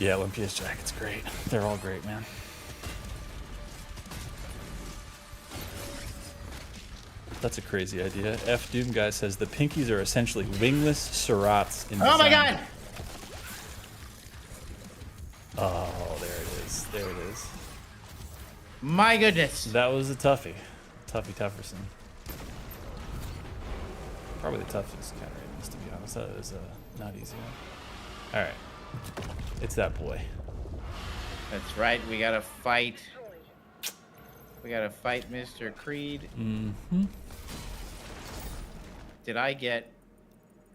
Yeah, Olympia's jacket's great. They're all great, man. That's a crazy idea. F Doom Guy says the pinkies are essentially wingless Surats in design. Oh my god! Oh, there it is. There it is. My goodness. That was a toughie. Tuffy Tufferson. Probably the toughest counter to be honest. That is a not easy one. Alright. It's that boy. That's right. We gotta fight. We gotta fight Mr. Creed. Mm-hmm. Did I get...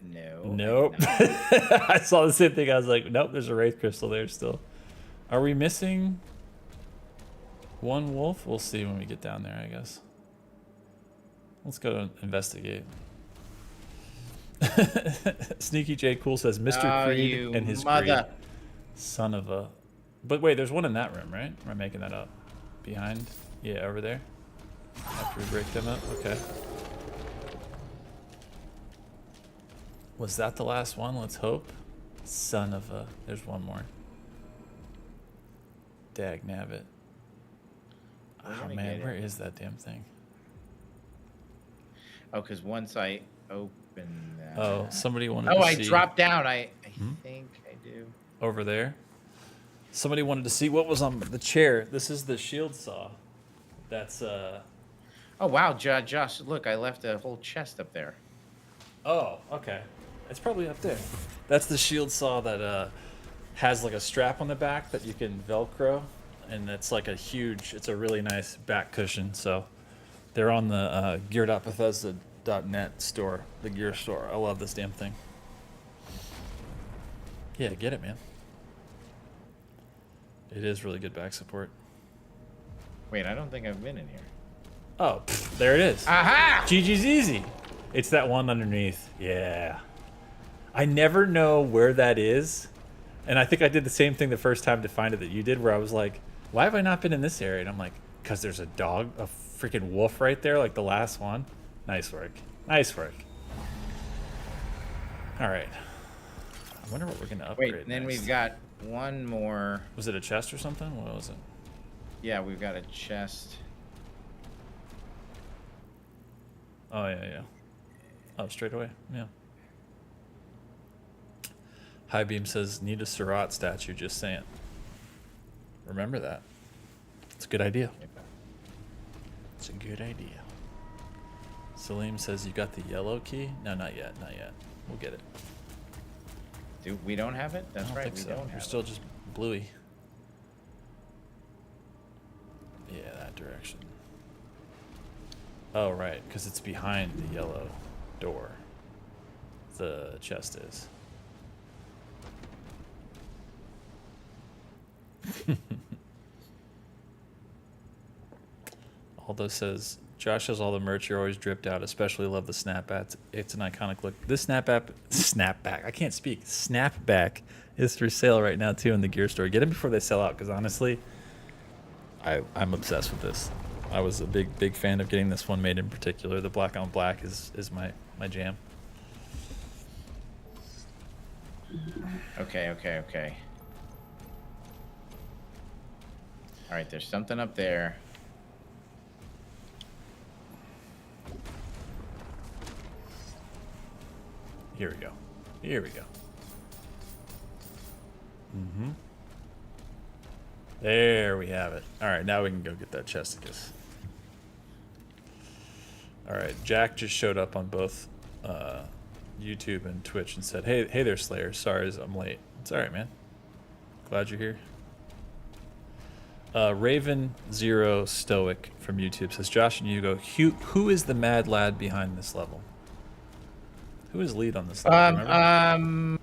No. Nope. I saw the same thing. I was like, nope, there's a Wraith Crystal there still. Are we missing one wolf? We'll see when we get down there, I guess. Let's go investigate. Sneaky J Cool says Mr. Creed and his Creed. Son of a... But wait, there's one in that room, right? Am I making that up? Behind? Yeah, over there. After we break them up? Okay. Was that the last one? Let's hope. Son of a... There's one more. Dag nabbit. Oh man, where is that damn thing? Oh, because once I open that... Oh, somebody wanted to see... Oh, I dropped down. I think I do. Over there. Somebody wanted to see what was on the chair. This is the shield saw. That's Oh wow, Josh! Look, I left a whole chest up there. Oh, okay. It's probably up there. That's the shield saw that has like a strap on the back that you can Velcro, and it's like a huge. It's a really nice back cushion. So they're on the gear.bethesda.net store, the gear store. I love this damn thing. Yeah, get it, man. It is really good back support. Wait, I don't think I've been in here. Oh, there it is. Aha! GG's easy. It's that one underneath. Yeah. I never know where that is. And I think I did the same thing the first time to find it that you did, where I was like, why have I not been in this area? And I'm like, because there's a dog, a freaking wolf right there, like the last one. Nice work. Nice work. All right. I wonder what we're going to upgrade. Wait, and then next. we've got one more. Was it a chest or something? What was it? Yeah, we've got a chest. Oh, yeah. Oh, straight away. Yeah. High Beam says, need a Surratt statue, just saying. Remember that. It's a good idea. It's a good idea. Saleem says, you got the yellow key? No, not yet. Not yet. We'll get it. Dude, we don't have it? That's I don't right, think we so. don't You're have still it. just bluey. Yeah, that direction. Oh, right, because it's behind the yellow door. The chest is. Aldo says, Josh has all the merch. You're always dripped out. Especially love the snapbacks. It's an iconic look. This snapback. I can't speak. Snapback is for sale right now too in the gear store. Get them before they sell out, because honestly, I'm obsessed with this. I was a big fan of getting this one made in particular. The black on black is my jam. Okay. All right, there's something up there. Here we go. Mm-hmm. There we have it. All right, now we can go get that chesticus. All right, Jack just showed up on both YouTube and Twitch and said, hey there, Slayer. Sorry I'm late. It's all right, man. Glad you're here. Raven Zero Stoic from YouTube says, Josh and Hugo, who is the mad lad behind this level? Who is lead on this level? Remember?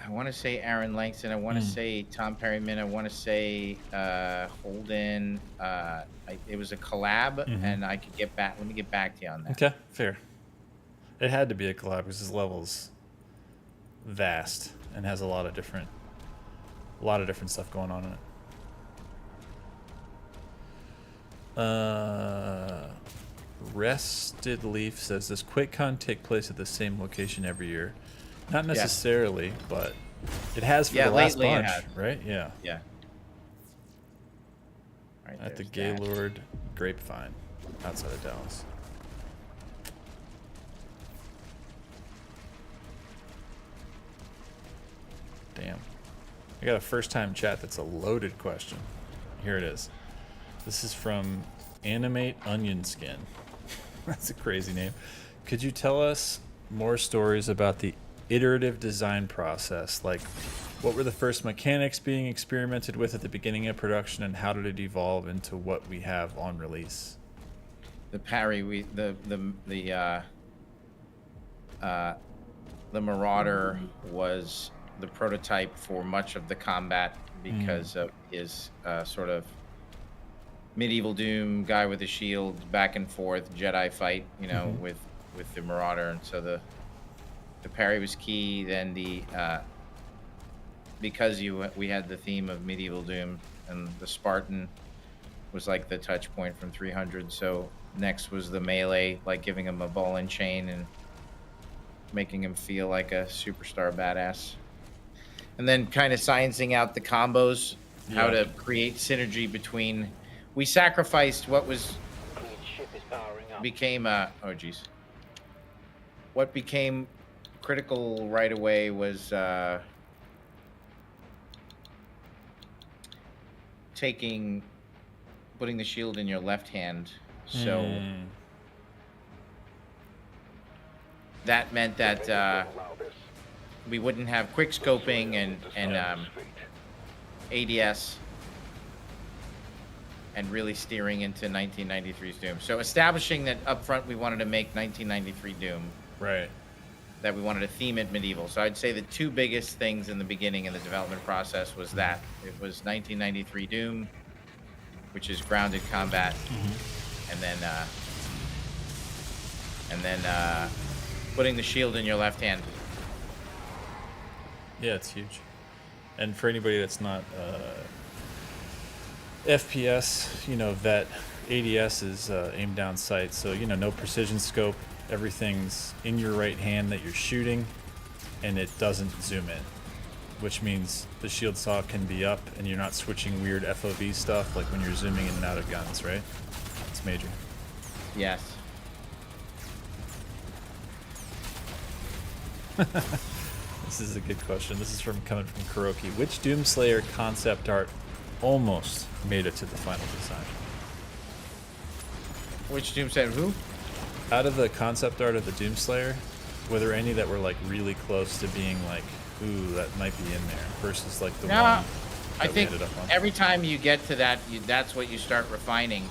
I want to say Aaron Langston. I want to say Tom Perryman. I want to say Holden. It was a collab, and I could get back. Let me get back to you on that. Okay, fair. It had to be a collab because this level's vast and has a lot of different stuff going on in it. Rested Leaf says, does QuakeCon take place at the same location every year? Not necessarily, but it has for the last bunch, right? Yeah. Yeah. Right, At the there's that. Gaylord Grapevine outside of Dallas. Damn. I got a first-time chat that's a loaded question. Here it is. This is from Animate Onion Skin. That's a crazy name. Could you tell us more stories about the iterative design process? Like, what were the first mechanics being experimented with at the beginning of production, and how did it evolve into what we have on release? The parry, the Marauder was the prototype for much of the combat because of his sort of medieval Doom guy with a shield, back and forth Jedi fight, you know, with the Marauder, and so the parry was key. Then because we had the theme of medieval Doom, and the Spartan was like the touch point from 300. So next was the melee, like giving him a ball and chain and making him feel like a superstar badass. And then kind of sciencing out the combos, how to create synergy between. We sacrificed what became what became critical right away was putting the shield in your left hand. So that meant that we wouldn't have quick scoping and ADS. And really steering into 1993's Doom. So establishing that up front we wanted to make 1993 Doom. Right. That we wanted to theme it medieval. So I'd say the two biggest things in the beginning of the development process was that. It was 1993 Doom which is grounded combat, and then putting the shield in your left hand. Yeah, it's huge. And for anybody that's not FPS, vet, ADS is aim down sight, so no precision scope. Everything's in your right hand that you're shooting, and it doesn't zoom in, which means the shield saw can be up, and you're not switching weird FOV stuff like when you're zooming in and out of guns, right? It's major. Yes. This is a good question. This is coming from Kuroki. Which Doomslayer concept art almost made it to the final design? Which Doomslayer? Who? Out of the concept art of the Doomslayer, were there any that were like really close to being like, ooh, that might be in there, versus like the one that I we think ended up on? every time you get to that, that's what you start refining.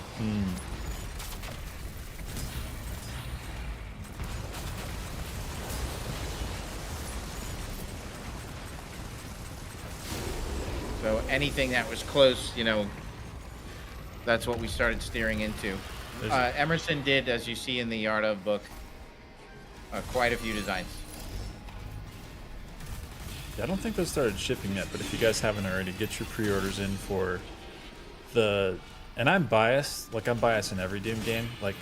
So anything that was close, that's what we started steering into. Emerson did, as you see in the Art of book, quite a few designs. Yeah, I don't think those started shipping yet, but if you guys haven't already, get your pre-orders in for the... And I'm biased. Like, I'm biased in every Doom game. Like,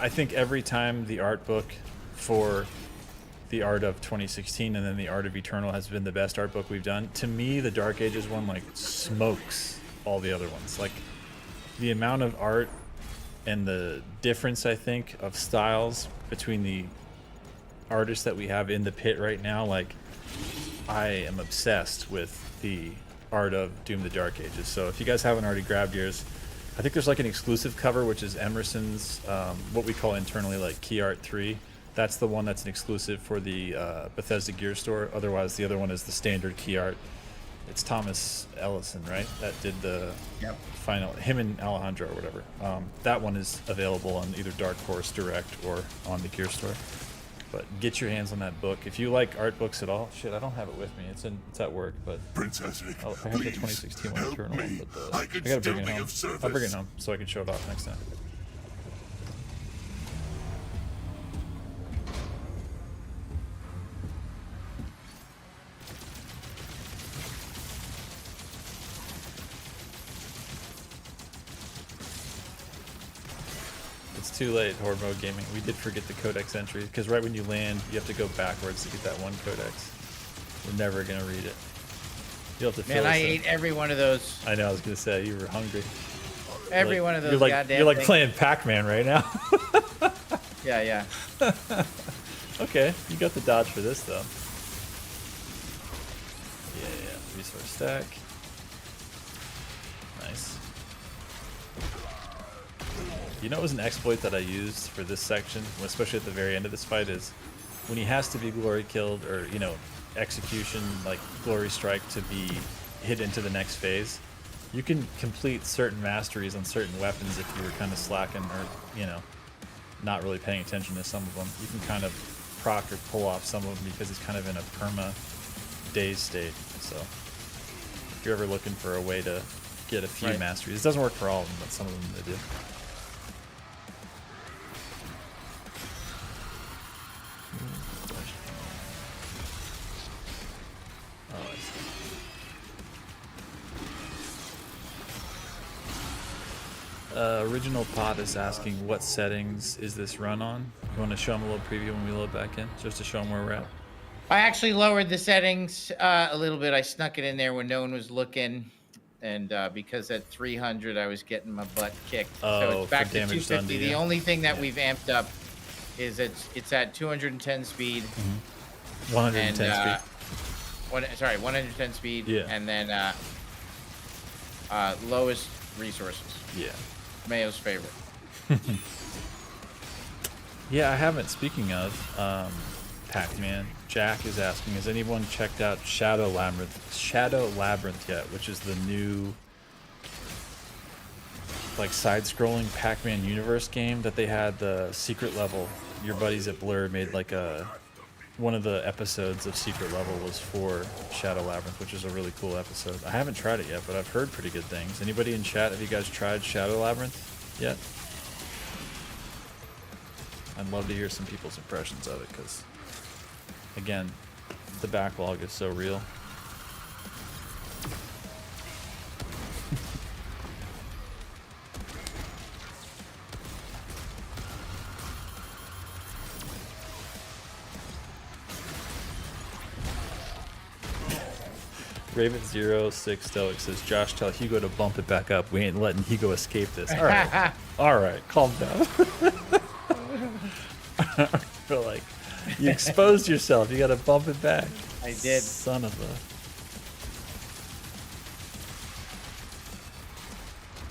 I think every time the art book for the Art of 2016 and then the Art of Eternal has been the best art book we've done, to me, the Dark Ages one, like, smokes all the other ones. Like, the amount of art and the difference, I think, of styles between the artists that we have in the pit right now, like, I am obsessed with the art of Doom the Dark Ages. So if you guys haven't already grabbed yours, I think there's like an exclusive cover, which is Emerson's, what we call internally like Key Art 3. That's the one that's an exclusive for the Bethesda Gear Store. Otherwise, the other one is the standard Key Art. It's Thomas Ellison, right? That did the final, him and Alejandro or whatever. That one is available on either Dark Horse Direct or on the Gear Store. But get your hands on that book. If you like art books at all, shit, I don't have it with me. It's at work, but Princess Vic, I have the please, 2016 one, help Eternal one, me. but I could gotta still bring it be home. of service. I'll bring it home so I can show it off next time. It's too late, Horde Mode Gaming. We did forget the codex entry, because right when you land, you have to go backwards to get that one codex. We're never going to read it. You'll have to fill Man, I us in. ate every one of those. I know, I was going to say, you were hungry. Every one of those you're like, goddamn You're like things. playing Pac-Man right now. Yeah. Okay, you got the dodge for this, though. Yeah. Resource stack. Nice. You know, it was an exploit that I used for this section, especially at the very end of this fight, is when he has to be glory killed or, execution, like glory strike to be hit into the next phase, you can complete certain masteries on certain weapons if you were kind of slacking or, not really paying attention to some of them. You can kind of proc or pull off some of them because he's kind of in a perma daze state. So if you're ever looking for a way to get a few masteries, it doesn't work for all of them, but some of them they do. Original Pod is asking what settings is this run on. You want to show him a little preview when we load back in, just to show him where we're at? I actually lowered the settings a little bit. I snuck it in there when no one was looking, and because at 300 I was getting my butt kicked. So it's back to 250. The only thing that we've amped up is it's at 210 speed. 110 speed. 110 speed. Yeah. And then lowest resources. Yeah. Mayo's favorite. Yeah, I haven't. Speaking of Pac-Man, Jack is asking, has anyone checked out Shadow Labyrinth yet, which is the new like side-scrolling Pac-Man universe game that they had the secret level. Your buddies at Blur made like a one of the episodes of Secret Level was for Shadow Labyrinth, which is a really cool episode. I haven't tried it yet, but I've heard pretty good things. Anybody in chat, have you guys tried Shadow Labyrinth yet? I'd love to hear some people's impressions of it, because, again, the backlog is so real. Raven06 Stoic says, Josh, tell Hugo to bump it back up. We ain't letting Hugo escape this. All right. All right. Calm down. I feel like you exposed yourself. You got to bump it back. I did. Son of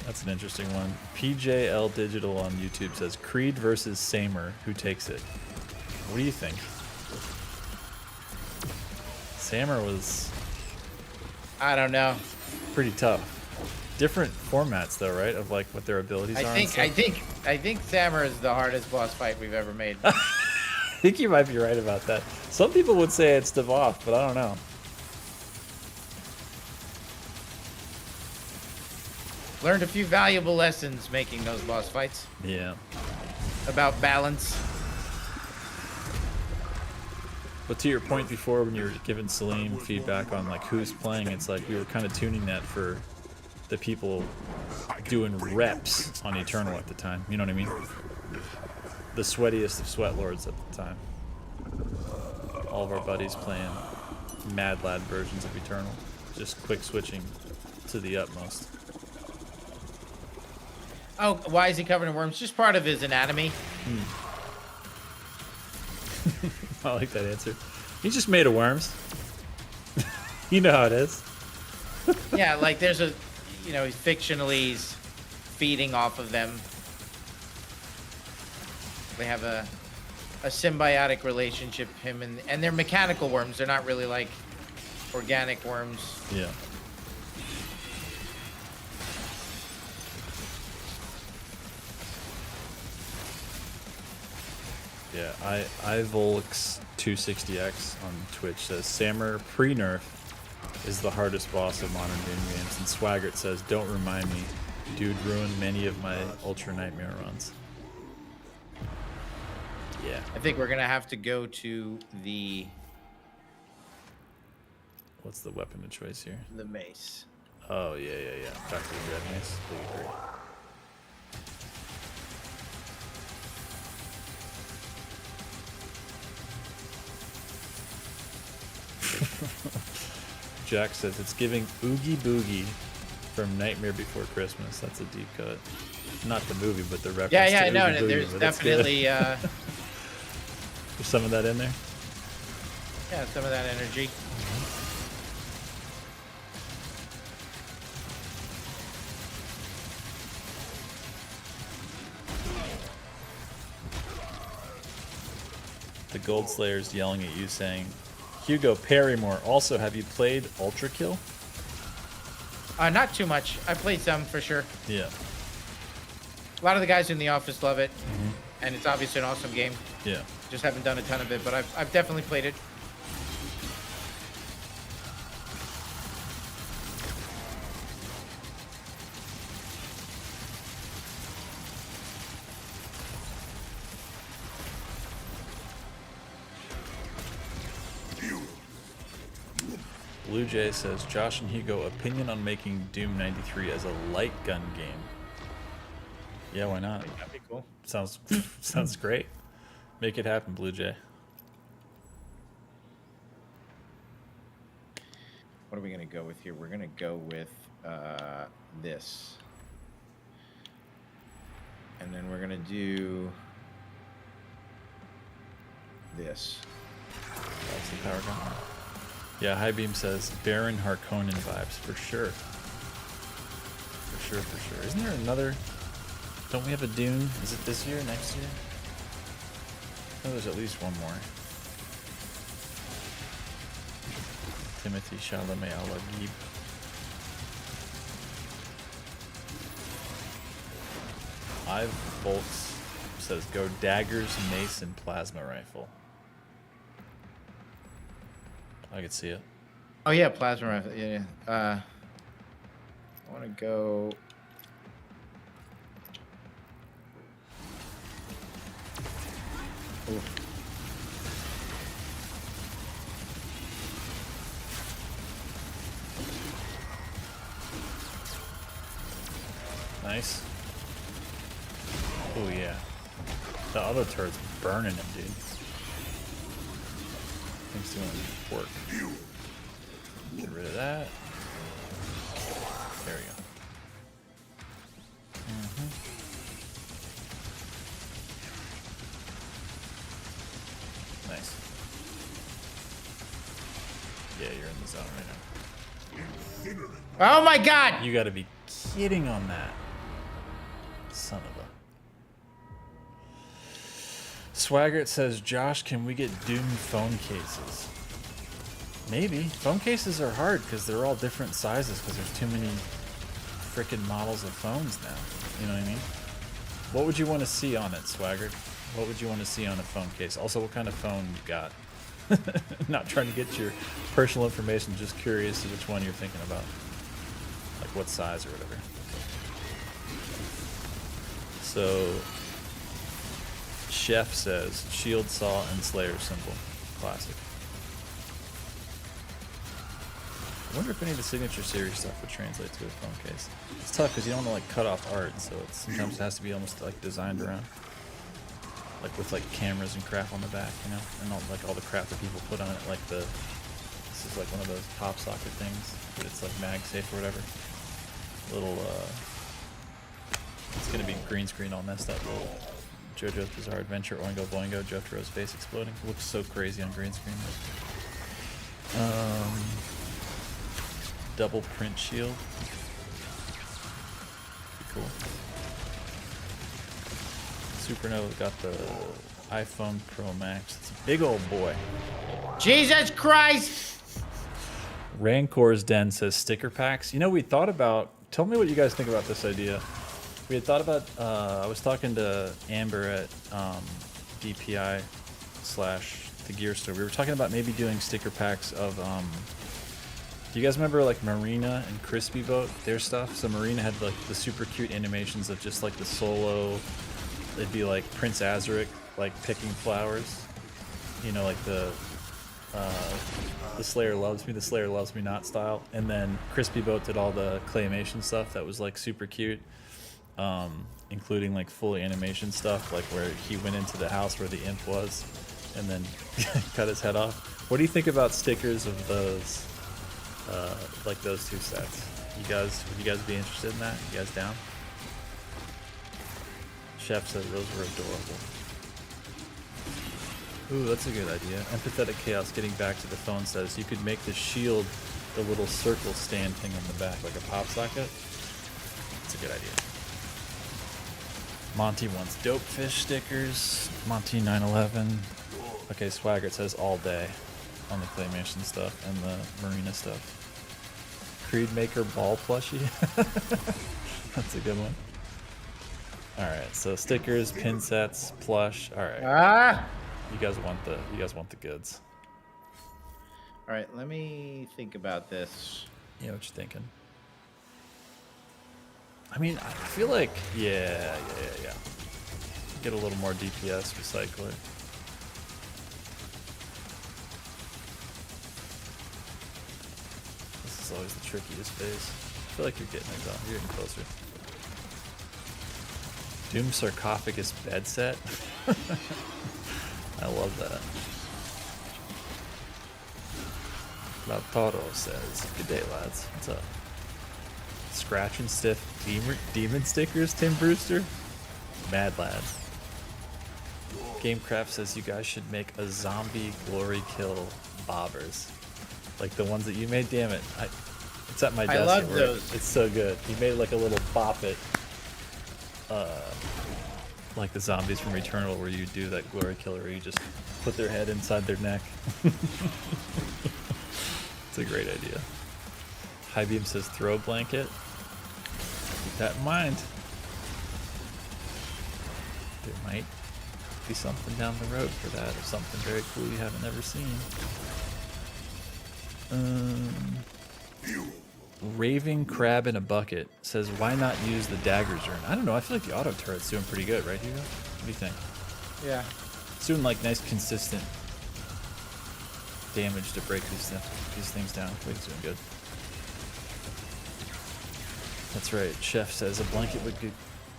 a. That's an interesting one. PJL Digital on YouTube says, Creed versus Samer. Who takes it? What do you think? Samer was... I don't know. pretty tough. Different formats though, right? Of like what their abilities are. I think Samer is the hardest boss fight we've ever made. I think you might be right about that. Some people would say it's Devoth, but I don't know. Learned a few valuable lessons making those boss fights. Yeah. About balance. But to your point before, when you were giving Saleem feedback on like who's playing, it's like we were kind of tuning that for the people doing reps on Eternal at the time. You know what I mean? The sweatiest of sweat lords at the time. All of our buddies playing Mad Lad versions of Eternal, just quick switching to the utmost. Oh, why is he covered in worms? Just part of his anatomy. I like that answer. He's just made of worms. You know how it is. Yeah, like there's a, you know, fictionally he's feeding off of them. They have a symbiotic relationship, him and they're mechanical worms. They're not really like organic worms. Yeah. Yeah, Ivolx 260X on Twitch says Samer pre-nerf is the hardest boss of modern Doom games, and Swaggart says, "Don't remind me, dude ruined many of my Ultra Nightmare runs." Yeah. I think we're gonna have to go to the What's the weapon of choice here? mace. Oh yeah. Back to the red mace. Big agree. Jack says it's giving Oogie Boogie from Nightmare Before Christmas. That's a deep cut. Not the movie, but the reference. Yeah, to no, Oogie Boogie, there's but that's good. definitely There's some of that in there. yeah, some of that energy. The Gold Slayer's yelling at you saying, Hugo Parrymore, also have you played Ultra Kill? Not too much. I played some for sure. Yeah. A lot of the guys in the office love it, and it's obviously an awesome game. Yeah. Just haven't done a ton of it, but I've definitely played it. Blue Jay says, Josh and Hugo, opinion on making Doom 93 as a light gun game. Yeah, why not? That'd be cool. Sounds great. Make it happen, Blue Jay. What are we gonna go with here? We're gonna go with this, and then we're gonna do this. That's the power gun. Yeah, High Beam says Baron Harkonnen vibes for sure. For sure. Isn't there another? Don't we have a Dune? Is it this year? Next year? I know there's at least one more. Timothy Chalamet a la Gib. Volks says go daggers, mace, and plasma rifle. I could see it. Oh yeah, plasma rifle. Yeah. I want to go. Ooh. Nice. Oh yeah. The other turret's burning him, dude. Thing's doing work. Get rid of that. There we go. Nice. Yeah, you're in the zone right now. Oh my God! You gotta be kidding on that. Son of a. Swaggart says, Josh, can we get Doom phone cases? Maybe. Phone cases are hard because they're all different sizes because there's too many freaking models of phones now. You know what I mean? What would you want to see on it, Swaggart? What would you want to see on a phone case? Also, what kind of phone you got? Not trying to get your personal information, just curious to which one you're thinking about. Like what size or whatever. So, Chef says, shield, saw, and Slayer symbol. Classic. I wonder if any of the Signature Series stuff would translate to a phone case. It's tough because you don't want to like cut off art, so it sometimes has to be almost like designed around. Like with like cameras and crap on the back, you know? And all, like all the crap that people put on it, like the... This is like one of those pop socket things, but it's like MagSafe or whatever. Little, it's gonna be green screen all messed up. Little JoJo's Bizarre Adventure, Oingo Boingo, Jotaro's face exploding. It looks so crazy on green screen. Double print shield. Pretty cool. Supernova got the iPhone Pro Max. It's a big old boy. Jesus Christ! Rancor's Den says sticker packs. You know, we thought about... Tell me what you guys think about this idea. We had thought about... I was talking to Amber at DPI / the Gear Store. We were talking about maybe doing sticker packs of... do you guys remember like Marina and Crispy Boat, their stuff? So Marina had like the super cute animations of just like the solo... It'd be like Prince Azaric, like picking flowers. You know, like the Slayer loves me, the Slayer loves me not style. And then Crispy Boat did all the claymation stuff that was like super cute, including like full animation stuff, like where he went into the house where the imp was and then cut his head off. What do you think about stickers of those, like those two sets? Would you guys be interested in that? You guys down? Chef said those were adorable. Ooh, that's a good idea. Empathetic Chaos getting back to the phone says you could make the shield the little circle stand thing on the back, like a pop socket. That's a good idea. Monty wants dope fish stickers. Monty 911. Okay, Swaggart says all day on the claymation stuff and the Marina stuff. Creed Maker ball plushie. That's a good one. Alright, so stickers, pin sets, plush. Alright. Ah! You guys want the goods. All right, let me think about this. Yeah, what you thinking? I mean, I feel like yeah. Get a little more DPS recycler. This is always the trickiest phase. I feel like you're getting it though. You're getting closer. Doom sarcophagus bed set. I love that. Lautaro says, good day, lads. What's up? Scratch and stiff demon stickers, Tim Brewster? Mad lad. Gamecraft says you guys should make a zombie glory kill bobbers. Like the ones that you made, damn it. It's at my desk. I love at work. those. It's so good. You made like a little bop it. Like the zombies from Returnal where you do that glory killer where you just put their head inside their neck. It's a great idea. High Beam says throw blanket. Keep that in mind. There might be something down the road for that or something very cool you haven't ever seen. Raving Crab in a Bucket says, why not use the daggers urn? I don't know. I feel like the auto turret's doing pretty good, right, Hugo? What do you think? Yeah. It's doing like nice, consistent damage to break these things down. I think it's doing good. That's right. Chef says a blanket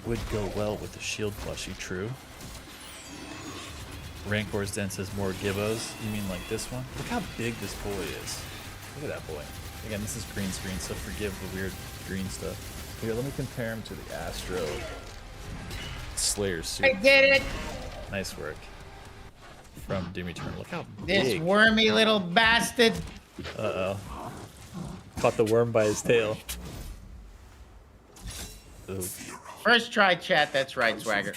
would go well with the shield plushie. True. Rancor's Den says more gibbos. You mean like this one? Look how big this boy is. Look at that boy. Again, this is green screen, so forgive the weird green stuff. Here, let me compare him to the Astro Slayer suit. I did it! Nice work. From Doom Eternal. Look how This big. wormy little bastard. Uh-oh. Caught the worm by his tail. Ooh. First try, chat. That's right, Swagger.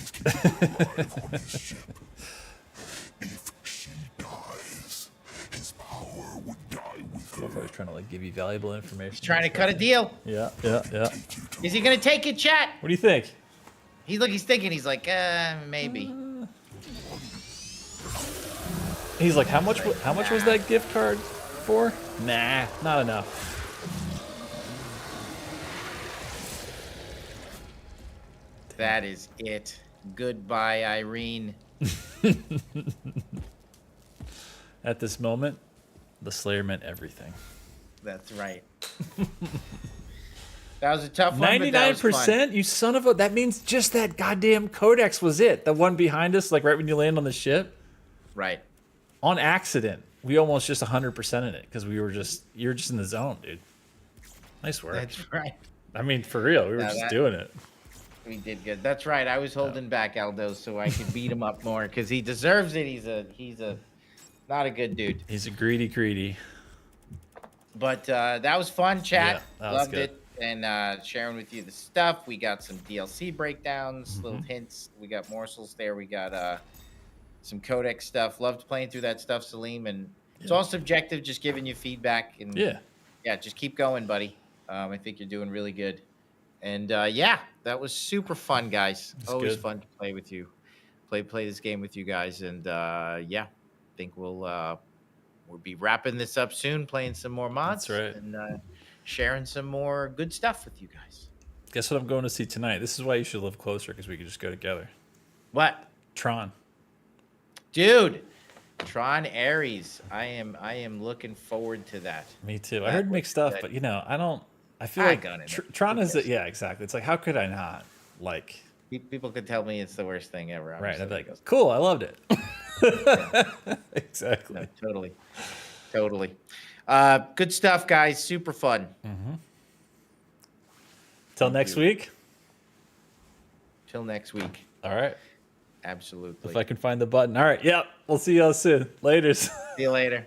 If she dies, his power would die with I thought I was trying to like give you valuable information. He's trying to cut a deal. Yeah, yeah, yeah. Is he gonna take it, chat? What do you think? He's thinking. He's like, maybe. He's like, how much was that gift card for? Nah, not enough. That is it. Goodbye, Irene. At this moment, the Slayer meant everything. That's right. That was a tough one. 99%? You son of a... That means just that goddamn codex was it. The one behind us, like right when you land on the ship. Right. On accident. We almost just 100% in it because you were just in the zone, dude. Nice work. That's right. I mean, for real, we were just doing it. We did good. That's right. I was holding back Aldo so I could beat him up more because he deserves it. He's a not a good dude. He's a greedy. But that was fun, chat. Yeah, that was Loved good. it. And sharing with you the stuff. We got some DLC breakdowns, little hints. We got morsels there. We got some codex stuff. Loved playing through that stuff, Saleem. And it's all subjective, just giving you feedback. And yeah, just keep going, buddy. I think you're doing really good. And yeah, that was super fun, guys. Always good. fun to play with you. Play this game with you guys. And yeah, I think we'll be wrapping this up soon, playing some more mods. That's right. And sharing some more good stuff with you guys. Guess what I'm going to see tonight? This is why you should live closer because we could just go together. What? Tron. Dude, Tron Ares. I am looking forward to that. Me too. I heard mixed stuff, but you know, I feel I like got it. Tron is yeah, exactly. It's like, how could I not like? People could tell me it's the worst thing ever. I'm Right. just I'd be like, like, cool, I loved it. Exactly. no, totally. Good stuff, guys. Super fun. Till next week. Till next week. All right. Absolutely. If I can find the button. All right. Yep. We'll see y'all soon. Laters. See you later.